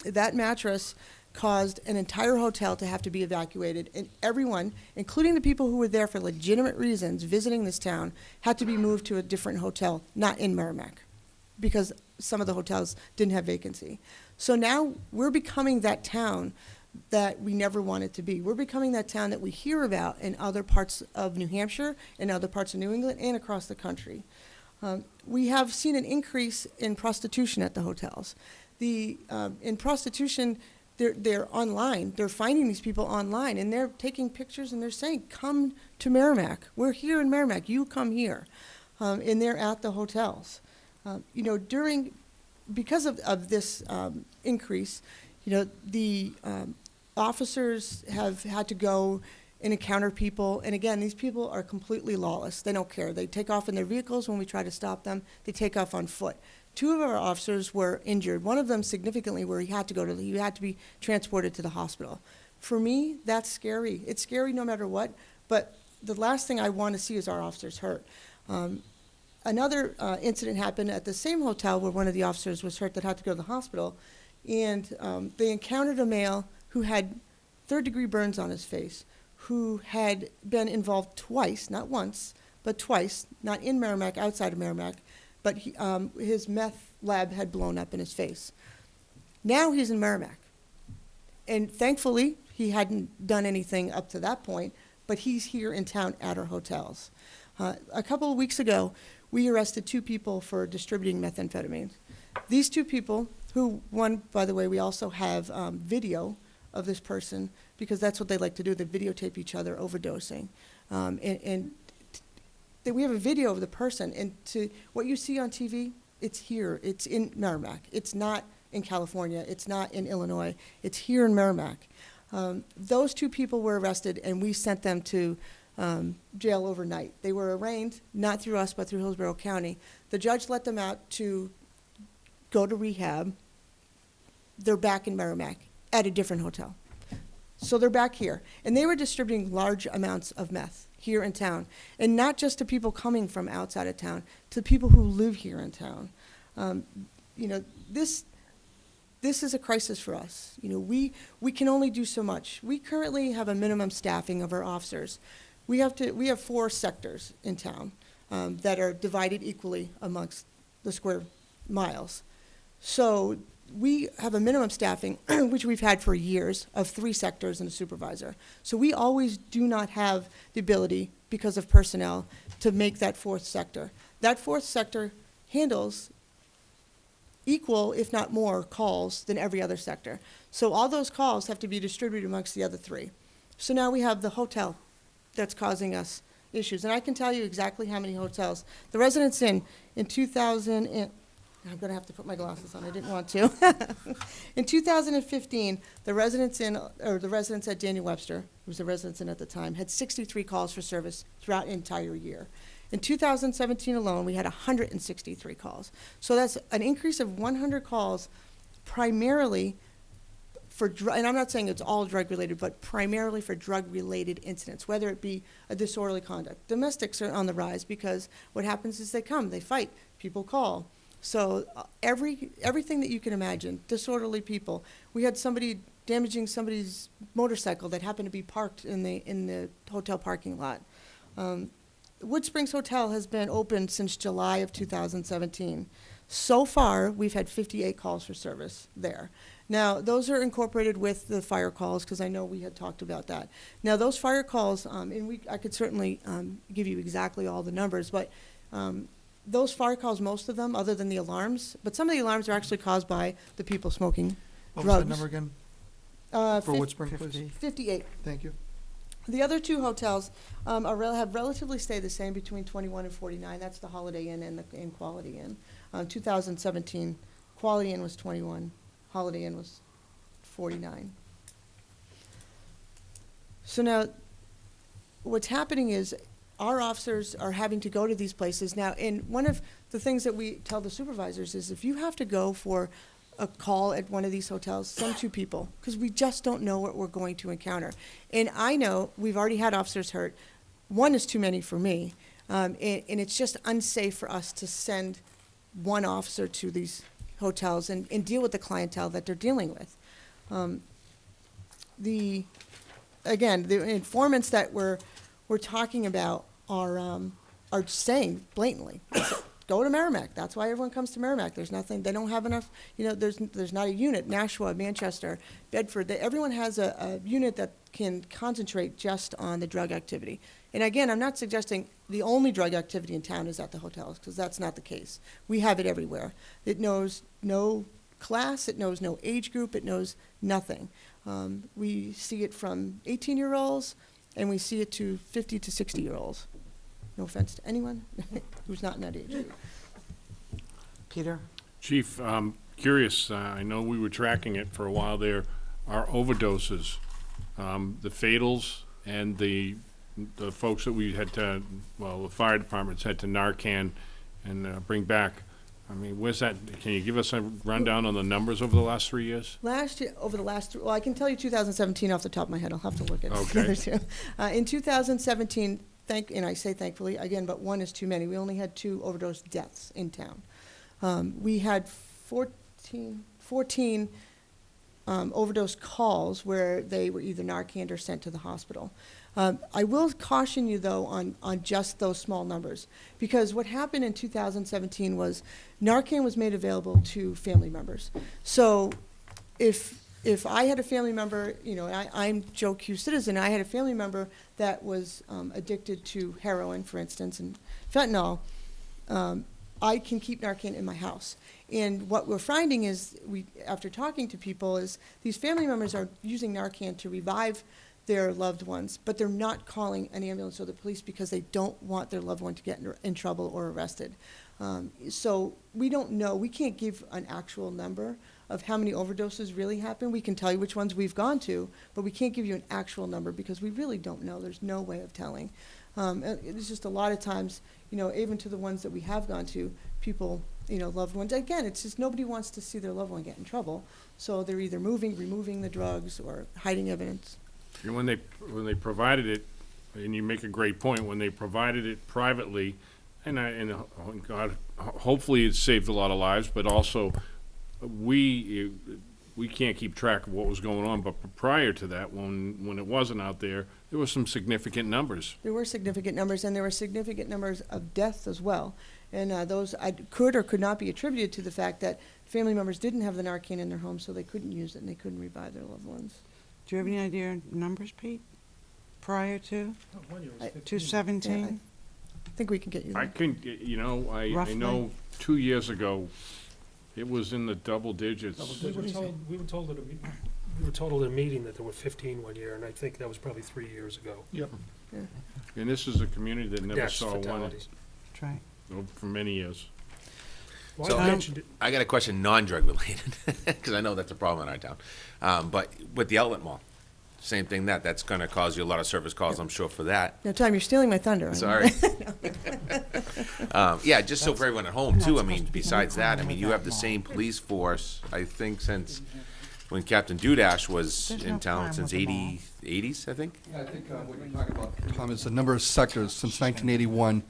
That mattress caused an entire hotel to have to be evacuated, and everyone, including the people who were there for legitimate reasons visiting this town, had to be moved to a different hotel, not in Merrimack, because some of the hotels didn't have vacancy. So now we're becoming that town that we never wanted to be. We're becoming that town that we hear about in other parts of New Hampshire, and other parts of New England, and across the country. We have seen an increase in prostitution at the hotels. In prostitution, they're online. They're finding these people online, and they're taking pictures, and they're saying, come to Merrimack. We're here in Merrimack. You come here. And they're at the hotels. Because of this increase, the officers have had to go and encounter people. And again, these people are completely lawless. They don't care. They take off in their vehicles when we try to stop them. They take off on foot. 2 of our officers were injured. One of them significantly, where he had to be transported to the hospital. For me, that's scary. It's scary no matter what, but the last thing I want to see is our officers hurt. Another incident happened at the same hotel where one of the officers was hurt that had to go to the hospital, and they encountered a male who had third-degree burns on his face, who had been involved twice, not once, but twice, not in Merrimack, outside of Merrimack, but his meth lab had blown up in his face. Now he's in Merrimack. And thankfully, he hadn't done anything up to that point, but he's here in town at our hotels. A couple of weeks ago, we arrested 2 people for distributing methamphetamine. These 2 people, one, by the way, we also have video of this person, because that's what they like to do. They videotape each other overdosing. We have a video of the person, and what you see on TV, it's here. It's in Merrimack. It's not in California. It's not in Illinois. It's here in Merrimack. Those 2 people were arrested, and we sent them to jail overnight. They were arraigned, not through us, but through Hillsborough County. The judge let them out to go to rehab. They're back in Merrimack at a different hotel. So they're back here. And they were distributing large amounts of meth here in town. And not just to people coming from outside of town, to people who live here in town. This is a crisis for us. We can only do so much. We currently have a minimum staffing of our officers. We have 4 sectors in town that are divided equally amongst the square miles. So we have a minimum staffing, which we've had for years, of 3 sectors and a supervisor. So we always do not have the ability, because of personnel, to make that 4th sector. That 4th sector handles equal, if not more, calls than every other sector. So all those calls have to be distributed amongst the other 3. So now we have the hotel that's causing us issues. And I can tell you exactly how many hotels. The Residence Inn in 2000, I'm gonna have to put my glasses on, I didn't want to. In 2015, the residents at Daniel Webster, who was the residents in at the time, had 63 calls for service throughout the entire year. In 2017 alone, we had 163 calls. So that's an increase of 100 calls primarily for and I'm not saying it's all drug-related, but primarily for drug-related incidents, whether it be a disorderly conduct. Domestics are on the rise because what happens is they come, they fight, people call. So everything that you can imagine, disorderly people. We had somebody damaging somebody's motorcycle that happened to be parked in the hotel parking lot. Wood Springs Hotel has been open since July of 2017. So far, we've had 58 calls for service there. Now, those are incorporated with the fire calls, because I know we had talked about that. Now, those fire calls, and I could certainly give you exactly all the numbers, but those fire calls, most of them, other than the alarms, but some of the alarms are actually caused by the people smoking What drugs. was that number again? For Wood Spring, please? 58. Thank you. The other two hotels have relatively stayed the same between 21 and 49. That's the Holiday Inn and the Quality Inn. 2017, Quality Inn was 21, Holiday Inn was 49. So now, what's happening is our officers are having to go to these places now. And one of the things that we tell the supervisors is if you have to go for a call at one of these hotels, send 2 people, because we just don't know what we're going to encounter. And I know we've already had officers hurt. 1 is too many for me, and it's just unsafe for us to send 1 officer to these hotels and deal with the clientele that they're dealing with. The informants that we're talking about are saying blatantly, go to Merrimack. That's why everyone comes to Merrimack. There's nothing, they don't have enough, there's not a unit. Nashua, Manchester, Bedford, everyone has a unit that can concentrate just on the drug activity. And again, I'm not suggesting the only drug activity in town is at the hotels, because that's not the case. We have it everywhere. It knows no class, it knows no age group, it knows nothing. We see it from 18-year-olds, and we see it to 50 to 60-year-olds. No offense to anyone who's not in that age group. Peter? Chief, curious, I know we were tracking it for a while there. Our overdoses, the fatals and the folks that we had to, the fire departments had to Narcan and bring back. I mean, where's that? Can you give us a rundown on the numbers over the last 3 years? Last year, over the last, well, I can tell you 2017 off the top of my head. I'll have to look at the Okay. other two. In 2017, and I say thankfully, again, but 1 is too many. We only had 2 overdose deaths in town. We had 14 overdose calls where they were either Narcaned or sent to the hospital. I will caution you, though, on just those small numbers, because what happened in 2017 was Narcan was made available to family members. So if I had a family member, I'm Joe Q. Citizen, I had a family member that was addicted to heroin, for instance, and fentanyl, I can keep Narcan in my house. And what we're finding is, after talking to people, is these family members are using Narcan to revive their loved ones, but they're not calling an ambulance or the police because they don't want their loved one to get in trouble or arrested. So we don't know, we can't give an actual number of how many overdoses really happen. We can tell you which ones we've gone to, but we can't give you an actual number because we really don't know. There's no way of telling. It's just a lot of times, even to the ones that we have gone to, people, loved ones, again, it's just nobody wants to see their loved one get in trouble. So they're either removing the drugs or hiding evidence. And when they provided it, and you make a great point, when they provided it privately, and God, hopefully it saved a lot of lives, but also we can't keep track of what was going on. But prior to that, when it wasn't out there were some significant numbers. There were significant numbers, and there were significant numbers of deaths as well. And those could or could not be attributed to the fact that family members didn't have the Narcan in their home, so they couldn't use it and they couldn't revive their loved ones. Do you have any idea of numbers, Pete? Prior to? One year was 15. 217? I think we can get you I that. can, I Roughly? know 2 years ago, it was in the double digits. We were told at a meeting that there were 15 one year, and I think that was probably 3 years ago. Yep. And this is a community that never Deaths, saw one fatalities. That's right. for many years. Well, So- I mentioned it. I got a question, non-drug related, because I know that's a problem in our town. But with the outlet mall, same thing that's going to cause you a lot of service calls, I'm sure, for that. No, Tom, you're stealing my thunder. Sorry. Yeah, just so for everyone at home too, I mean, besides that, I mean, you have the same police force, I think, since when Captain Dudash was There's no in town, crime since with them all. 80s, I think? Yeah, I think what you're talking about, Tom, is the number of sectors. Since 1981,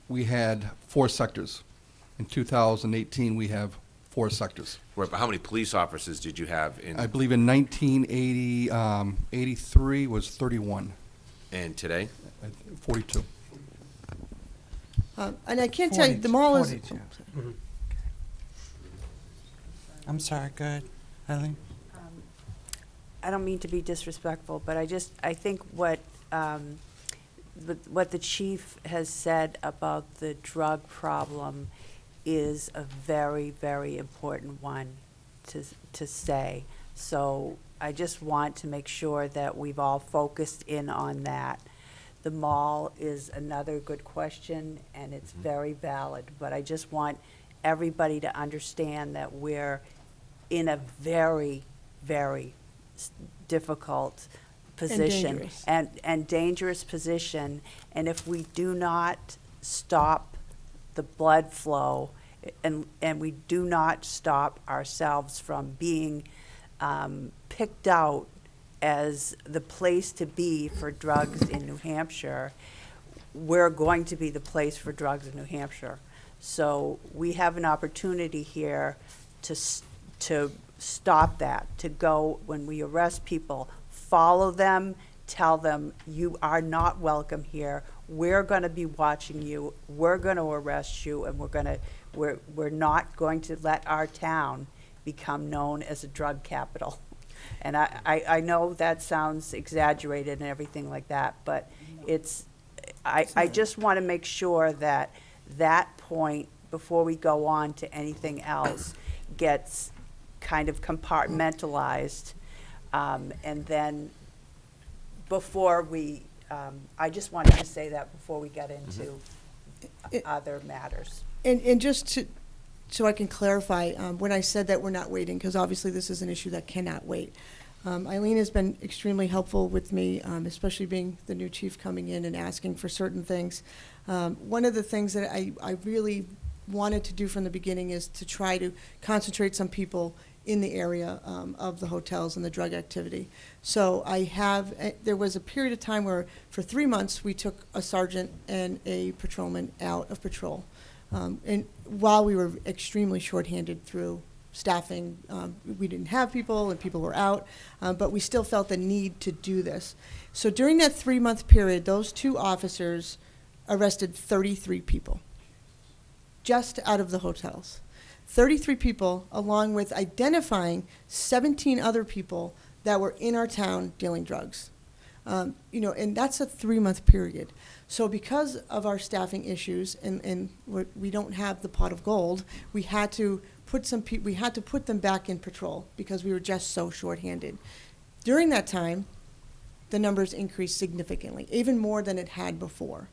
we had 4 sectors. In 2018, we have 4 sectors. Right, but how many police officers did you have in, I believe in 1980, 83 was 31, and today? 42. And I can't tell you, the mall is, 42. I'm sorry, go ahead, Eileen. I don't mean to be disrespectful, but I think what the chief has said about the drug problem is a very, very important one to say. So I just want to make sure that we've all focused in on that. The mall is another good question, and it's very valid, but I just want everybody to understand that we're in a very, very difficult position. dangerous. And dangerous position, and if we do not stop the blood flow, and we do not stop ourselves from being picked out as the place to be for drugs in New Hampshire, we're going to be the place for drugs in New Hampshire. So we have an opportunity here to stop that, to go, when we arrest people, follow them, tell them, you are not welcome here, we're going to be watching you, we're going to arrest you, and we're not going to let our town become known as a drug capital. And I know that sounds exaggerated and everything like that, but I just want to make sure that that point, before we go on to anything else, gets kind of compartmentalized. And then before we, I just wanted to say that before we get into other matters. and just so I can clarify, when I said that we're not waiting, because obviously this is an issue that cannot wait. Eileen has been extremely helpful with me, especially being the new chief coming in and asking for certain things. One of the things that I really wanted to do from the beginning is to try to concentrate some people in the area of the hotels and the drug activity. So there was a period of time where for 3 months we took a sergeant and a patrolman out of patrol. And while we were extremely shorthanded through staffing, we didn't have people and people were out, but we still felt the need to do this. So during that 3-month period, those 2 officers arrested 33 people, just out of the hotels. 33 people, along with identifying 17 other people that were in our town dealing drugs. And that's a 3-month period. So because of our staffing issues and we don't have the pot of gold, we had to put them back in patrol because we were just so shorthanded. During that time, the numbers increased significantly, even more than it had before.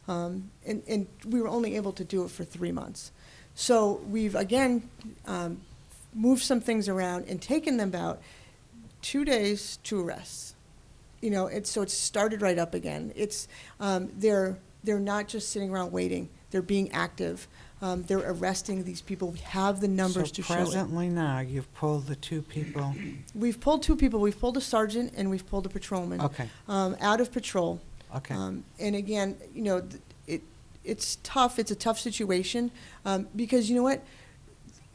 And we were only able to do it for 3 months. So we've, again, moved some things around and taken them about 2 days to arrests. So it's started right up again. They're not just sitting around waiting. They're being active. They're arresting these people. We have the numbers to show it. Presently now, you've pulled the 2 people. We've pulled 2 people. We've pulled a sergeant and we've pulled a patrolman. Okay. Out of patrol. Okay. And again, it's tough. It's a tough situation because you know what?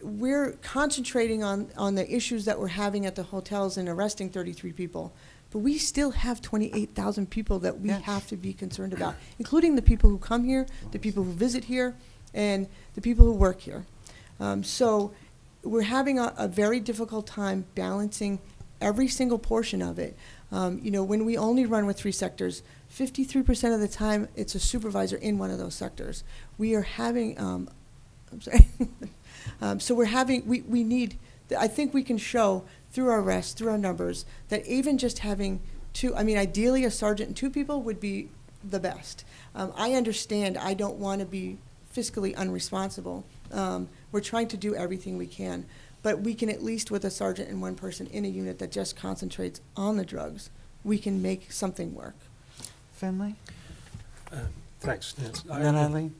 We're concentrating on the issues that we're having at the hotels and arresting 33 people. But we still have 28,000 people that we have to be concerned about, including the people who come here, the people who visit here, and the people who work here. So we're having a very difficult time balancing every single portion of it. When we only run with 3 sectors, 53% of the time it's a supervisor in one of those sectors. We are having, I'm sorry. So we need, I think we can show through our arrests, through our numbers, that even just having 2, ideally a sergeant and 2 people would be the best. I understand I don't want to be fiscally unresponsible, We're trying to do everything we can, but we can at least, with a sergeant and one person in a unit that just concentrates on the drugs, we can make something work. Finley? Thanks, Nancy. And then Eileen?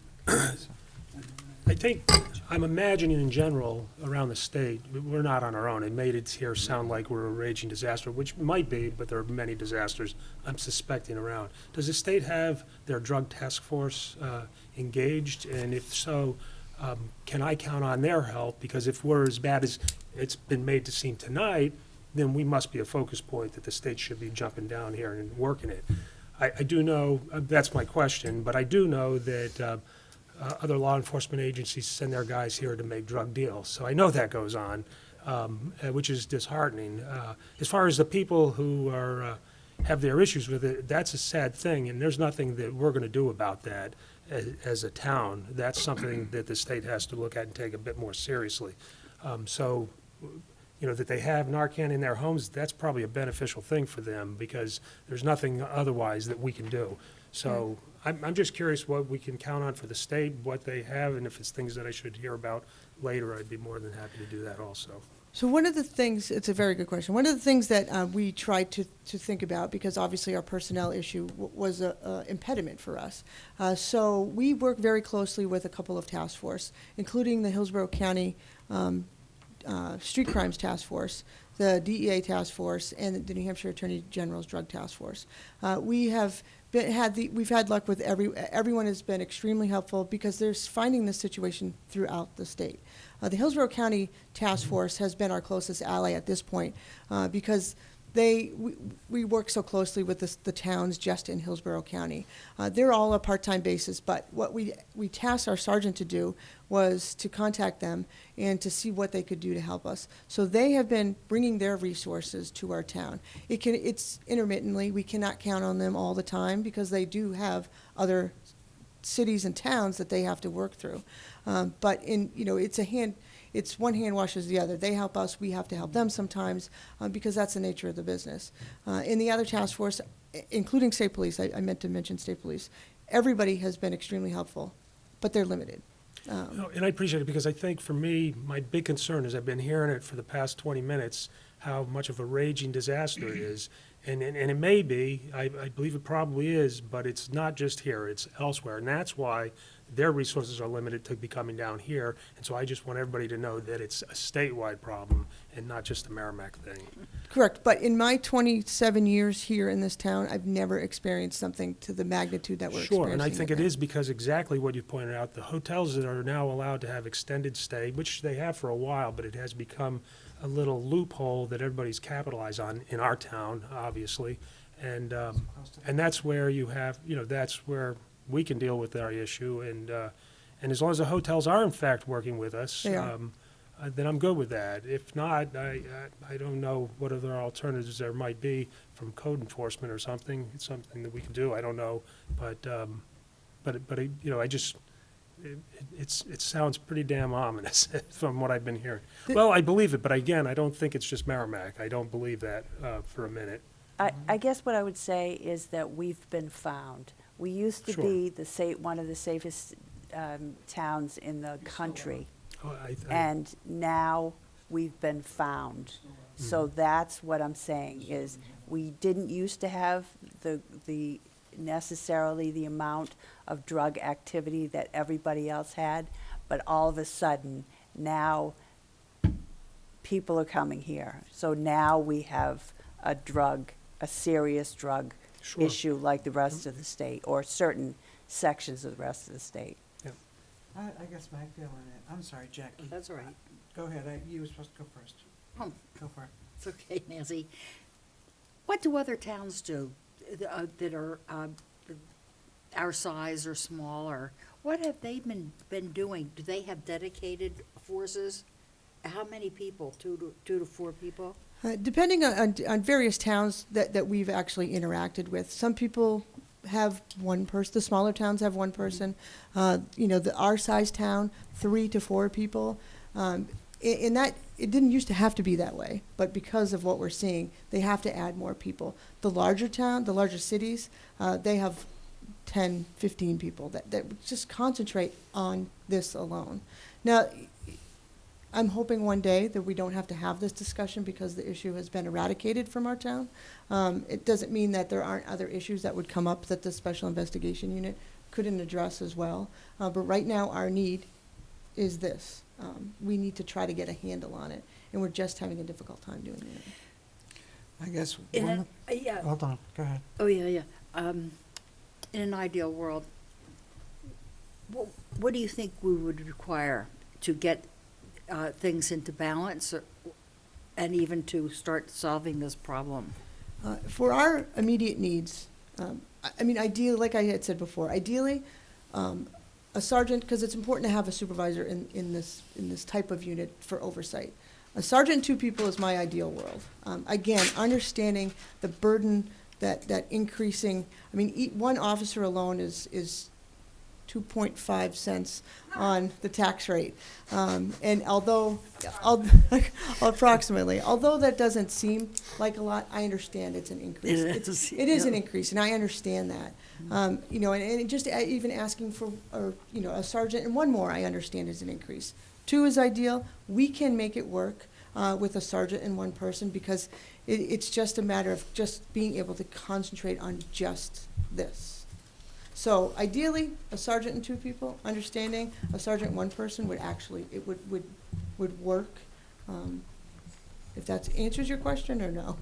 I think, I'm imagining in general, around the state, we're not on our own. It made it here sound like we're a raging disaster, which might be, but there are many disasters I'm suspecting around. Does the state have their drug task force engaged? And if so, can I count on their help? Because if we're as bad as it's been made to seem tonight, then we must be a focus point that the state should be jumping down here and working it. I do know, that's my question, but I do know that other law enforcement agencies send their guys here to make drug deals. So I know that goes on, which is disheartening. As far as the people who are, have their issues with it, that's a sad thing, and there's nothing that we're going to do about that as a town. That's something that the state has to look at and take a bit more seriously. So, you know, that they have Narcan in their homes, that's probably a beneficial thing for them because there's nothing otherwise that we can do. So I'm just curious what we can count on for the state, what they have, and if it's things that I should hear about later, I'd be more than happy to do that also. So one of the things, it's a very good question. One of the things that we tried to think about, because obviously our personnel issue was an impediment for us. So we work very closely with a couple of task force, including the Hillsborough County Street Crimes Task Force, the DEA Task Force, and the New Hampshire Attorney General's Drug Task Force. We've had luck with everyone has been extremely helpful because they're finding this situation throughout the state. The Hillsborough County Task Force has been our closest ally at this point because we work so closely with the towns just in Hillsborough County. They're all a part-time basis, but what we tasked our sergeant to do was to contact them and to see what they could do to help us. So they have been bringing their resources to our town. It's intermittently. We cannot count on them all the time because they do have other cities and towns that they have to work through. But it's one hand washes the other. They help us, we have to help them sometimes because that's the nature of the business. In the other task force, including state police, I meant to mention state police, everybody has been extremely helpful, but they're limited. And I appreciate it because I think for me, my big concern is I've been hearing it for the past 20 minutes, how much of a raging disaster it is. And it may be, I believe it probably is, but it's not just here, it's elsewhere. And that's why their resources are limited to be coming down here. And so I just want everybody to know that it's a statewide problem and not just a Merrimack thing. Correct, but in my 27 years here in this town, I've never experienced something to the magnitude that we're experiencing. Sure, and I think it now. is because exactly what you pointed out, the hotels that are now allowed to have extended stay, which they have for a while, but it has become a little loophole that everybody's capitalized on in our town, obviously. And that's where you have, that's where we can deal with our issue. And as long as the hotels are in fact working with us, They are. then I'm good with that. If not, I don't know what other alternatives there might be from code enforcement or something. It's something that we can do. I don't know, but I just. It sounds pretty damn ominous from what I've been hearing. Well, I believe it, but again, I don't think it's just Merrimack. I don't believe that for a minute. I guess what I would say is that we've been found. We used to Sure. be one of the safest towns in the country, Oh, and now we've been found. So that's what I'm saying, is we didn't used to have the necessarily the amount of drug activity that everybody else had, but all of a sudden, now people are coming here. So now we have a serious drug Sure. issue like the rest of the state, or certain sections of the rest of the state. I guess my feeling is, I'm sorry, Jackie. That's all right. Go ahead, you were supposed to go first. Oh, Go for it. it's okay, Nancy. What do other towns do that are our size or smaller? What have they been doing? Do they have dedicated forces? How many people? Two to four people? Depending on various towns that we've actually interacted with, some people have one person. The smaller towns have one person. Our size town, 3 to 4 people. In that, it didn't used to have to be that way, but because of what we're seeing, they have to add more people. The larger cities, they have 10, 15 people that just concentrate on this alone. Now, I'm hoping one day that we don't have to have this discussion because the issue has been eradicated from our town. It doesn't mean that there aren't other issues that would come up that the Special Investigation Unit couldn't address as well. But right now, our need is this. We need to try to get a handle on it, and we're just having a difficult time doing it. I guess, Yeah. hold on, go ahead. Oh, yeah. In an ideal world, what do you think we would require to get things into balance and even to start solving this problem? For our immediate needs, I mean, ideally, like I had said before, ideally, a sergeant, because it's important to have a supervisor in this type of unit for oversight. A sergeant and 2 people is my ideal world. Again, understanding the burden that increasing, I mean, one officer alone is 2.5 cents on the tax rate. And approximately, although that doesn't seem like a lot, I understand it's an increase. It is an increase, and I understand that. You know, and just even asking for, a sergeant and 1 more, I understand is an increase. 2 is ideal. We can make it work with a sergeant and 1 person because it's just a matter of just being able to concentrate on just this. So ideally, a sergeant and 2 people, understanding a sergeant and 1 person would actually, it would work. If that answers your question or no?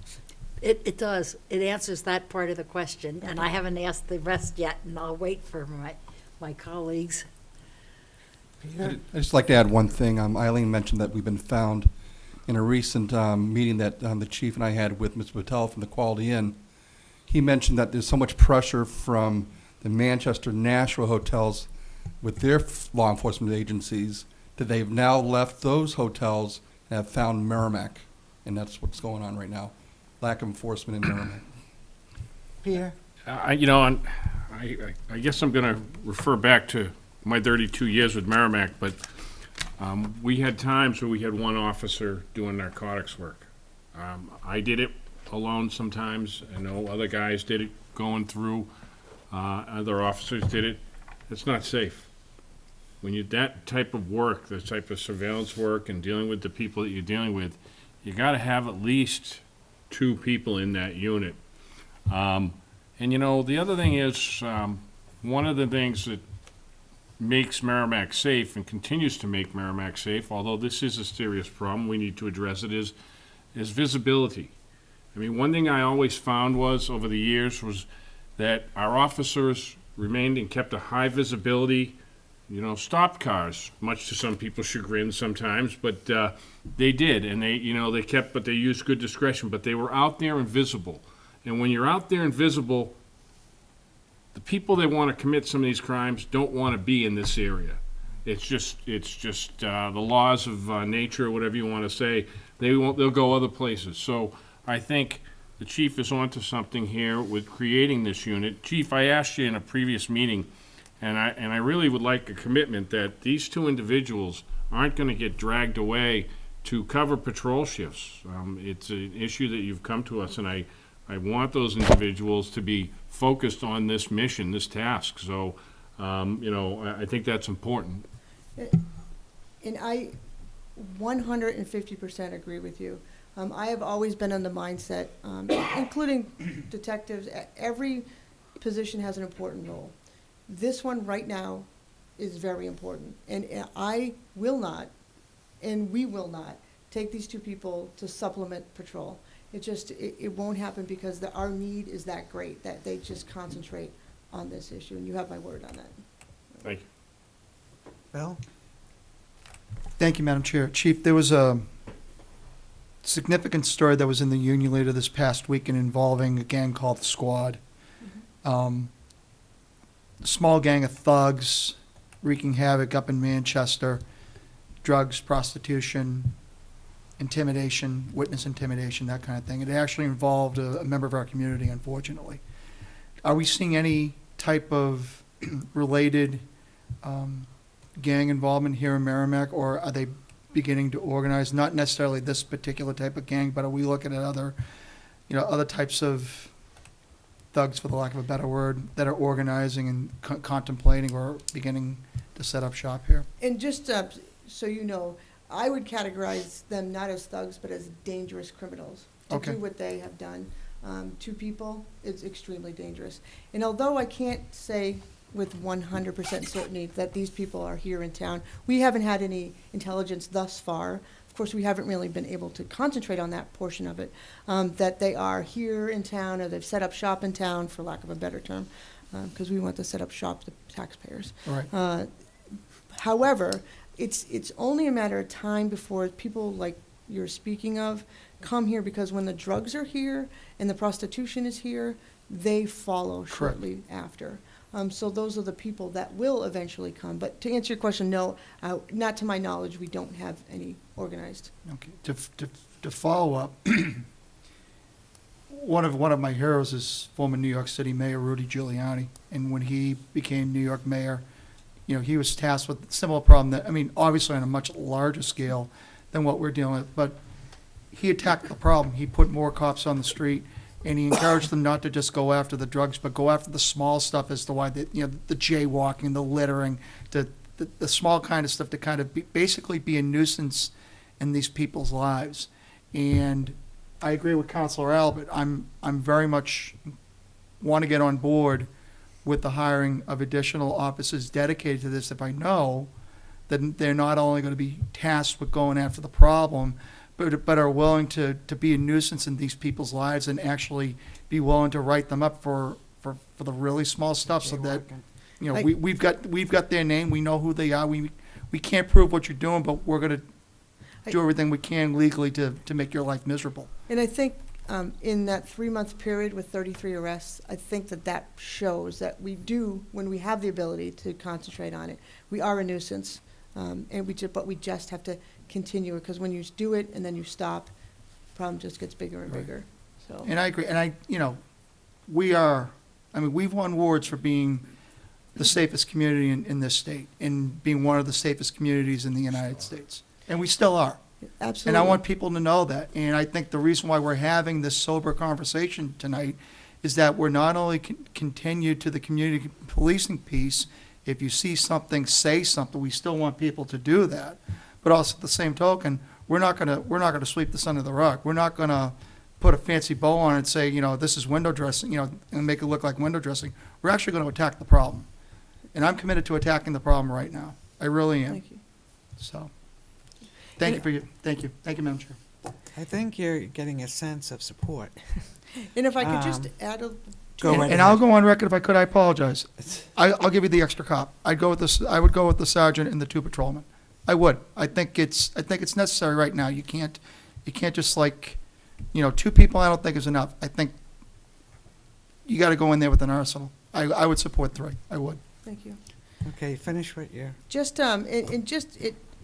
It does. It answers that part of the question, and I haven't asked the rest yet, and I'll wait for my colleagues. I'd just like to add one thing. Eileen mentioned that we've been found in a recent meeting that the chief and I had with Mr. Patel from the Quality Inn. He mentioned that there's so much pressure from the Manchester, Nashua hotels with their law enforcement agencies that they've now left those hotels and have found Merrimack. And that's what's going on right now. Lack of enforcement in Merrimack. Peter? I guess I'm going to refer back to my 32 years with Merrimack, but we had times where we had 1 officer doing narcotics work. I did it alone sometimes. I know other guys did it going through. Other officers did it. It's not safe. When you that type of work, the type of surveillance work and dealing with the people that you're dealing with, you got to have at least 2 people in that unit. And the other thing is, one of the things that makes Merrimack safe and continues to make Merrimack safe, although this is a serious problem, we need to address it, is visibility. I mean, one thing I always found was, over the years, was that our officers remained and kept a high visibility, stopped cars, much to some people's chagrin sometimes, but they did, and but they used good discretion, but they were out there and visible. And when you're out there and visible, the people that want to commit some of these crimes don't want to be in this area. It's just the laws of nature, whatever you want to say. They'll go other places. So I think the chief is onto something here with creating this unit. Chief, I asked you in a previous meeting, and I really would like a commitment that these 2 individuals aren't going to get dragged away to cover patrol shifts. It's an issue that you've come to us, and I want those individuals to be focused on this mission, this task. So, I think that's important. And I 150% agree with you. I have always been on the mindset, including detectives, every position has an important role. This one right now is very important. And I will not, and we will not, take these 2 people to supplement patrol. It won't happen because our need is that great, that they just concentrate on this issue. And you have my word on that. Thank you. Bill? Thank you, Madam Chair. Chief, there was a significant story that was in the Union Leader this past weekend involving a gang called the Squad. A small gang of thugs wreaking havoc up in Manchester, drugs, prostitution, intimidation, witness intimidation, that kind of thing. It actually involved a member of our community, unfortunately. Are we seeing any type of related gang involvement here in Merrimack, or are they beginning to organize, not necessarily this particular type of gang, but are we looking at other types of thugs, for the lack of a better word, that are organizing and contemplating or beginning to set up shop here? And just so you know, I would categorize them not as thugs, but as dangerous criminals. To Okay. do what they have done to people is extremely dangerous. And although I can't say with 100% certainty that these people are here in town, we haven't had any intelligence thus far. Of course, we haven't really been able to concentrate on that portion of it, that they are here in town or they've set up shop in town, for lack of a better term, because we want to set up shop, the taxpayers. All right. However, it's only a matter of time before people like you're speaking of come here, because when the drugs are here and the prostitution is here, they follow shortly after. So those are the people that will eventually come. But to answer your question, no, not to my knowledge, we don't have any organized. Okay, to follow up, one of my heroes is former New York City Mayor Rudy Giuliani, and when he became New York mayor, you know, he was tasked with a similar problem that, I mean, obviously on a much larger scale than what we're dealing with, but he attacked the problem. He put more cops on the street, and he encouraged them not to just go after the drugs, but go after the small stuff as to why, you know, the jaywalking, the littering, the small kind of stuff to kind of basically be a nuisance in these people's lives. And I agree with Councilor Albert. I'm very much want to get on board with the hiring of additional officers dedicated to this if I know that they're not only going to be tasked with going after the problem, but are willing to be a nuisance in these people's lives and actually be willing to write them up for the really small stuff, so that, you know, we've got their name, we know who they are, we can't prove what you're doing, but we're going to do everything we can legally to make your life miserable. And I think in that 3-month period with 33 arrests, I think that shows that we do, when we have the ability to concentrate on it, we are a nuisance, but we just have to continue it, because when you do it and then you stop, the problem just gets bigger and bigger. So. And I agree, and we've won awards for being the safest community in this state, and being one of the safest communities in the United States, and we still are. Absolutely. And I want people to know that. And I think the reason why we're having this sober conversation tonight is that we're not only continue to the community policing piece. If you see something, say something. We still want people to do that. But also at the same token, we're not gonna sweep this under the rug. We're not gonna put a fancy bow on it and say, you know, this is window dressing, you know, and make it look like window dressing. We're actually gonna attack the problem. And I'm committed to attacking the problem right now. I really am. Thank you. So. Thank you, Madam Chair. I think you're getting a sense of support. And if I could just add a. Go right And I'll go on record, if I could, I apologize. I'll give you the extra cop. I would go with the sergeant and the 2 patrolmen. I would. I think it's necessary right now. You can't just, like, you know, 2 people I don't think is enough. I think you gotta go in there with an arsenal. I would support 3. I would. Thank you. Okay, finish what you're. Just,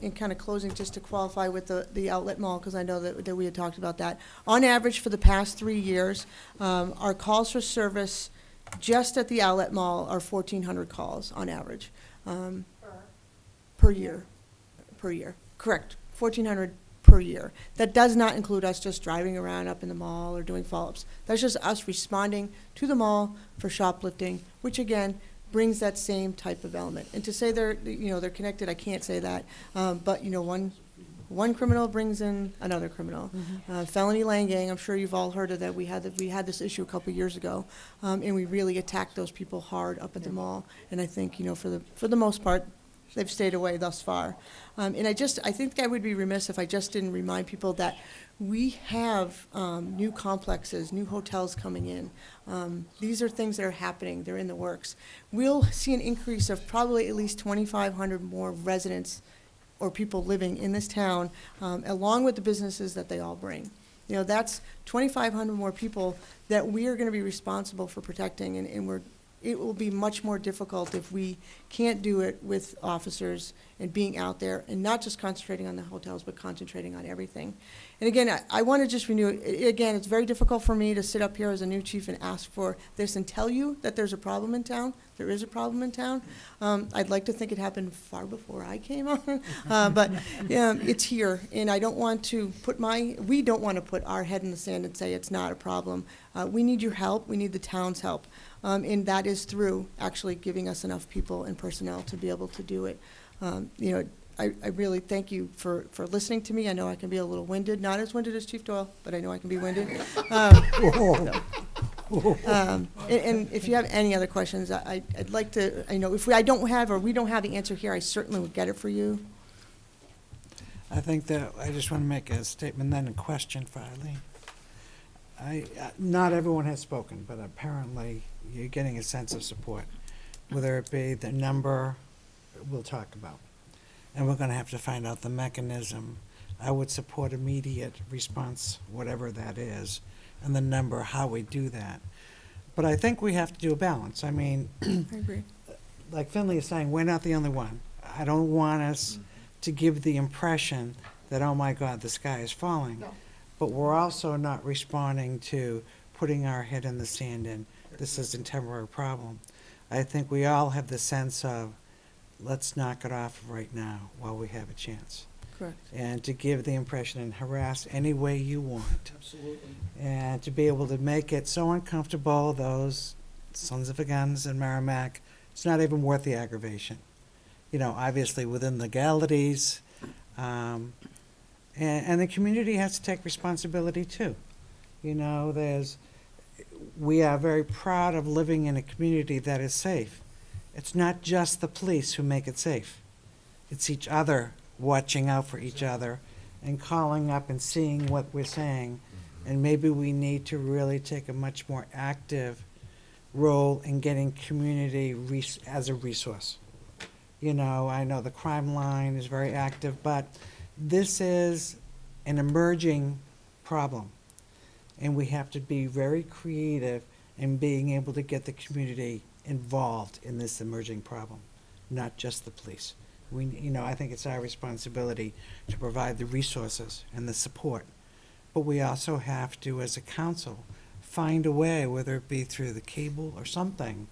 in kind of closing, just to qualify with the outlet mall, because I know that we had talked about that. On average, for the past 3 years, our calls for service just at the outlet mall are 1,400 calls on average. Per year. Correct, 1,400 per year. That does not include us just driving around up in the mall or doing follow-ups. That's just us responding to the mall for shoplifting, which again, brings that same type of element. And to say they're connected, I can't say that. But, you know, one criminal brings in another criminal. Felony lane gang, I'm sure you've all heard of that. We had this issue a couple years ago, and we really attacked those people hard up at the mall. And I think, you know, for the most part, they've stayed away thus far. And I think I would be remiss if I just didn't remind people that we have new complexes, new hotels coming in. These are things that are happening. They're in the works. We'll see an increase of probably at least 2,500 more residents or people living in this town, along with the businesses that they all bring. You know, that's 2,500 more people that we are going to be responsible for protecting, and it will be much more difficult if we can't do it with officers and being out there and not just concentrating on the hotels, but concentrating on everything. And again, I want to just renew, again, it's very difficult for me to sit up here as a new chief and ask for this and tell you that there's a problem in town. There is a problem in town. I'd like to think it happened far before I came on, but it's here. And I don't want to we don't want to put our head in the sand and say it's not a problem. We need your help. We need the town's help. And that is through actually giving us enough people and personnel to be able to do it. You know, I really thank you for listening to me. I know I can be a little winded, not as winded as Chief Doyle, but I know I can be winded. And if you have any other questions, I'd like to, I know if we don't have the answer here, I certainly would get it for you. I think that, I just want to make a statement then, a question for Eileen. Not everyone has spoken, but apparently you're getting a sense of support, whether it be the number we'll talk about. And we're going to have to find out the mechanism. I would support immediate response, whatever that is, and the number, how we do that. But I think we have to do a balance. I mean, I agree. like Finley is saying, we're not the only one. I don't want us to give the impression that, oh my God, the sky is falling. No. But we're also not responding to putting our head in the sand and this is a temporary problem. I think we all have the sense of, let's knock it off right now while we have a chance. Correct. And to give the impression and harass any way you want. Absolutely. And to be able to make it so uncomfortable, those sons of a guns in Merrimack, it's not even worth the aggravation. You know, obviously within legalities, and the community has to take responsibility too. You know, we are very proud of living in a community that is safe. It's not just the police who make it safe. It's each other watching out for each other and calling up and seeing what we're saying. And maybe we need to really take a much more active role in getting community as a resource. You know, I know the crime line is very active, but this is an emerging problem. And we have to be very creative in being able to get the community involved in this emerging problem, not just the police. I think it's our responsibility to provide the resources and the support. But we also have to, as a council, find a way, whether it be through the cable or something,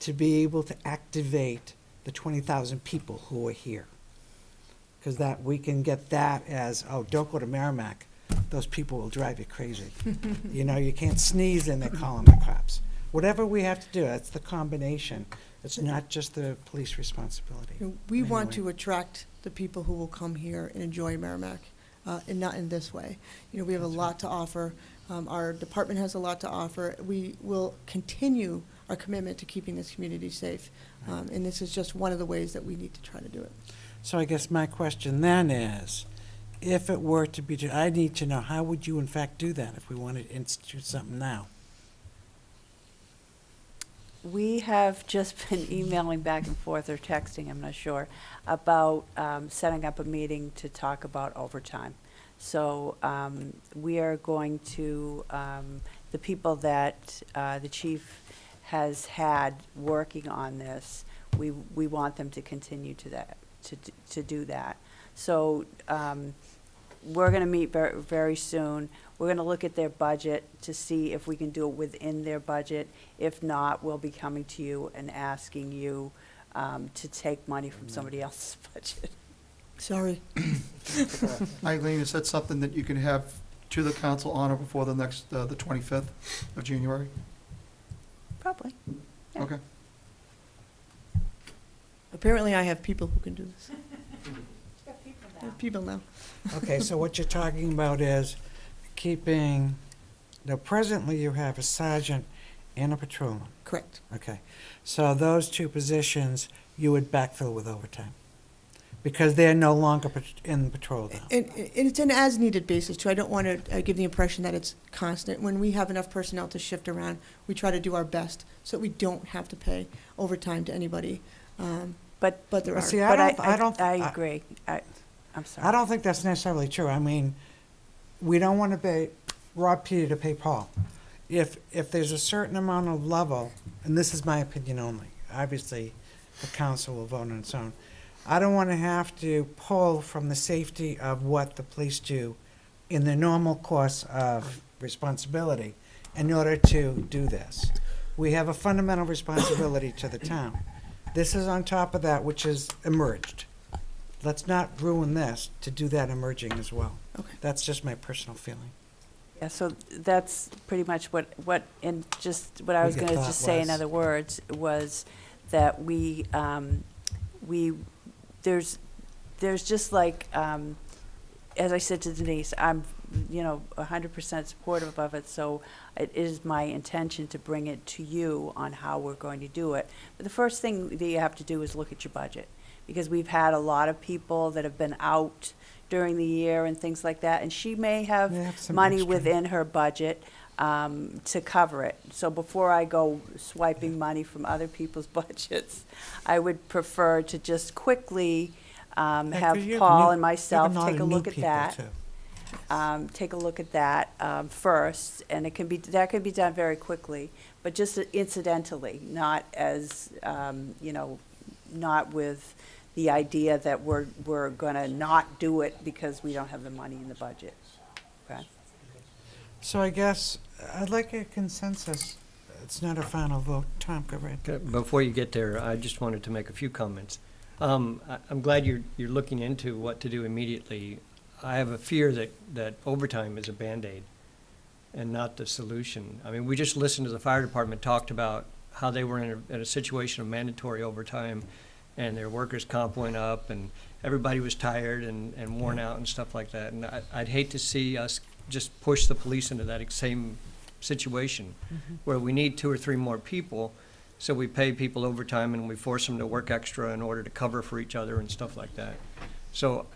to be able to activate the 20,000 people who are here. Because that we can get that as, oh, don't go to Merrimack. Those people will drive you crazy. You know, you can't sneeze and they're calling the cops. Whatever we have to do, that's the combination. It's not just the police responsibility. We want Anyway. to attract the people who will come here and enjoy Merrimack, and not in this way. You know, we have a lot to offer. Our department has a lot to offer. We will continue our commitment to keeping this community safe, and this is just one of the ways that we need to try to do it. So I guess my question then is, if it were to be, I need to know, how would you in fact do that if we wanted to institute something now? We have just been emailing back and forth or texting, I'm not sure, about setting up a meeting to talk about overtime. So we are going to, the people that the chief has had working on this, we want them to continue to do that. So we're going to meet very soon. We're going to look at their budget to see if we can do it within their budget. If not, we'll be coming to you and asking you to take money from somebody else's budget. Sorry. Eileen, is that something that you can have to the council on or before the next, the 25th of January? Probably. Yeah. Okay. Apparently, I have people who can do this. I have people now. Okay, so what you're talking about is keeping, now presently you have a sergeant and a patrolman. Correct. Okay, so those two positions you would backfill with overtime? Because they're no longer in patrol now. And it's an as-needed basis, too. I don't want to give the impression that it's constant. When we have enough personnel to shift around, we try to do our best so that we don't have to pay overtime to anybody. But there are. See, But I agree. I'm sorry. I don't think that's necessarily true. I mean, we don't want to rob Peter to pay Paul. If there's a certain amount of level, and this is my opinion only, obviously the council will vote on its own. I don't want to have to pull from the safety of what the police do in the normal course of responsibility in order to do this. We have a fundamental responsibility to the town. This is on top of that, which has emerged. Let's not ruin this to do that emerging as well. Okay. That's just my personal feeling. Yeah, so that's pretty much what I was What going your to thought just say in was. other words, was that there's just like, as I said to Denise, I'm, 100% supportive of it, so it is my intention to bring it to you on how we're going to do it. But the first thing that you have to do is look at your budget, because we've had a lot of people that have been out during the year and things like that, and she may They have have some money extra. within her budget to cover it. So before I go swiping money from other people's budgets, I would prefer to just quickly have Paul and myself take a look at that. Take a look at that first, and that can be done very quickly, but just incidentally, not as, not with the idea that we're gonna not do it because we don't have the money in the budget. Okay? So I guess I'd like a consensus. It's not a final vote. Tom, go ahead. Okay, before you get there, I just wanted to make a few comments. I'm glad you're looking into what to do immediately. I have a fear that overtime is a Band-Aid and not the solution. I mean, we just listened to the fire department talked about how they were in a situation of mandatory overtime, and their workers' comp went up, and everybody was tired and worn out and stuff like that. And I'd hate to see us just push the police into that same situation where we need 2 or 3 more people, so we pay people overtime and we force them to work extra in order to cover for each other and stuff like that. So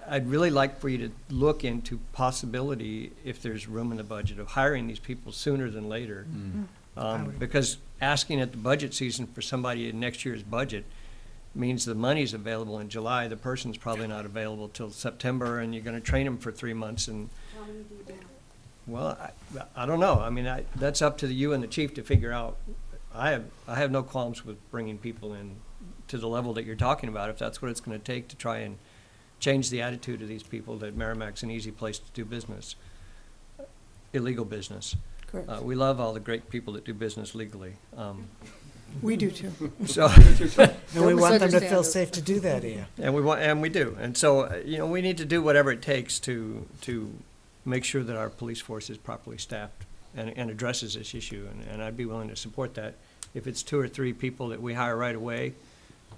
I'd really like for you to look into possibility, if there's room in the budget, of hiring these people sooner than later. Because asking at the budget season for somebody in next year's budget means the money's available in July, the person's probably not available till September, and you're gonna train them for 3 months, and, well, I don't know. I mean, that's up to you and the chief to figure out. I have no qualms with bringing people in to the level that you're talking about, if that's what it's gonna take to try and change the attitude of these people that Merrimack's an easy place to do business, illegal business. Correct. We love all the great people that do business legally. We do too. So, And we want them to feel safe to do that here. and we do. And so, we need to do whatever it takes to make sure that our police force is properly staffed and addresses this issue. And I'd be willing to support that. If it's 2 or 3 people that we hire right away,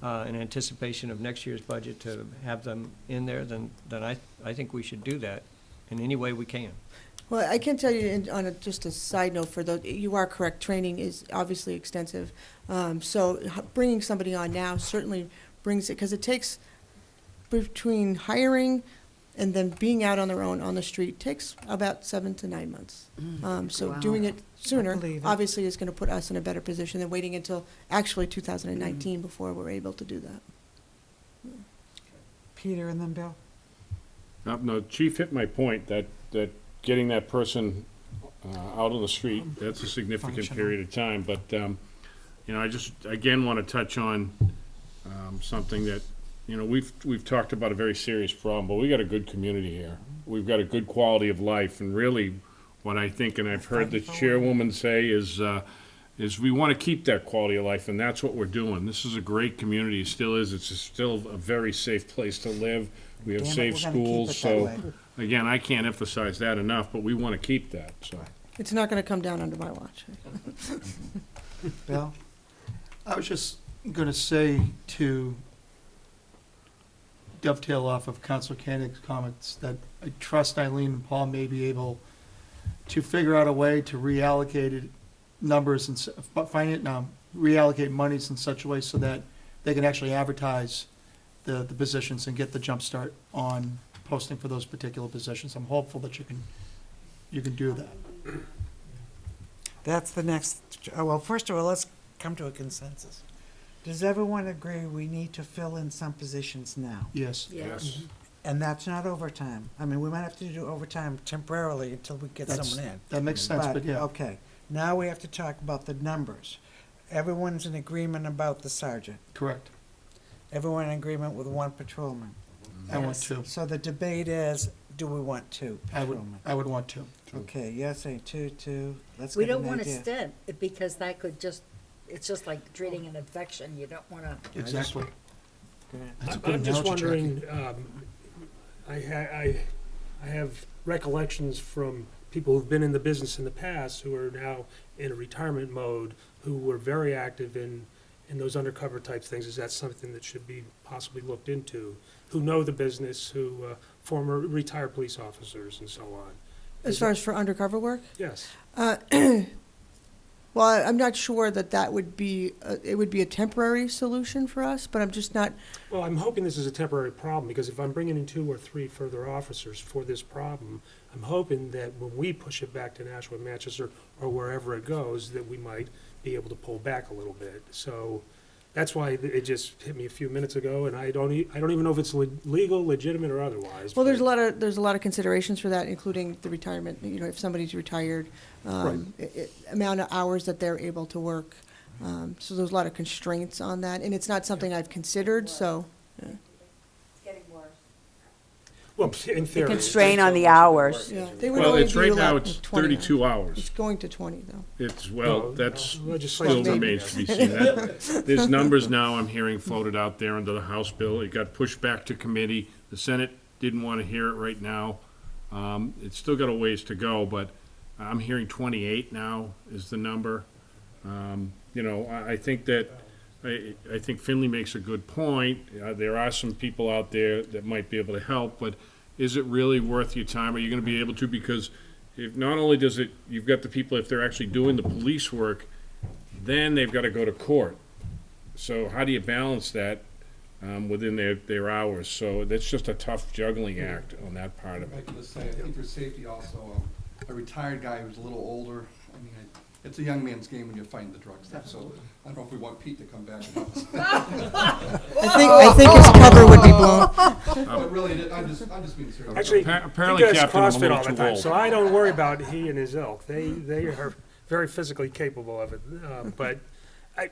in anticipation of next year's budget to have them in there, then I think we should do that in any way we can. Well, I can tell you, just a side note, for those, you are correct, training is obviously extensive. So bringing somebody on now certainly brings it, because it takes, between hiring and then being out on their own on the street, takes about 7 to 9 months. So Wow. doing it sooner, believe it. obviously, is going to put us in a better position than waiting until actually 2019 before we're able to do that. Peter and then Bill? No, Chief hit my point, that getting that person out on the street, that's a significant Functional. period of time. But, I just, again, want to touch on something that, we've talked about a very serious problem, but we got a good community here. We've got a good quality of life, and really, what I think, and I've heard the chairwoman say, is we want to keep that quality of life, and that's what we're doing. This is a great community, it still is. It's still a very safe place to live. We have Damn it, safe we're gonna keep schools, it so, that way. again, I can't emphasize that enough, but we want to keep that, so. It's not going to come down under my watch. Bill? I was just gonna say, to dovetail off of Councilor Koenig's comments, that I trust Eileen and Paul may be able to figure out a way to reallocate numbers and reallocate monies in such a way so that they can actually advertise the positions and get the jump start on posting for those particular positions. I'm hopeful that you can do that. That's the next, well, first of all, let's come to a consensus. Does everyone agree we need to fill in some positions now? Yes. Yes. And that's not overtime. I mean, we might have to do overtime temporarily until we get That's- someone in. That makes sense, but yeah. Okay, now we have to talk about the numbers. Everyone's in agreement about the sergeant. Correct. Everyone in agreement with 1 patrolman. I want to. So the debate is, do we want 2 patrolmen? I would want to. Okay, yes, say 2, let's We get an don't want to idea. stint, because that could just, it's just like treating an infection. You don't want to. Exactly. Go ahead. That's a good I'm just analogy, Jackie. wondering, I have recollections from people who've been in the business in the past who are now in a retirement mode, who were very active in and those undercover type things, is that something that should be possibly looked into? Who know the business, who, former retired police officers and so on. As far as for undercover work? Yes. Well, I'm not sure that would be, it would be a temporary solution for us, but I'm just not, Well, I'm hoping this is a temporary problem, because if I'm bringing in 2 or 3 further officers for this problem, I'm hoping that when we push it back to Nashua, Manchester, or wherever it goes, that we might be able to pull back a little bit. So that's why it just hit me a few minutes ago, and I don't even know if it's legal, legitimate, or otherwise. well, there's but- a lot of considerations for that, including the retirement, you know, if somebody's retired, amount of hours that they're able to work. So there's a lot of constraints on that, and it's not something I've considered, so. yeah. Well, in The theory. constraint on the hours. Yeah, they would Well, only it's be right now, allowed it's 20 hours. 32 hours. It's going to 20, though. It's, well, Well, that's legislation still maybe. remains to be seen. There's numbers now I'm hearing floated out there under the House bill. It got pushed back to committee. The Senate didn't want to hear it right now. It's still got a ways to go, but I'm hearing 28 now is the number. You know, I think that, I think Finley makes a good point. There are some people out there that might be able to help, but is it really worth your time? Are you going to be able to? Because if not only does it, you've got the people, if they're actually doing the police work, then they've got to go to court. So how do you balance that within their hours? So that's just a tough juggling act on that part of I it. can just say, I think for safety also, a retired guy who's a little older, I mean, it's a young man's game when you're fighting the drug stuff, so I don't know if we want Pete to come back and help us. I think his cover would be blown. But really, I'm just being serious. Actually, Apparently, he does Captain, I'm a CrossFit little all the too time, old. so I don't worry about he and his ilk. They are very physically capable of it. But I'm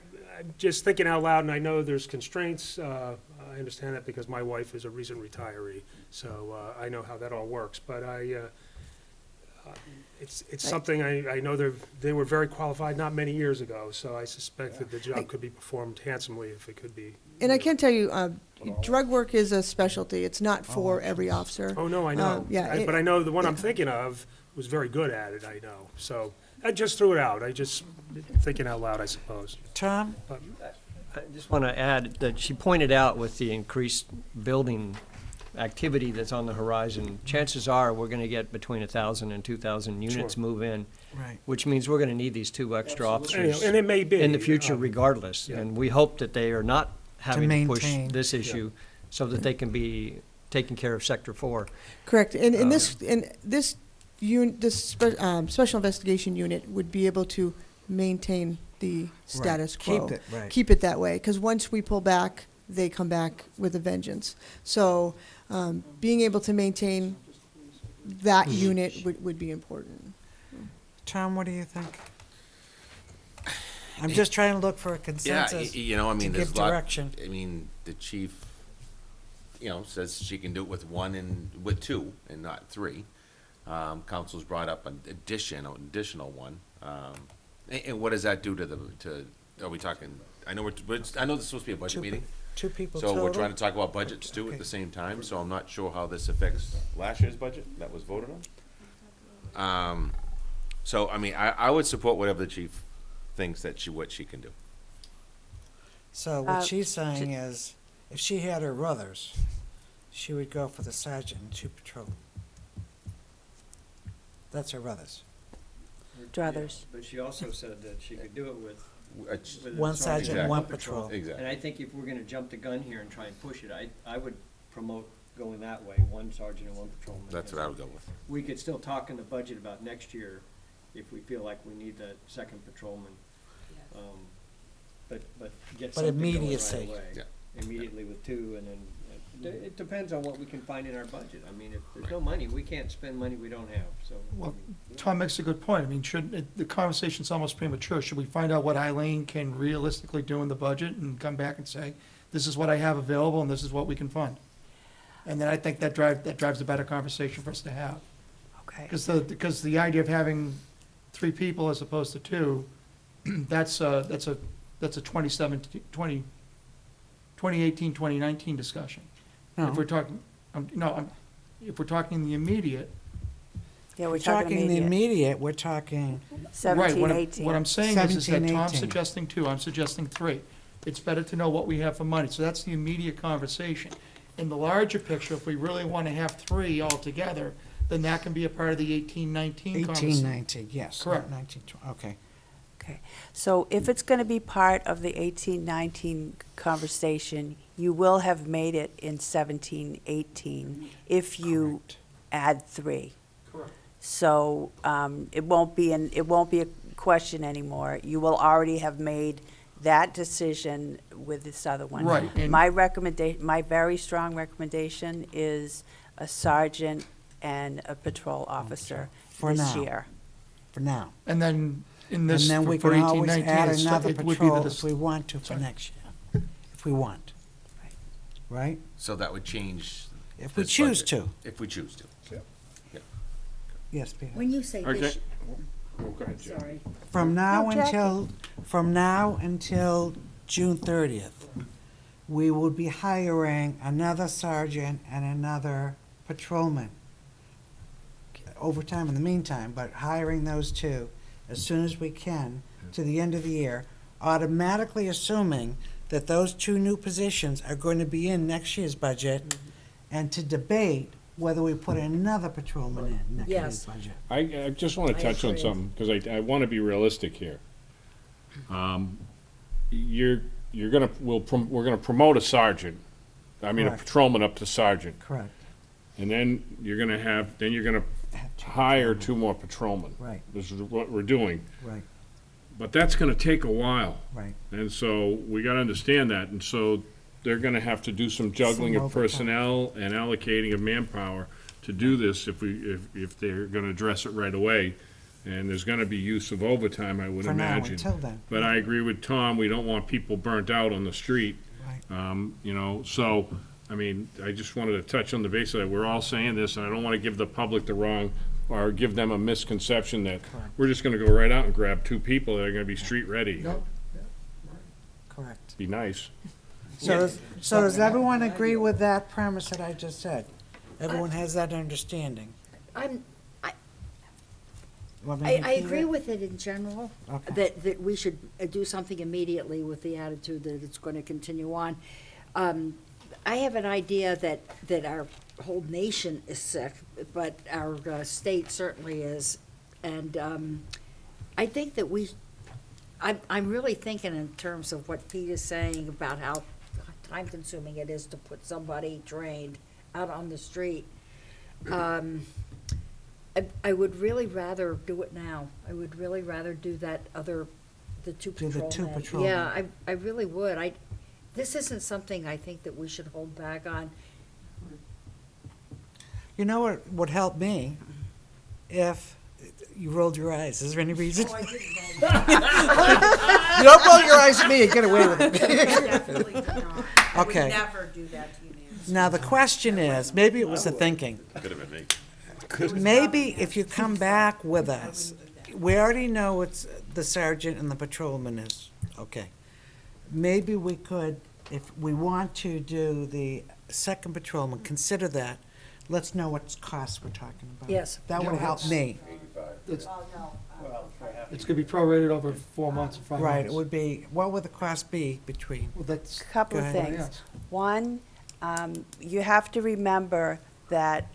just thinking out loud, and I know there's constraints. I understand that because my wife is a recent retiree, so I know how that all works. But it's something I know they were very qualified not many years ago, so I suspect that the job could be performed handsomely if it could be. And I can tell you, drug work is a specialty. It's not for every officer. Oh, no, I know. Yeah, But I know the one I'm thinking of was very good at it, I know. So I just threw it out. I just thinking out loud, I suppose. Tom? I just want to add that she pointed out with the increased building activity that's on the horizon, chances are we're going to get between 1,000 and 2,000 units Sure. move in, Right. which means we're going to need these 2 extra officers And it may be. in the future regardless. yeah. And we hope that they are not having to push maintain. this issue so that they can be taking care of Sector 4. Correct. And this special investigation unit would be able to maintain the status quo. Keep it, right. Keep it that way, because once we pull back, they come back with a vengeance. So being able to maintain that unit would be important. Tom, what do you think? I'm just trying to look for a Yeah, consensus you know, I mean, to there's give a lot. direction. I mean, the chief, you know, says she can do it with 1 and with 2 and not 3. Council's brought up an additional one. And what does that do to are we talking, I know I know this is supposed to be a budget meeting. 2 people So total? we're trying to talk about budgets too at the same time, so I'm not sure how this affects last year's budget that was voted on. So, I mean, I would support whatever the chief thinks that what she can do. So what she's saying is, if she had her brothers, she would go for the sergeant and 2 patrol. That's her brothers. Druthers. But she also said that she could do it with One sergeant, Exactly. one patrol. Exactly. And I think if we're gonna jump the gun here and try and push it, I would promote going that way, 1 sergeant and 1 patrolman. That's what I would go with. We could still talk in the budget about next year if we feel like we need that 2nd patrolman. But get But something going immediacy. right away. Yeah. Immediately with 2, and then, it depends on what we can find in our budget. I mean, if there's no money, we can't spend money we don't have, so. Well, Tom makes a good point. I mean, the conversation's almost premature. Should we find out what Eileen can realistically do in the budget and come back and say, this is what I have available and this is what we can fund? And then I think that drives a better conversation for us to have. Okay. Because the idea of having 3 people as opposed to 2, that's a 2018, 2019 discussion. No. If we're talking, if we're talking the immediate, Yeah, We're we're talking talking the immediate. immediate, we're talking, right, 17, what 18. I'm saying is that 17, Tom's 18. suggesting 2, I'm suggesting 3. it's better to know what we have for money. So that's the immediate conversation. In the larger picture, if we really want to have three altogether, then that can be a part of the 18-19 conversation. 18-19, yes. Correct. 19-20, okay. Okay, so if it's going to be part of the 18-19 conversation, you will have made it in 17-18 if you Correct. add three. Correct. So it won't be a question anymore. You will already have made that decision with this other one. Right, and- My very strong recommendation is a sergeant and a patrol officer For this now. year. For now. And then in And this, then we for can always 18-19, add it's- another it would be the patrol dis- if we want to for Sorry. next year, if we want. Right? So that would change. If we this choose budget. to. If we choose to. Yes, Peter. When you say Okay. this, Oh, go ahead, Jim. sorry, From now No, Jackie. until June 30th, we will be hiring another sergeant and another patrolman. Overtime in the meantime, but hiring those two as soon as we can to the end of the year, automatically assuming that those two new positions are going to be in next year's budget, and to debate whether we put another patrolman in next year's Yes. budget. I just want I to touch on agree. something, because I want to be realistic here. You're gonna, we're gonna promote a sergeant, a Correct. patrolman up to sergeant. Correct. And then you're gonna hire two more patrolmen. Right. This is what we're doing. Right, But that's gonna take a while. right. And so we gotta understand that, and so they're gonna have to do some juggling Some of overtime. personnel and allocating of manpower to do this if they're gonna address it right away. And there's gonna be use of overtime, I would For now, imagine. until then. But I agree with Tom, we don't want people burnt out on the street. Right. You know, so, I mean, I just wanted to touch on the basis that we're all saying this, and I don't wanna give the public the wrong, or give them a misconception that Correct. we're just gonna go right out and grab two people that are gonna be street ready. No, Correct. Be nice. So does everyone agree with that premise that I just said? Everyone has that understanding? You want me to I repeat agree it? with it in general, Okay. that we should do something immediately with the attitude that it's going to continue on. I have an idea that our whole nation is sick, but our state certainly is. And I think that I'm really thinking in terms of what Pete is saying about how time-consuming it is to put somebody trained out on the street. I would really rather do it now. I would really rather do that the two Do the patrolmen. two patrolmen. Yeah, I really would. This isn't something I think that we should hold back on. You know what would help me? If you rolled your eyes. Is there any reason? Oh, You don't roll your eyes at me and get away with it. Definitely do not. I would Okay. never do that to you, Nancy. Now, the question is, maybe it was the thinking. Could have been me. Maybe if you come back with us, we already know it's the sergeant and the patrolman is, okay. Maybe we could, if we want to do the second patrolman, consider that. Let's know what costs we're talking about. Yes. That would help me. it's gonna be prorated over 4 months or 5 months. Right, it would be, what would the cost be between? Well, that's, Couple of Go ahead. things. Yes. One, you have to remember that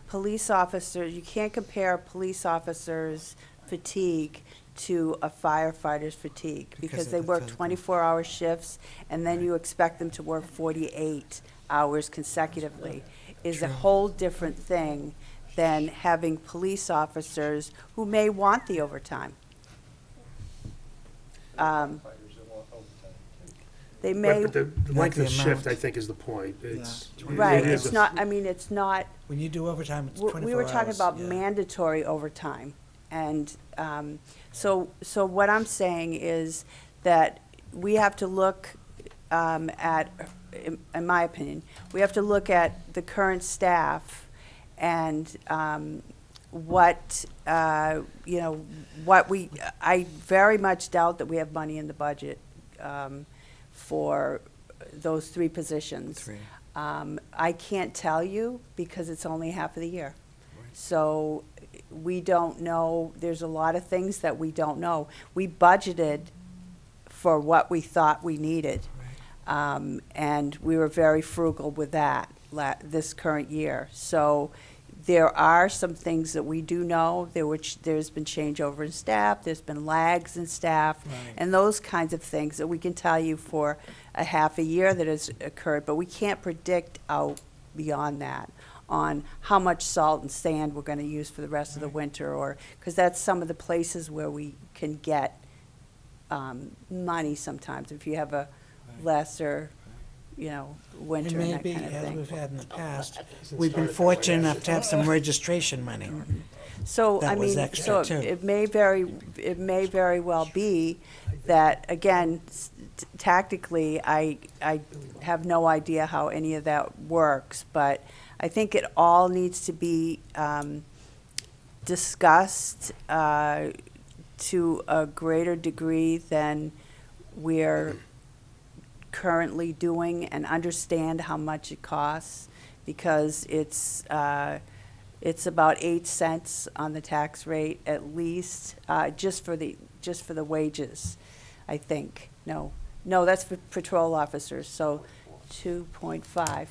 police officers, you can't compare a police officer's fatigue to a firefighter's fatigue, because of they the work physical. 24-hour shifts, and then you expect them to work 48 hours consecutively, is a True. whole different thing than having police officers who may want the overtime. They may. Right, but the Like length the of shift, amount. I think, is the point. It's. Right, it is it's a- not, I mean, it's not, When you do overtime, it's 24 hours. we were talking about yeah. mandatory overtime. And so what I'm saying is that we have to look at, in my opinion, we have to look at the current staff and what, you know, I very much doubt that we have money in the budget for those three positions. Three. I can't tell you because it's only half of the year. So we don't know, there's a lot of things that we don't know. We budgeted for what we thought we needed. And we were very frugal with that this current year. So there are some things that we do know, there's been changeover in staff, there's been lags in staff, and those kinds of things that we can tell you for a half a year that has occurred, but we can't predict out beyond that on how much salt and sand we're going to use for the rest of the winter, or, because that's some of the places where we can get money sometimes, if you have a lesser, winter And and that maybe, kind of as thing. we've had in the past, we've been fortunate enough to have some registration money. So, That I was mean, extra, so too. it may very well be that, again, tactically, I have no idea how any of that works, but I think it all needs to be discussed to a greater degree than we're currently doing, and understand how much it costs, because it's about 8 cents on the tax rate at least, just for the wages, I think. No, that's for patrol officers, so 2.5.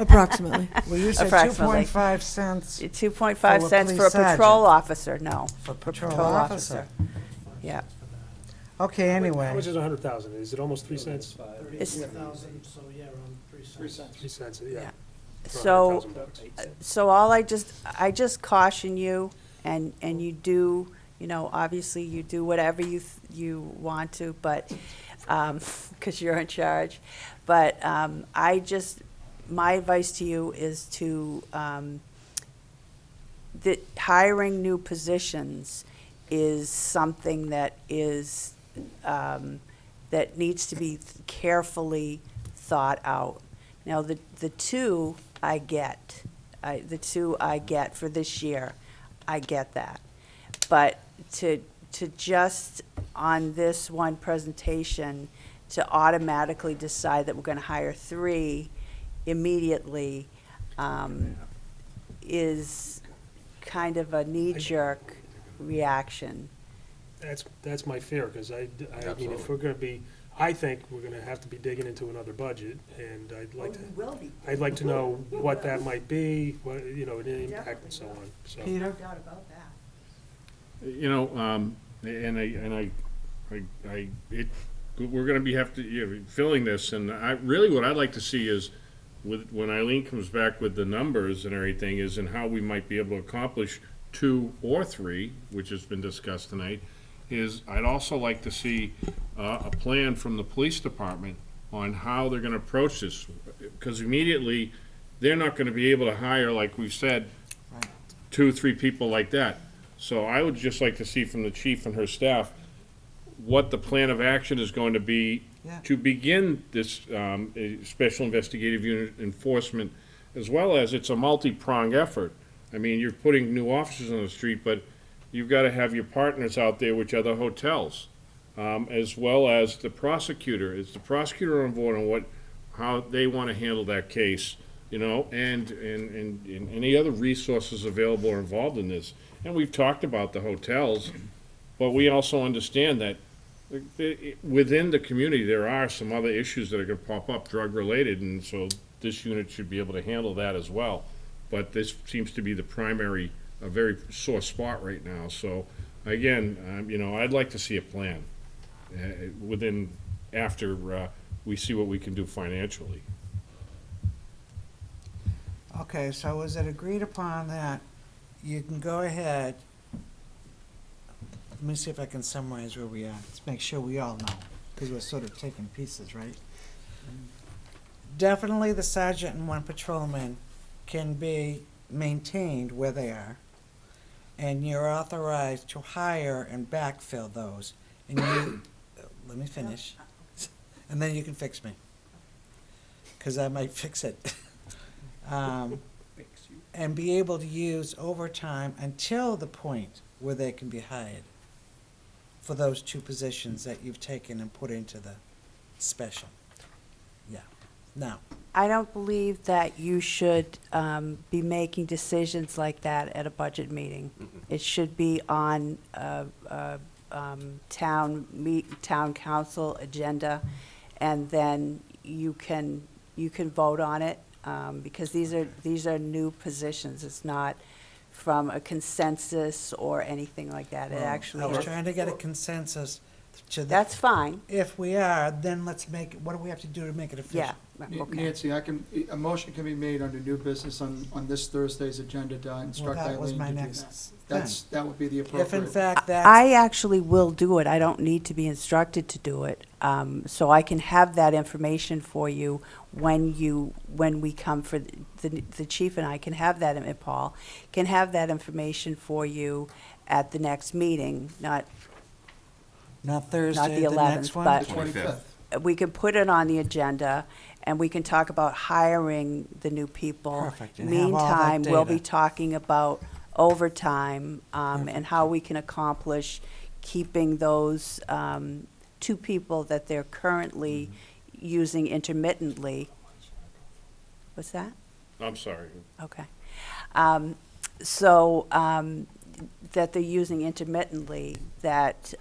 Approximately. Well, you said Approximately. 2.5 cents 2.5 For a cents for a police patrol sergeant. officer, no. for patrol officer. Yeah. Okay, How anyway. much is 100,000? Is it almost 3 cents? It's- 3,000, so yeah, around 3 cents. 3 cents, yeah. Yeah. For So, 100,000 bucks. so all I just caution you, and you do, obviously you do whatever you want to, but, 'cause you're in charge. But, my advice to you is to, that hiring new positions is something that is, that needs to be carefully thought out. Now, the two I get, for this year, I get that. But to just, on this one presentation, to automatically decide that we're gonna hire 3 immediately, is kind of a knee-jerk reaction. That's my fear, because I mean, if we're gonna be, I think we're gonna have to be digging into another budget, and I'd like to know what that might be, what, an impact and so on, so. Peter? No doubt about that. We're gonna filling this, and what I'd like to see is, when Eileen comes back with the numbers and everything, is in how we might be able to accomplish 2 or 3, which has been discussed tonight, is I'd also like to see a plan from the police department on how they're gonna approach this, because immediately, they're not gonna be able to hire, like we've said, 2, 3 people like that. So I would just like to see from the chief and her staff what the plan of action is going to be Yeah. to begin this special investigative unit enforcement, as well as it's a multi-pronged effort. I mean, you're putting new officers on the street, but you've got to have your partners out there, which are the hotels, as well as the prosecutor. Is the prosecutor on board on how they want to handle that case, and any other resources available or involved in this? And we've talked about the hotels, but we also understand that within the community, there are some other issues that are going to pop up, drug-related, and so this unit should be able to handle that as well. But this seems to be the primary, a very sore spot right now. So, again, I'd like to see a plan after we see what we can do financially. Okay, so is it agreed upon that you can go ahead? Let me see if I can summarize where we are. Let's make sure we all know, because we're sort of taking pieces, right? Definitely the sergeant and 1 patrolman can be maintained where they are, and you're authorized to hire and backfill those. And you, let me finish, and then you can fix me, because I might fix it. And be able to use overtime until the point where they can be hired for those 2 positions that you've taken and put into the special. Yeah. Now, I don't believe that you should be making decisions like that at a budget meeting. It should be on a town council agenda, and then you can vote on it, because these are new positions. It's not from a consensus or anything like that. It actually I was is. trying to get a consensus to the. That's fine, If we are, then let's make, what do we have to do to make it official? yeah, okay. Nancy, a motion can be made under new business on this Thursday's agenda to Well, instruct that was Eileen my to do next that. That would be the If appropriate. in fact that's. I actually will do it. I don't need to be instructed to do it. So I can have that information for you when we come for, the chief and I can have that, and Paul, can have that information for you at the next meeting, not Thursday, the the 11th, next one? but- 25th. we can put it on the agenda, and we can talk about hiring the new people. Perfect, and have all that Meantime, we'll be data. talking about overtime, and how we can accomplish keeping those, two people that they're currently using intermittently. What's that? I'm sorry. Okay. That they're using intermittently, that,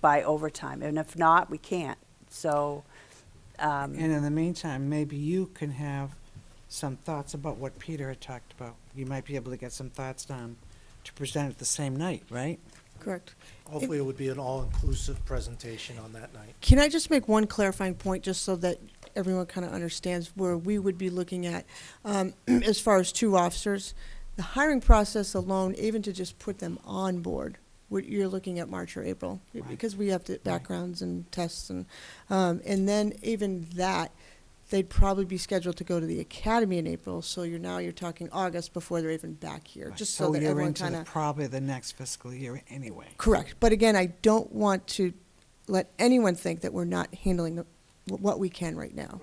by overtime, and if not, we can't. So, And in the meantime, maybe you can have some thoughts about what Peter had talked about. You might be able to get some thoughts down to present it the same night, right? Correct. Hopefully it would be an all-inclusive presentation on that night. Can I just make one clarifying point, just so that everyone kind of understands where we would be looking at, as far as 2 officers? The hiring process alone, even to just put them on board, you're looking at March or April, because we have to backgrounds and tests, and then even that, they'd probably be scheduled to go to the academy in April, so you're talking August before they're even back here, just so that you're everyone into kind of. probably the next fiscal year anyway. Correct, but again, I don't want to let anyone think that we're not handling what we can right now.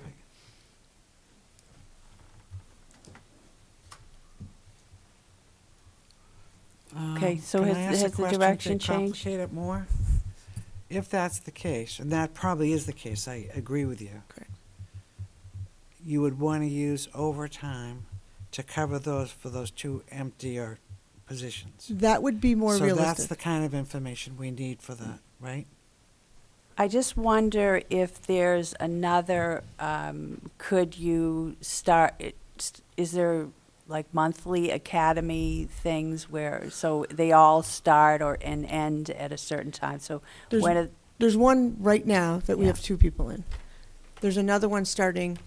Okay, so Can I has ask a the question direction to changed? complicate it more? If that's the case, and that probably is the case, I agree with you. Correct. You would want to use overtime to cover for those 2 emptier positions. That would be more So that's realistic. the kind of information we need for that, right? I just wonder if there's another, could you start, is there like monthly academy things where, so they all start and end at a certain time, so There's- when, There's one right now that we Yeah. have 2 people in. There's another one starting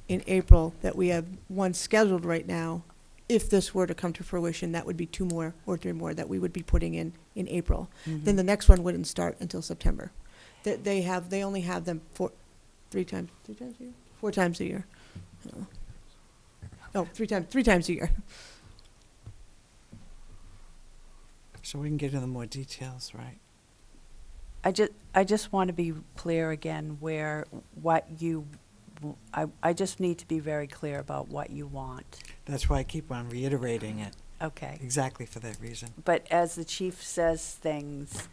in April that we have one scheduled right now. If this were to come to fruition, that would be 2 more or 3 more that we would be putting in April. Then the next one wouldn't start until September. They only have them 4 times a year? 4 times a year. No, 3 times a year. So we can get into more details, right? I just want to be clear again I just need to be very clear about what you want. That's why I keep on reiterating it, Okay. exactly for that reason. But as the chief says things,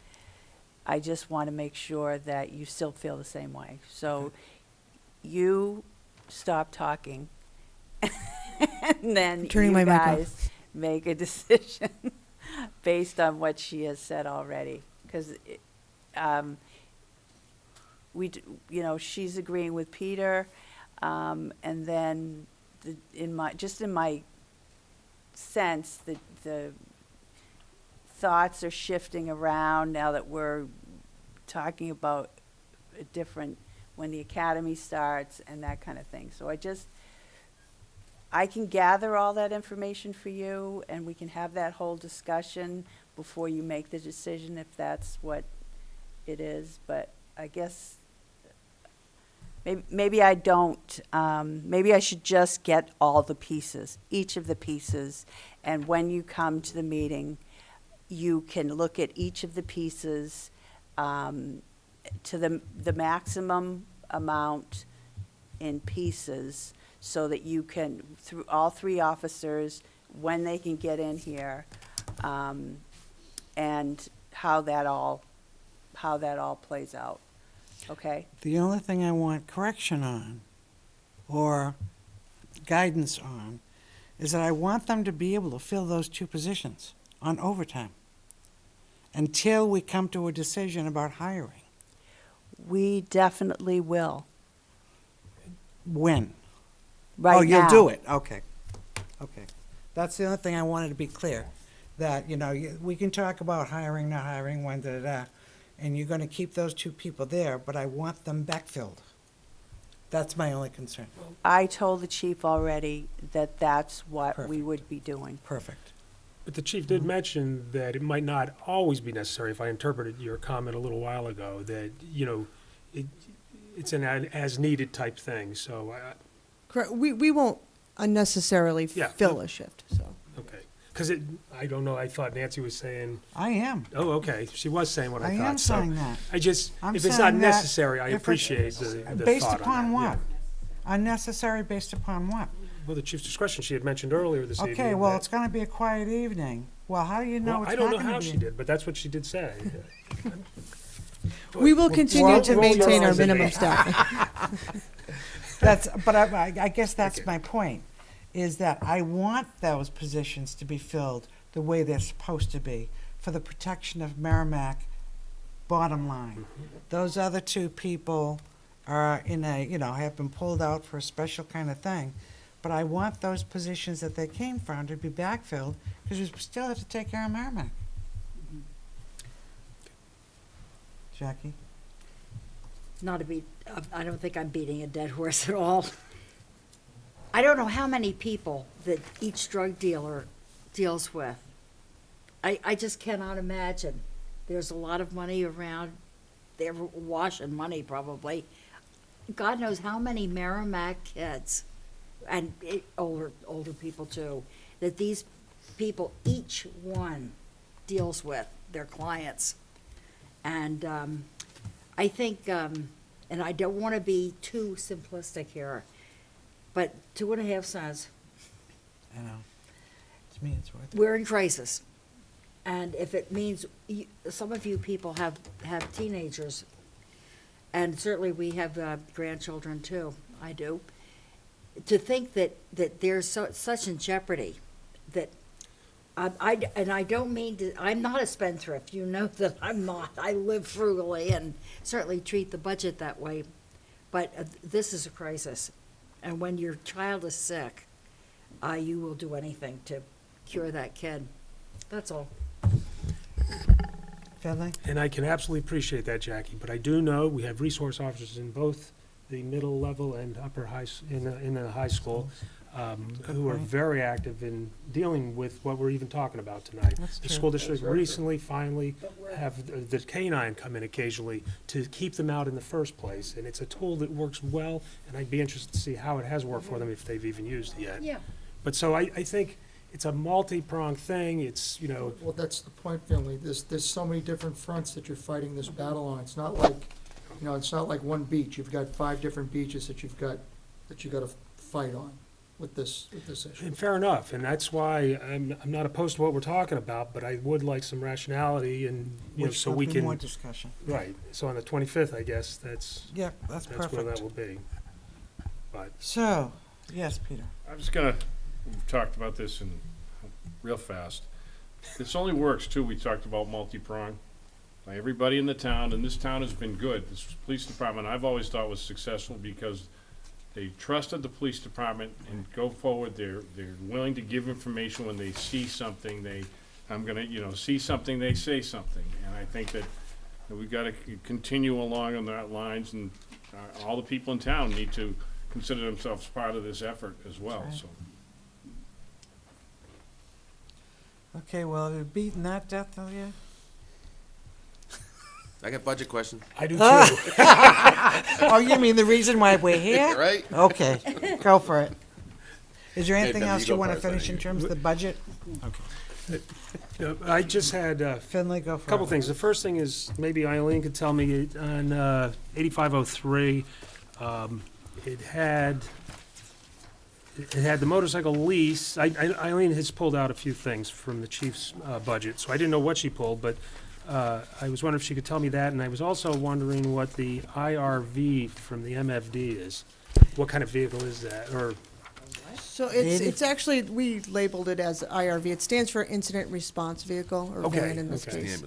I just want to make sure that you still feel the same way. So you stop talking, and then Turning you my mic off. guys make a decision based on what she has said already. Because she's agreeing with Peter, and then in my sense, the thoughts are shifting around now that we're talking about a different, when the academy starts and that kind of thing. So I can gather all that information for you, and we can have that whole discussion before you make the decision, if that's what it is. But I guess maybe I don't, maybe I should just get all the pieces, each of the pieces, and when you come to the meeting, you can look at each of the pieces to the maximum amount in pieces, so that you can, through all 3 officers, when they can get in here, and how that all plays out. Okay? The only thing I want correction on, or guidance on, is that I want them to be able to fill those 2 positions on overtime. until we come to a decision about hiring? We definitely will. When? Right Oh, you'll do now. it, okay. Okay. That's the only thing I wanted to be clear, that, we can talk about hiring, not hiring, when, da-da-da, and you're gonna keep those two people there, but I want them backfilled. That's my only concern. I told the chief already that that's what we Perfect. would be doing. Perfect. But the chief did mention that it might not always be necessary, if I interpreted your comment a little while ago, that, it's an as-needed type thing, so, Correct, we won't unnecessarily Yeah. fill a shift, so. okay. Because I don't know, I thought Nancy was saying, I am. oh, okay, she was saying what I I thought. am so saying that. I just, I'm if it's saying not that necessary, I if it- appreciate the Based thought on upon that, yeah. what? Unnecessary based upon what? Well, the chief's discretion, she had mentioned earlier this evening. Okay, well, that- it's gonna be a quiet evening. Well, how do you know Well, it's I don't not know gonna how be? she did, but that's what she did say. We will continue Well, to roll your maintain our eyes at me. minimum staffing. But I guess that's my point, is that I want those positions to be filled the way they're supposed to be, for the protection of Merrimack, bottom line. Those other two people are have been pulled out for a special kind of thing, but I want those positions that they came from to be backfilled, because we still have to take care of Merrimack. Jackie? Not to be, I don't think I'm beating a dead horse at all. I don't know how many people that each drug dealer deals with. I just cannot imagine. There's a lot of money around. They're washing money probably. God knows how many Merrimack kids, and older people too, that these people, each one deals with their clients. And I think, and I don't want to be too simplistic here, but 2.5 cents, I know. To me, it's worth it. we're in crisis. And if it means, some of you people have teenagers, and certainly we have grandchildren too, I do, to think that there's such in jeopardy, that I don't mean to, I'm not a spendthrift, you know that I'm not. I live frugally and certainly treat the budget that way. But this is a crisis. And when your child is sick, you will do anything to cure that kid. That's all. Finley? And I can absolutely appreciate that, Jackie, but I do know we have resource officers in both the middle level and upper in the high school, who are point. very active in dealing with what we're even talking about tonight. That's The true. school district recently finally have the K-9 come in occasionally to keep them out in the first place, and it's a tool that works well, and I'd be interested to see how it has worked for them, if they've even used it yet. Yeah. But so I think it's a multi-pronged thing, it's, Well, that's the point, Finley. There's so many different fronts that you're fighting this battle on. It's not like, it's not like one beach. You've got 5 different beaches that you got to fight on with this issue. And fair enough, and that's why I'm not opposed to what we're talking about, but I would like some rationality and, Which so there'll we be can. more discussion. Right, so on the 25th, I guess, that's Yep, that's where that perfect. will be. But, So, yes, Peter. I'm just gonna, we've talked about this in, real fast. This only works too, we talked about multi-prong. By everybody in the town, and this town has been good. This police department, I've always thought was successful because they trusted the police department and go forward. They're willing to give information when they see something. See something, they say something. And I think that we've got to continue along on that lines, and all the people in town need to consider themselves part of this effort as well, Right. so. Okay, well, have you beaten that death though yet? I got budget question, I do too. Oh, you mean the reason why we're here? right? Okay, go for it. Is there Hey, anything Ben, else you you go want to first, I finish think in terms of the budget? I just had, Finley, go for it. couple things. The first thing is, maybe Eileen could tell me, on 8503, it had the motorcycle lease. Eileen has pulled out a few things from the chief's budget, so I didn't know what she pulled, but I was wondering if she could tell me that, and I was also wondering what the IRV from the MFD is. What kind of vehicle is that, or So it's actually, we labeled it as IRV. It stands for Incident Response Vehicle, or Okay, van in this okay. case.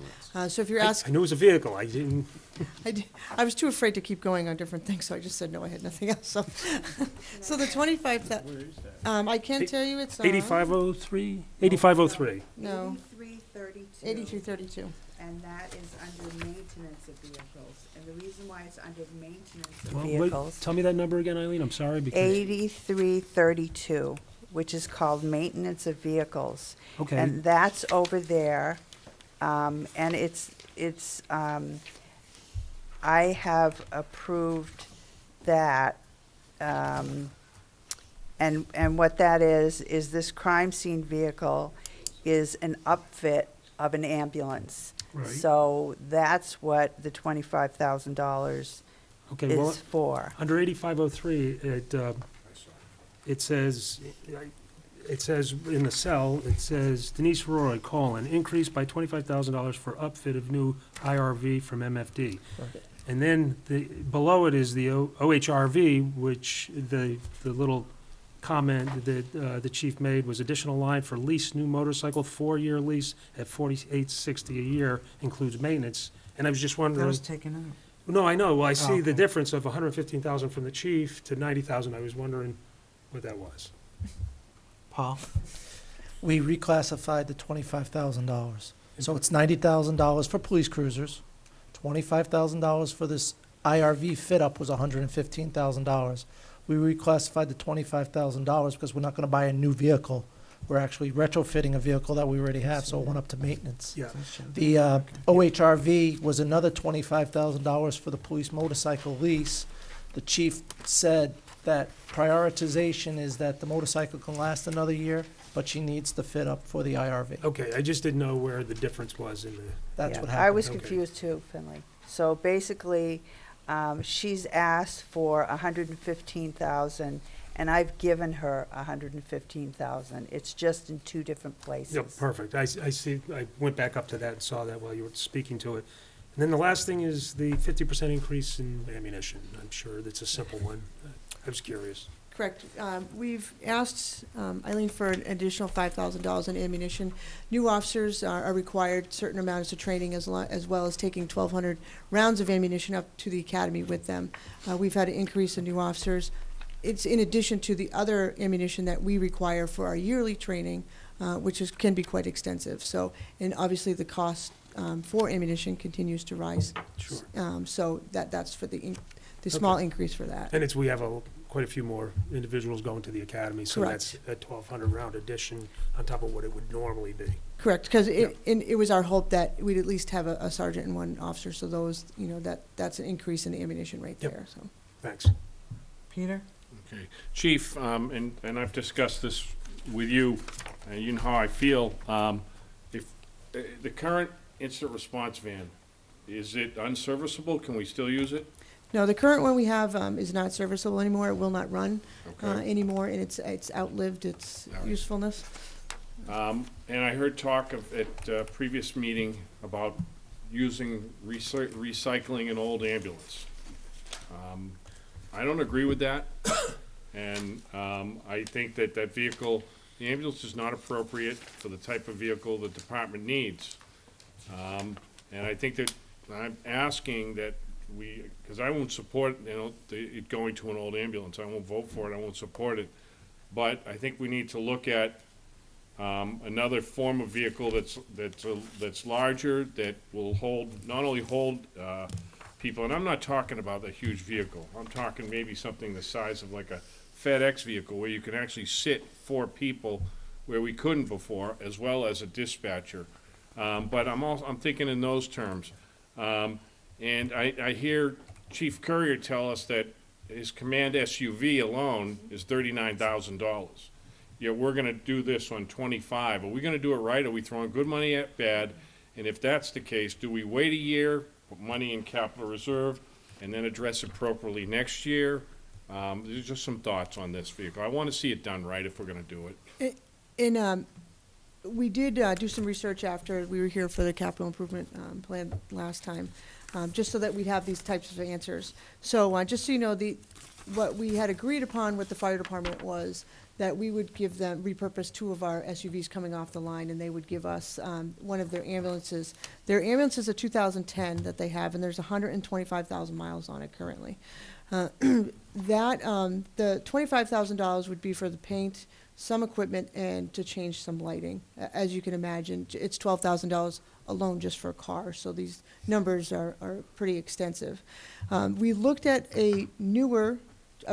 So if you're I asking, knew it was a vehicle, I didn't, I was too afraid to keep going on different things, so I just said no, I had nothing else, so. So the 25,000, I can tell you it's on. 8503? 8503. No, 8332. 8332. And that is under maintenance of vehicles. And the reason why it's under maintenance of Well, wait, vehicles, tell me that number again, Eileen, I'm sorry, because, 8332, which is called maintenance of vehicles. okay, And that's over there. And I have approved that. And what that is this crime scene vehicle is an upfit of an ambulance. right. So that's what the $25,000 Okay, well, is for. under 8503, it says in the cell, it says Denise Roy, increased by $25,000 for upfit of new IRV from MFD. Right. And then below it is the OHRV, which the little comment that the chief made was additional line for lease new motorcycle, 4-year lease at $48.60 a year, includes maintenance. And I was just That wondering. was taken out. No, I know. Well, I see the okay. difference of 115,000 from the chief to 90,000. I was wondering what that was. Paul? We reclassified the $25,000. So it's $90,000 for police cruisers, $25,000 for this IRV fit-up was $115,000. We reclassified the $25,000 because we're not gonna buy a new vehicle. We're actually retrofitting a vehicle that we already have, so it went up to maintenance. Yeah. The OHRV was another $25,000 for the police motorcycle lease. The chief said that prioritization is that the motorcycle can last another year, but she needs the fit up for the IRV. Okay, I just didn't know where the difference was in the. That's Yeah, what I happened. was Okay. confused too, Finley. So basically, she's asked for 115,000, and I've given her 115,000. It's just in two different places. Yeah, perfect. I see, I went back up to that and saw that while you were speaking to it. And then the last thing is the 50% increase in ammunition. I'm sure that's a simple one. I was curious. Correct. We've asked Eileen for an additional $5,000 in ammunition. New officers are required certain amounts of training as well as taking 1,200 rounds of ammunition up to the academy with them. We've had an increase in new officers. It's in addition to the other ammunition that we require for our yearly training, which can be quite extensive. So, and obviously the cost for ammunition continues to rise. Sure. So that's for the small increase for that. And we have quite a few more individuals going to the academy, so Correct. that's a 1,200 round addition on top of what it would normally be. Correct, because it was our hope that we'd at least have a sergeant and one officer, so those, that's an increase in the ammunition rate Yep. there, so. Thanks. Peter? Okay, Chief, and I've discussed this with you, and you know how I feel. If the current instant response van, is it unserviceable? Can we still use it? No, the current one we have is not serviceable anymore, it will not run Okay. anymore, and it's outlived its All right. usefulness. And I heard talk at a previous meeting about using recycling an old ambulance. I don't agree with that, and I think that vehicle, the ambulance is not appropriate for the type of vehicle the department needs. And I think that I'm asking that because I won't support, it going to an old ambulance. I won't vote for it, I won't support it. But I think we need to look at another form of vehicle that's larger, that will not only hold people, and I'm not talking about a huge vehicle. I'm talking maybe something the size of like a FedEx vehicle, where you can actually sit 4 people where we couldn't before, as well as a dispatcher. But I'm thinking in those terms. And I hear Chief Courier tell us that his command SUV alone is $39,000. Yet we're gonna do this on 25. Are we gonna do it right? Are we throwing good money at bad? And if that's the case, do we wait a year, put money in capital reserve, and then address it appropriately next year? There's just some thoughts on this vehicle. I wanna see it done right if we're gonna do it. And we did do some research after we were here for the capital improvement plan last time, just so that we'd have these types of answers. So just so you know, what we had agreed upon with the fire department was that we would give them, repurpose 2 of our SUVs coming off the line, and they would give us one of their ambulances. Their ambulance is a 2010 that they have, and there's 125,000 miles on it currently. The $25,000 would be for the paint, some equipment, and to change some lighting. As you can imagine, it's $12,000 alone just for a car, so these numbers are pretty extensive. We looked at a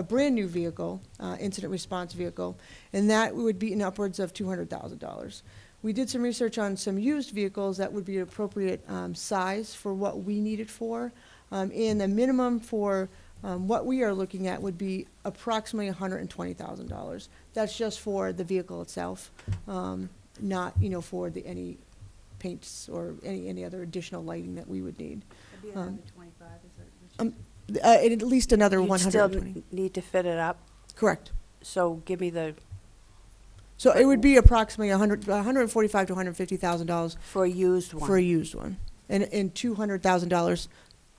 brand-new vehicle, incident response vehicle, and that would be in upwards of $200,000. We did some research on some used vehicles that would be appropriate size for what we need it for, and the minimum for what we are looking at would be approximately $120,000. That's just for the vehicle itself, not, for any paints or any other additional lighting that we would need. At least another You'd 120. still need to fit it up, Correct. so give me the, So it would be approximately $145,000 to $150,000 for a used one. for a used one, and $200,000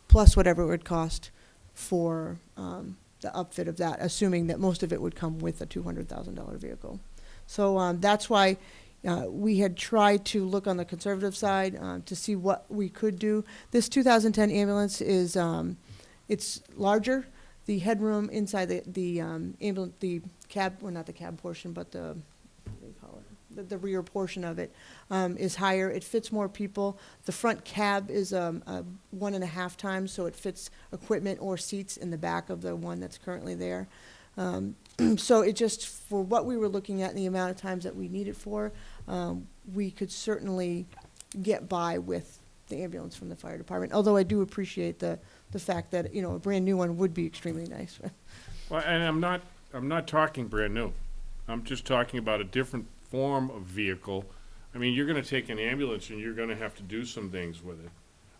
plus whatever it would cost for the upfit of that, assuming that most of it would come with a $200,000 vehicle. So that's why we had tried to look on the conservative side to see what we could do. This 2010 ambulance is it's larger. The headroom inside the ambulance, the cab, well, not the cab portion, but the, what do you call it? The rear portion of it is higher. It fits more people. The front cab is 1.5 times, so it fits equipment or seats in the back of the one that's currently there. So it just, for what we were looking at and the amount of times that we need it for, we could certainly get by with the ambulance from the fire department. Although I do appreciate the fact that, a brand new one would be extremely nice. Well, and I'm not talking brand new. I'm just talking about a different form of vehicle. I mean, you're gonna take an ambulance and you're gonna have to do some things with it.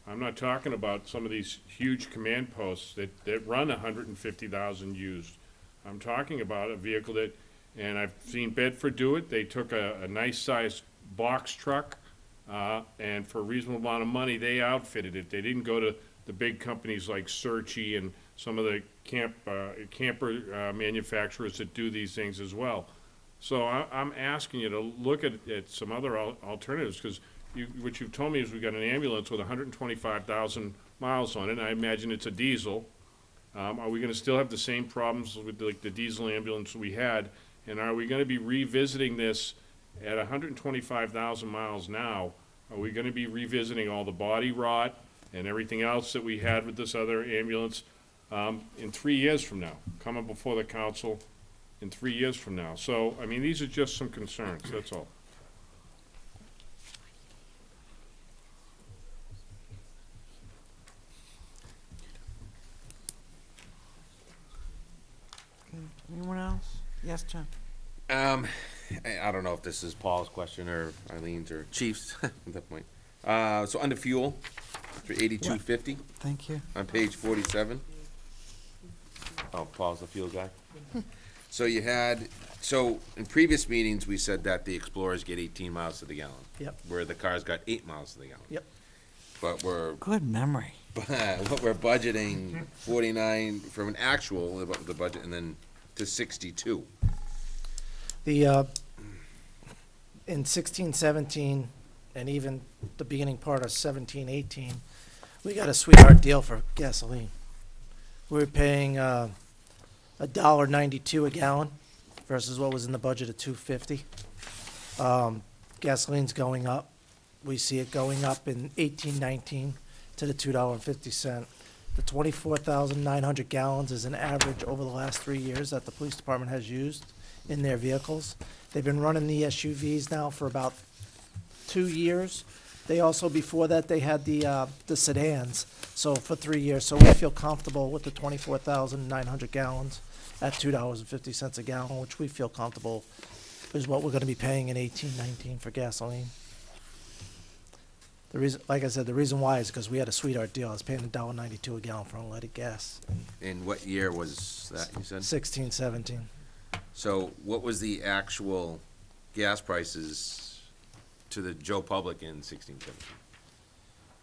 I'm not talking about some of these huge command posts that run 150,000 used. I'm talking about a vehicle that, and I've seen Bedford do it, they took a nice sized box truck, and for a reasonable amount of money, they outfitted it. They didn't go to the big companies like Searchy and some of the camper manufacturers that do these things as well. So I'm asking you to look at some other alternatives, because what you've told me is we've got an ambulance with 125,000 miles on it, and I imagine it's a diesel. Are we gonna still have the same problems with like the diesel ambulance we had? And are we gonna be revisiting this at 125,000 miles now? Are we gonna be revisiting all the body rot and everything else that we had with this other ambulance in 3 years from now, coming before the council in 3 years from now? So, I mean, these are just some concerns, that's all. Anyone else? Yes, John? I don't know if this is Paul's question or Eileen's or Chief's at that point. So under fuel, for 8250 Thank you. on page 47. Oh, Paul's the fuel guy. So in previous meetings, we said that the Explorers get 18 miles to the gallon. Yep. Where the cars got 8 miles to the gallon. Yep. But we're Good memory. budgeting 49 from an actual, the budget, and then to 62. In 16-17, and even the beginning part of 17-18, we got a sweetheart deal for gasoline. We were paying $1.92 a gallon versus what was in the budget of $2.50. Gasoline's going up. We see it going up in 18-19 to the $2.50. The 24,900 gallons is an average over the last 3 years that the police department has used in their vehicles. They've been running the SUVs now for about 2 years. They also, before that, they had the sedans, so for 3 years. So we feel comfortable with the 24,900 gallons at $2.50 a gallon, which we feel comfortable is what we're gonna be paying in 18-19 for gasoline. The reason, like I said, the reason why is because we had a sweetheart deal. I was paying $1.92 a gallon for unleaded gas. In what year was that, you said? 16-17. So what was the actual gas prices to the Joe Public in 16-17?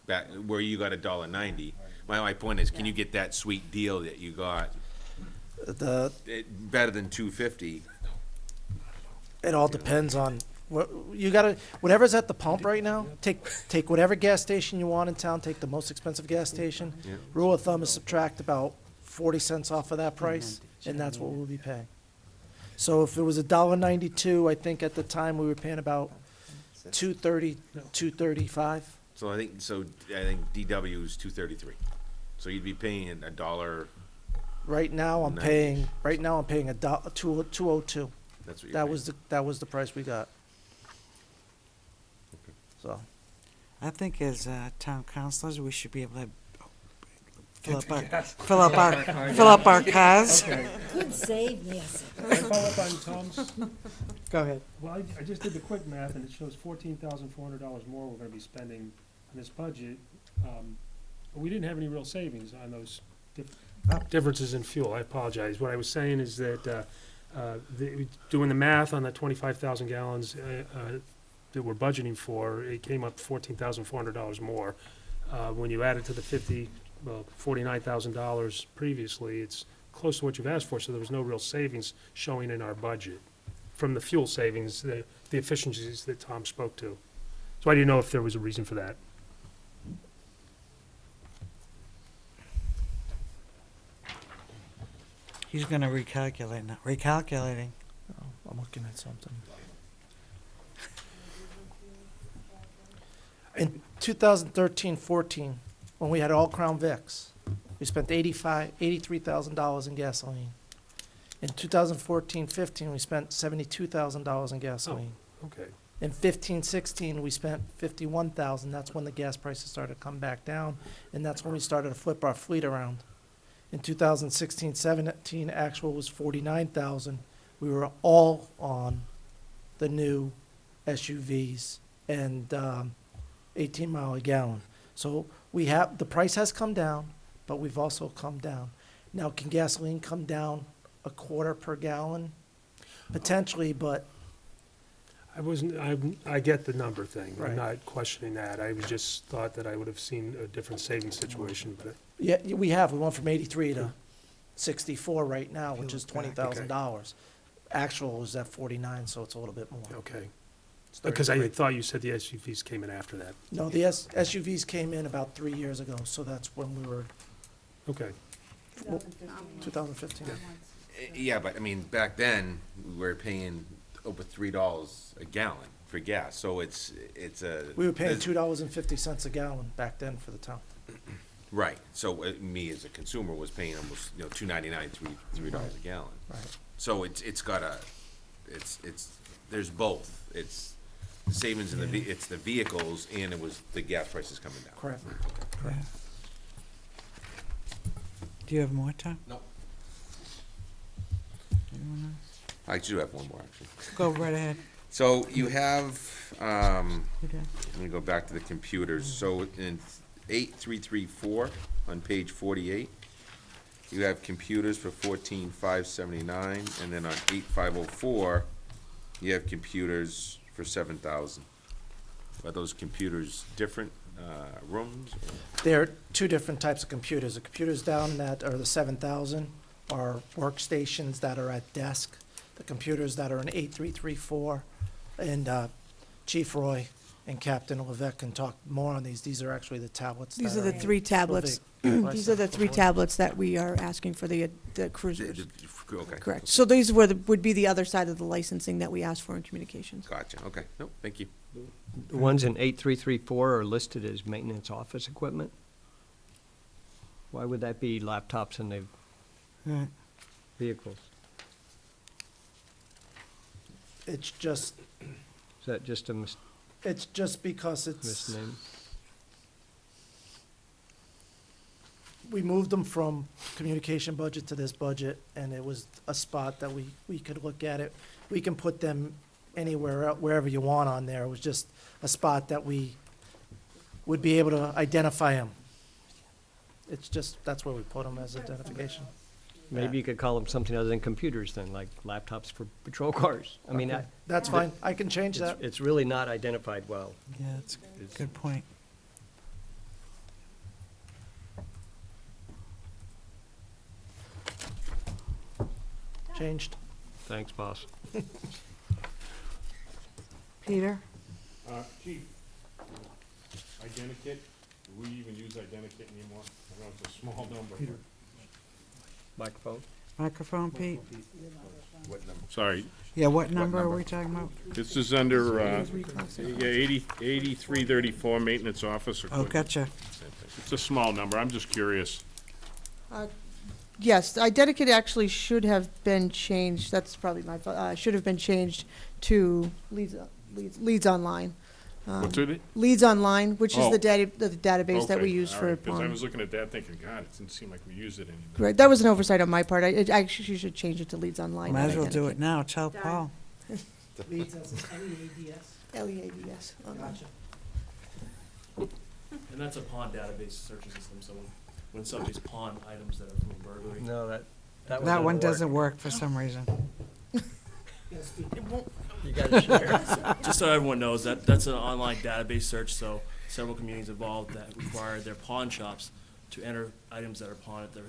Back where you got $1.90. My point is, can you get that sweet deal that you got? The Better than $2.50 It all depends on what, you gotta, whatever's at the pump right now, take whatever gas station you want in town, take the most expensive gas station. Yeah. Rule of thumb is subtract about 40 cents off of that price, and that's what we'll be paying. So if it was $1.92, I think at the time we were paying about $2.30, $2.35. So I think DW is 233. So you'd be paying a dollar, Right now, I'm paying $2.02. that's what you're That paying. was the price we got. So, I think as town councilors, we should be able to fill up our cars. Good save, yes. Can I follow up on Tom's? go ahead. Well, I just did the quick math, and it shows $14,400 more we're gonna be spending on this budget. But we didn't have any real savings on those differences in fuel. I apologize. What I was saying is that, doing the math on the 25,000 gallons, that we're budgeting for, it came up $14,400 more. When you add it to the $49,000 previously, it's close to what you've asked for, so there was no real savings showing in our budget from the fuel savings, the efficiencies that Tom spoke to. So I didn't know if there was a reason for that. He's gonna recalculate now, recalculating. I'm looking at something. In 2013-14, when we had all Crown Vics, we spent $83,000 in gasoline. In 2014-15, we spent $72,000 in gasoline. Okay. In 15-16, we spent $51,000. That's when the gas prices started to come back down, and that's when we started to flip our fleet around. In 2016-17, actual was $49,000. We were all on the new SUVs and 18 mile a gallon. So the price has come down, but we've also come down. Now, can gasoline come down a quarter per gallon? Potentially, but I get the number thing. Right. I'm not questioning that. I was just thought that I would have seen a different savings situation, but yeah, we have. We went from 83 to 64 right now, which is $20,000. Actual was at 49, so it's a little bit more. okay. It's Because I 33. thought you said the SUVs came in after that. No, the SUVs came in about 3 years ago, so that's when we were, Okay. 2015. Yeah, but I mean, back then, we were paying over $3 a gallon for gas, so it's a. We were paying there's- $2.50 a gallon back then for the town. Right, so me as a consumer was paying almost, $2.99, $3 a gallon. Right. So it's got there's both. It's the savings in it's the vehicles and it was the gas prices coming down. Correct. Do you have more, Tom? No. I do have one more, actually. Go right ahead. So you have, Okay. let me go back to the computers. So in 8334 on page 48, you have computers for 14,579, and then on 8504, you have computers for 7,000. Are those computers different rooms? Or? There are two different types of computers. The computers down that are the 7,000 are workstations that are at desk. The computers that are in 8334, and Chief Roy and Captain Levesque can talk more on these. These are actually the tablets. These that are the three tablets. These are the three tablets that we are asking for the cruisers. Okay. Correct. So these would be the other side of the licensing that we asked for in communications. Gotcha, okay. No, thank you. The ones in 8334 are listed as maintenance office equipment. Why would that be laptops in the Right. vehicles? It's just, Is that just a it's just because it's, misname? we moved them from communication budget to this budget, and it was a spot that we could look at it. We can put them anywhere, wherever you want on there. It was just a spot that we would be able to identify them. It's just, that's where we put them as identification. Maybe you could call them something other than computers then, like laptops for patrol cars. I mean, Okay. That's fine. I can change that. it's really not identified well. Yeah, that's a good point. Changed. Thanks, boss. Peter? Chief, Identikit, do we even use Identikit anymore? I know it's a small number. Microphone? Microphone, Pete? Sorry, Yeah, what number are we talking about? this is under, 8334, maintenance office Oh, equipment. gotcha. It's a small number, I'm just curious. Yes, Identikit actually should have been changed, that's probably my fault, should have been changed to Leads Online. What's it? Leads Online, which is Oh. the database that we Okay, use all for right, 'cause I pond. was looking at that thinking, God, it didn't seem like we use it anymore. Right, that was an oversight on my part. I actually should change it to Leads Online. Might not as well do Identikit. it now, tell Paul. Leads us as LEADS. LEADS. online. Gotcha. And that's a pond database search system, so when somebody's pawned items that are from a burglary. No, that That one doesn't work for some reason. Yes, we- You gotta share. Just so everyone knows, that's an online database search, so several communities involved that require their pawn shops to enter items that are pawned at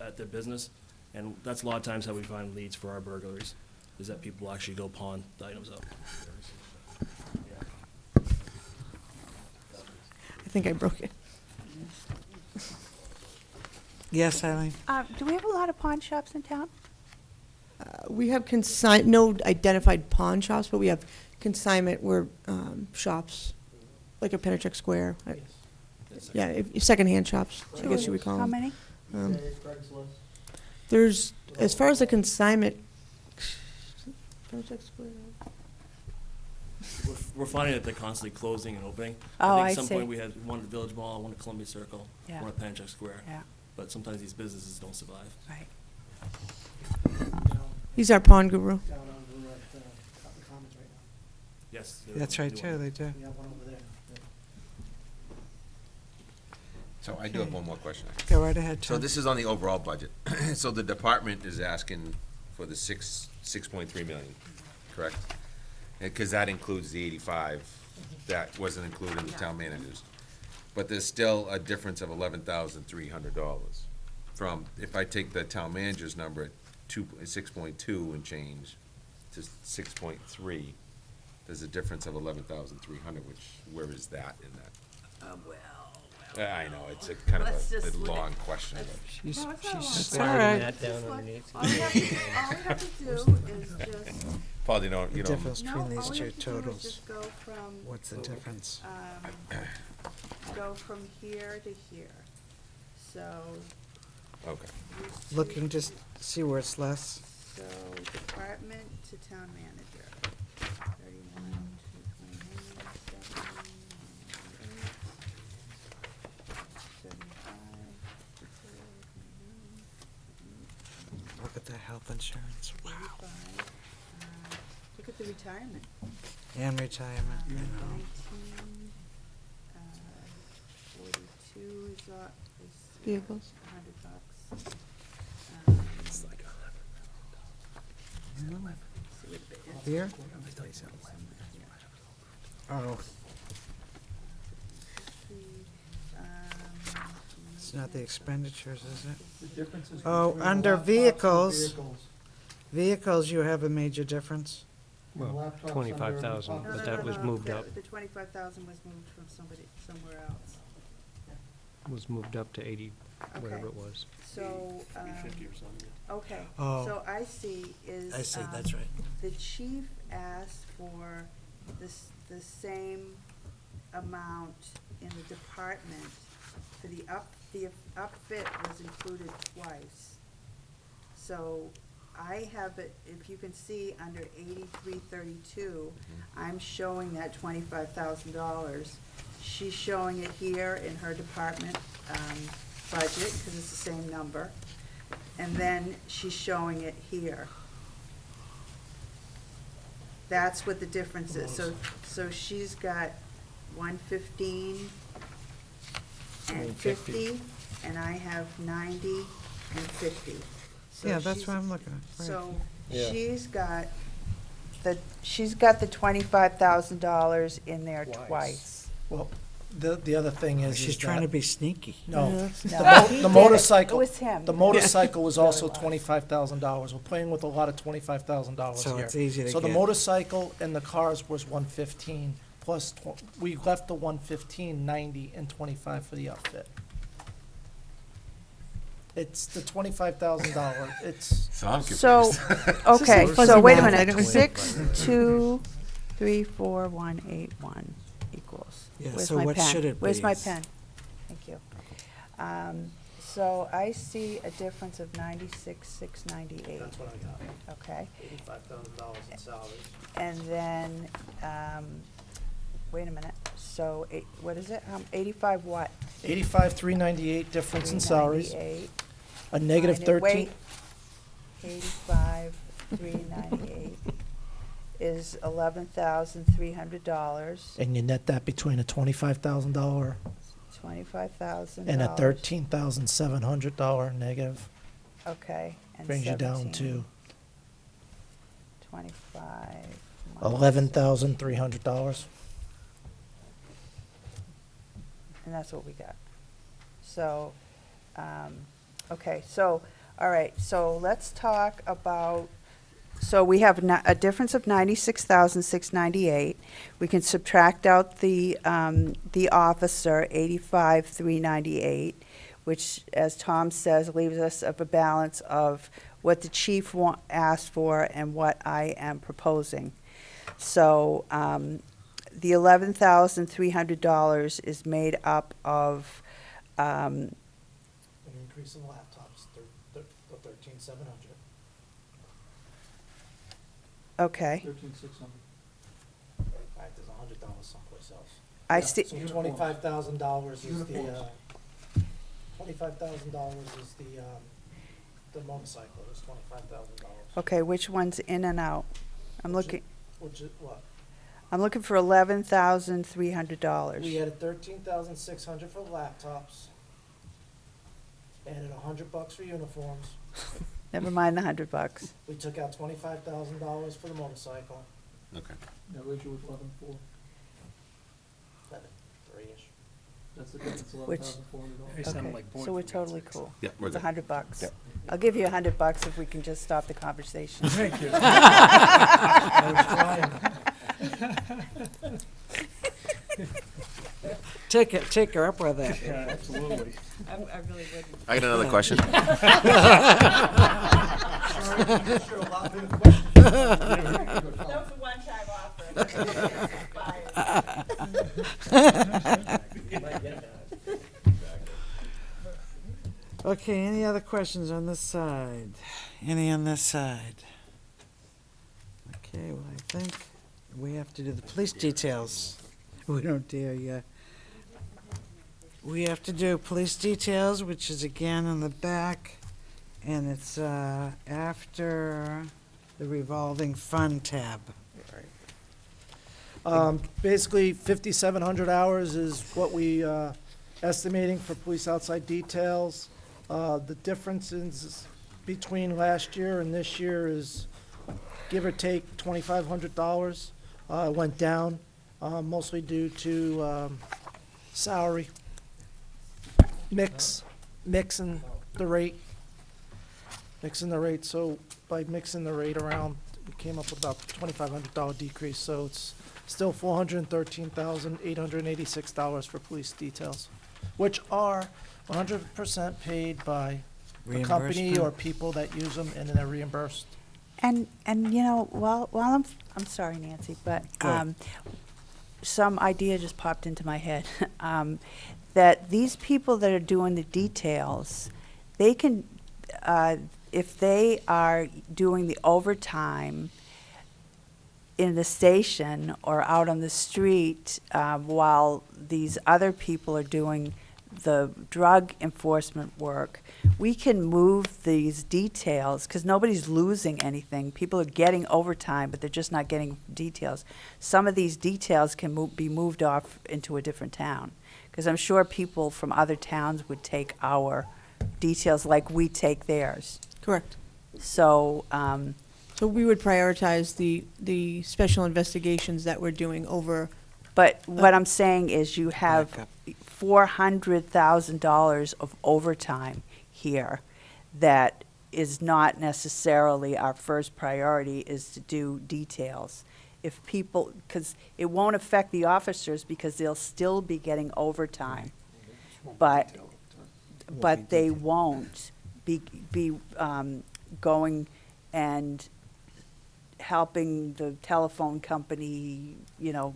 at their business. And that's a lot of times how we find leads for our burglaries, is that people actually go pawn the items up. I think I broke it. Yes, Eileen? Do we have a lot of pawn shops in town? We have no identified pawn shops, but we have consignment where shops, like a Pennachuck Square. Yeah, secondhand shops, I guess you would call How them. many? Um, There's, as far as the consignment, Pennachuck Square. We're finding that they're constantly closing and opening. Oh, think I at some see. point we had one at Village Mall, one at Columbia Circle, Yeah. one at Pennachuck Square. Yeah, But sometimes these businesses don't survive. right. He's our pawn guru. Down over at the Commons right now. Yes. That's right, too, they do. We have one over there. So I do have one more question. Go right ahead, So Tom. this is on the overall budget. So the department is asking for the 6.3 million, correct? Because that includes the 85 that wasn't included in the town managers. But there's still a difference of $11,300 from, if I take the town manager's number at 6.2 and change to 6.3, there's a difference of 11,300, which, where is that in that? I know, it's a kind of a long question, but. She's No, it's not long. It's all Sliding right. that down underneath. All we have to do is just, Paul, you The don't, difference no, between these all we two have to do is totals. just go from, What's the difference? go from here to here. So, Okay. you see- Looking to see where it's less. So, department to town manager. 31, 229, 75, Look at the health insurance, wow. 45, look at the retirement. And retirement, you know. 19, 42 is Vehicles. $100. It's like Here? Oh, it's not the expenditures, is it? The difference is Oh, between under laptops and vehicles. Vehicles, you have a major difference. Well, Laptops under 25,000, other- but that was moved up, The 25,000 was moved from somewhere else. was moved up to 80, whatever it was. So, 350 or something. okay, Oh. so I see is. I see, that's right. The chief asked for the same amount in the department for the upfit was included twice. So I have it, if you can see, under 8332, I'm showing that $25,000. She's showing it here in her department, budget, because it's the same number. And then she's showing it here. That's what the difference is. So she's got 115 and 50, and I have 90 and 50. So Yeah, that's she's- what I'm looking at. Right. So Yeah. she's got the $25,000 in there Twice. twice. Well, The other thing is She's is trying to that- be sneaky. No, No, the he did it. motorcycle. It was him. The He motorcycle was really also was. $25,000. We're playing with a lot of $25,000 So here. it's easy to So the get. motorcycle and the cars was 115 plus, we left the 115, 90, and 25 for the outfit. It's the $25,000, it's, So I'm So, confused. okay, fuzzy so wait a math. I minute, don't- 6,234,181 equals. Yeah, Where's so my what pen? should it Where's be? my pen? Thank you. So I see a difference of 96,698, that's what I got, okay? $85,000 in salaries. And then, wait a minute, so, what is it? 85 what? 85,398 difference in salaries, 398 a negative minus- 13. Wait, 85,398 is $11,300, And you net that between a $25,000 $25,000. and a $13,700 negative, Okay. And brings you down 17, to 25. minus- $11,300. And that's what we got. So, okay, so, all right, so let's talk about, so we have a difference of 96,698. We can subtract out the officer, 85,398, which, as Tom says, leaves us of a balance of what the chief asked for and what I am proposing. So, the $11,300 is made up of, An increase in laptops, the 13,700. okay, 13,600. Right, there's $100 someplace else. I Yeah, see, So $25,000 is the, $25,000 is the motorcycle, is $25,000. okay, which one's in and out? I'm looking, Which is what? I'm looking for $11,300. We added 13,600 for laptops. Added $100 for uniforms. Never mind the $100. We took out $25,000 for the motorcycle. Okay. That original was 11,400. 3-ish. That's the difference, Which- $11,400. Okay, so we're totally cool. Yeah, we're It's good. $100. I'll give you $100 if we can just stop the conversation. Thank you. Take her up with it. Absolutely. I really wouldn't. I got another question. That was a one-time offer. Okay, any other questions on this side? Any on this side? Okay, well, I think we have to do the police details. We don't dare yet. We have to do police details, which is again on the back, and it's after the revolving fund tab. Basically, 5,700 hours is what we estimating for police outside details. The differences between last year and this year is give or take $2,500. It went down, mostly due to salary mixing the rate. So by mixing the rate around, we came up with about $2,500 decrease, so it's still $413,886 for police details, which are 100% paid by the company or Reimbursement. people that use them, and then they're reimbursed. And you know, while I'm sorry, Nancy, but Go ahead. some idea just popped into my head. That these people that are doing the details, they can, if they are doing the overtime in the station or out on the street, while these other people are doing the drug enforcement work, we can move these details, because nobody's losing anything. People are getting overtime, but they're just not getting details. Some of these details can be moved off into a different town, because I'm sure people from other towns would take our details like we take theirs. Correct. So, So we would prioritize the special investigations that we're doing over But what I'm saying is you have Backup. $400,000 of overtime here that is not necessarily our first priority, is to do details. If people, because it won't affect the officers because they'll still be getting overtime. But they won't be going and helping the telephone company, do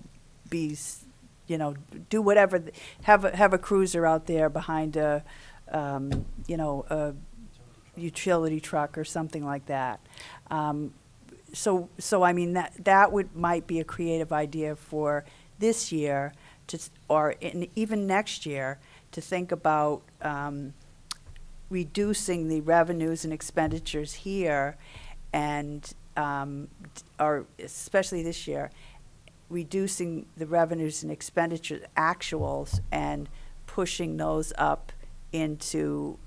whatever, have a cruiser out there behind a utility truck or something like that. So I mean, that might be a creative idea for this year even next year, to think about reducing the revenues and expenditures here, and or especially this year, reducing the revenues and expenditures actuals and pushing those up into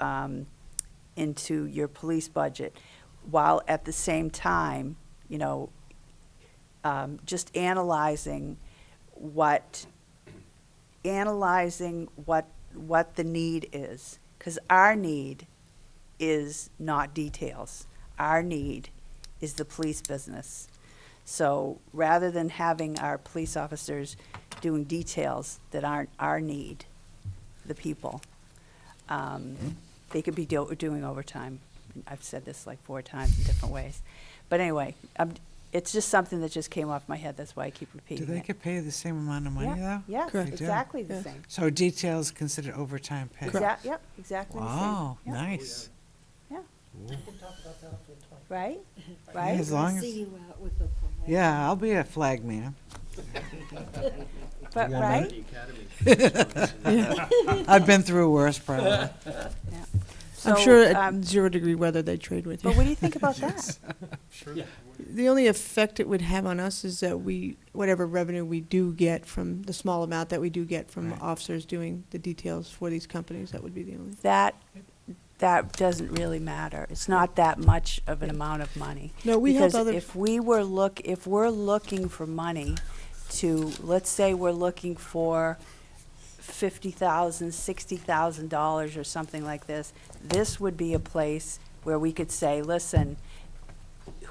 your police budget, while at the same time, just analyzing what the need is, because our need is not details. Our need is the police business. So rather than having our police officers doing details that aren't our need, the people, they could be doing overtime. I've said this like 4 times in different ways. But anyway, it's just something that just came off my head. That's why I keep repeating Do they it. get paid the same amount of money, though? Yeah, They do? exactly the same. So details considered overtime pay? Yep, exactly the same. Wow, Yeah. nice. Right? Yeah, Right? as long as, See you out with the flag. yeah, I'll be a flag man. But, right? I've been through worse, probably. I'm So, sure at 0 degree weather they'd trade with you. But what do you think about that? The only effect it would have on us is that whatever revenue we do get from, the small amount that we do get from Right. officers doing the details for these companies, that would be the only. That doesn't really matter. It's not that much of an amount of money. No, we help Because other. if we're looking for money to, let's say we're looking for $50,000, $60,000 or something like this, this would be a place where we could say, listen,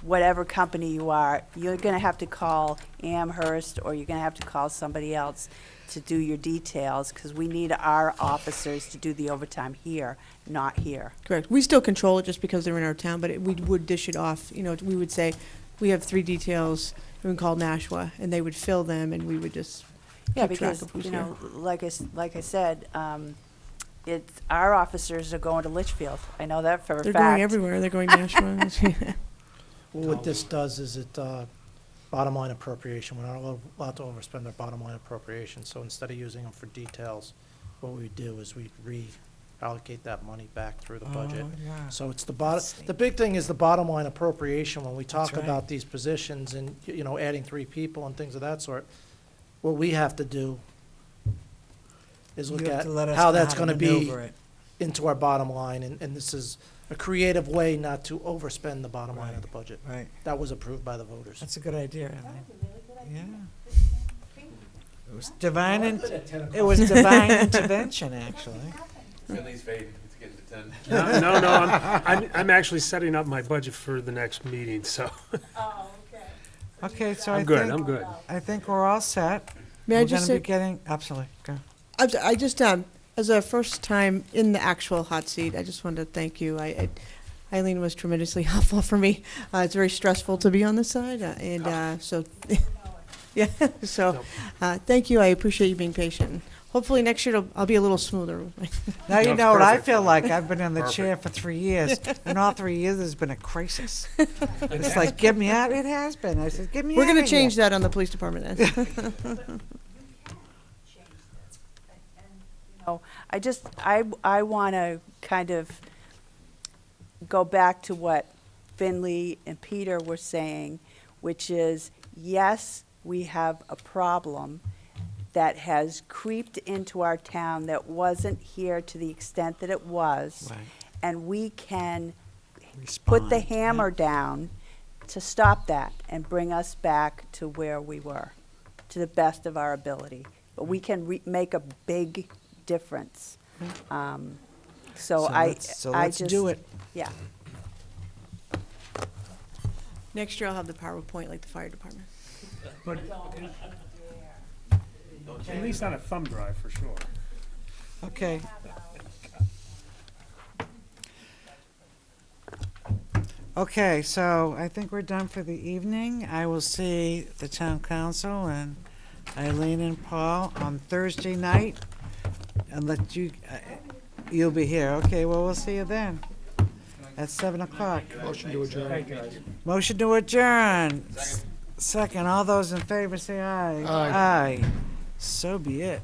whatever company you are, you're gonna have to call Amherst, or you're gonna have to call somebody else to do your details, because we need our officers to do the overtime here, not here. Correct. We still control it just because they're in our town, but we would dish it off. We would say, we have 3 details, we would call Nashua, and they would fill them, and we would just Yeah, keep track because, of who's here. like I said, our officers are going to Litchfield. I know that for a They're fact. going everywhere. They're going Nashua. Well, what this does is it, bottom line appropriation, we're not allowed to overspend our bottom line appropriation, so instead of using them for details, what we do is we reallocate that money back through the budget. Oh, yeah. So it's the big thing is the bottom line appropriation, when we talk That's right. about these positions and, adding 3 people and things of that sort, what we have to do is look You have at to let us how know that's how to gonna be maneuver it. into our bottom line, and this is a creative way not to overspend the bottom line of Right. the budget. Right. That was approved by the voters. That's a good idea, I think. Yeah. It was divine, it was divine intervention, actually. Finley's fading, it's getting to 10. No, I'm actually setting up my budget for the next meeting, so Okay, so I'm good. I think we're all set. May I We're just gonna say, be getting, absolutely, go. I just, as a first time in the actual hot seat, I just wanted to thank you. Eileen was tremendously helpful for me. It's very stressful to be on this side, so, yeah, so, thank you. I appreciate you being patient. Hopefully next year I'll be a little smoother. Now you That's know what I perfect. feel like. I've been in the chair for 3 years, and all 3 years there's been a crisis. It's like, get me out. It has been. I said, get me out. We're gonna change that on the police department then. I want to kind of go back to what Finley and Peter were saying, which is, yes, we have a problem that has creeped into our town that wasn't here to the extent that it was. Right. And we can put the Respond, hammer down to stop that and bring us back to where we were. to the best of our ability. But we can make a big difference. So I let's just. do it. Yeah. Next year I'll have the PowerPoint like the fire department. But at least on a thumb drive, for sure. Okay. Okay, so I think we're done for the evening. I will see the town council and Eileen and Paul on Thursday night. And let you, you'll be here. Okay, well, we'll see you then at 7 o'clock. Motion to adjourn. Motion to adjourn. Second, all those in favor say aye. Aye. So be it.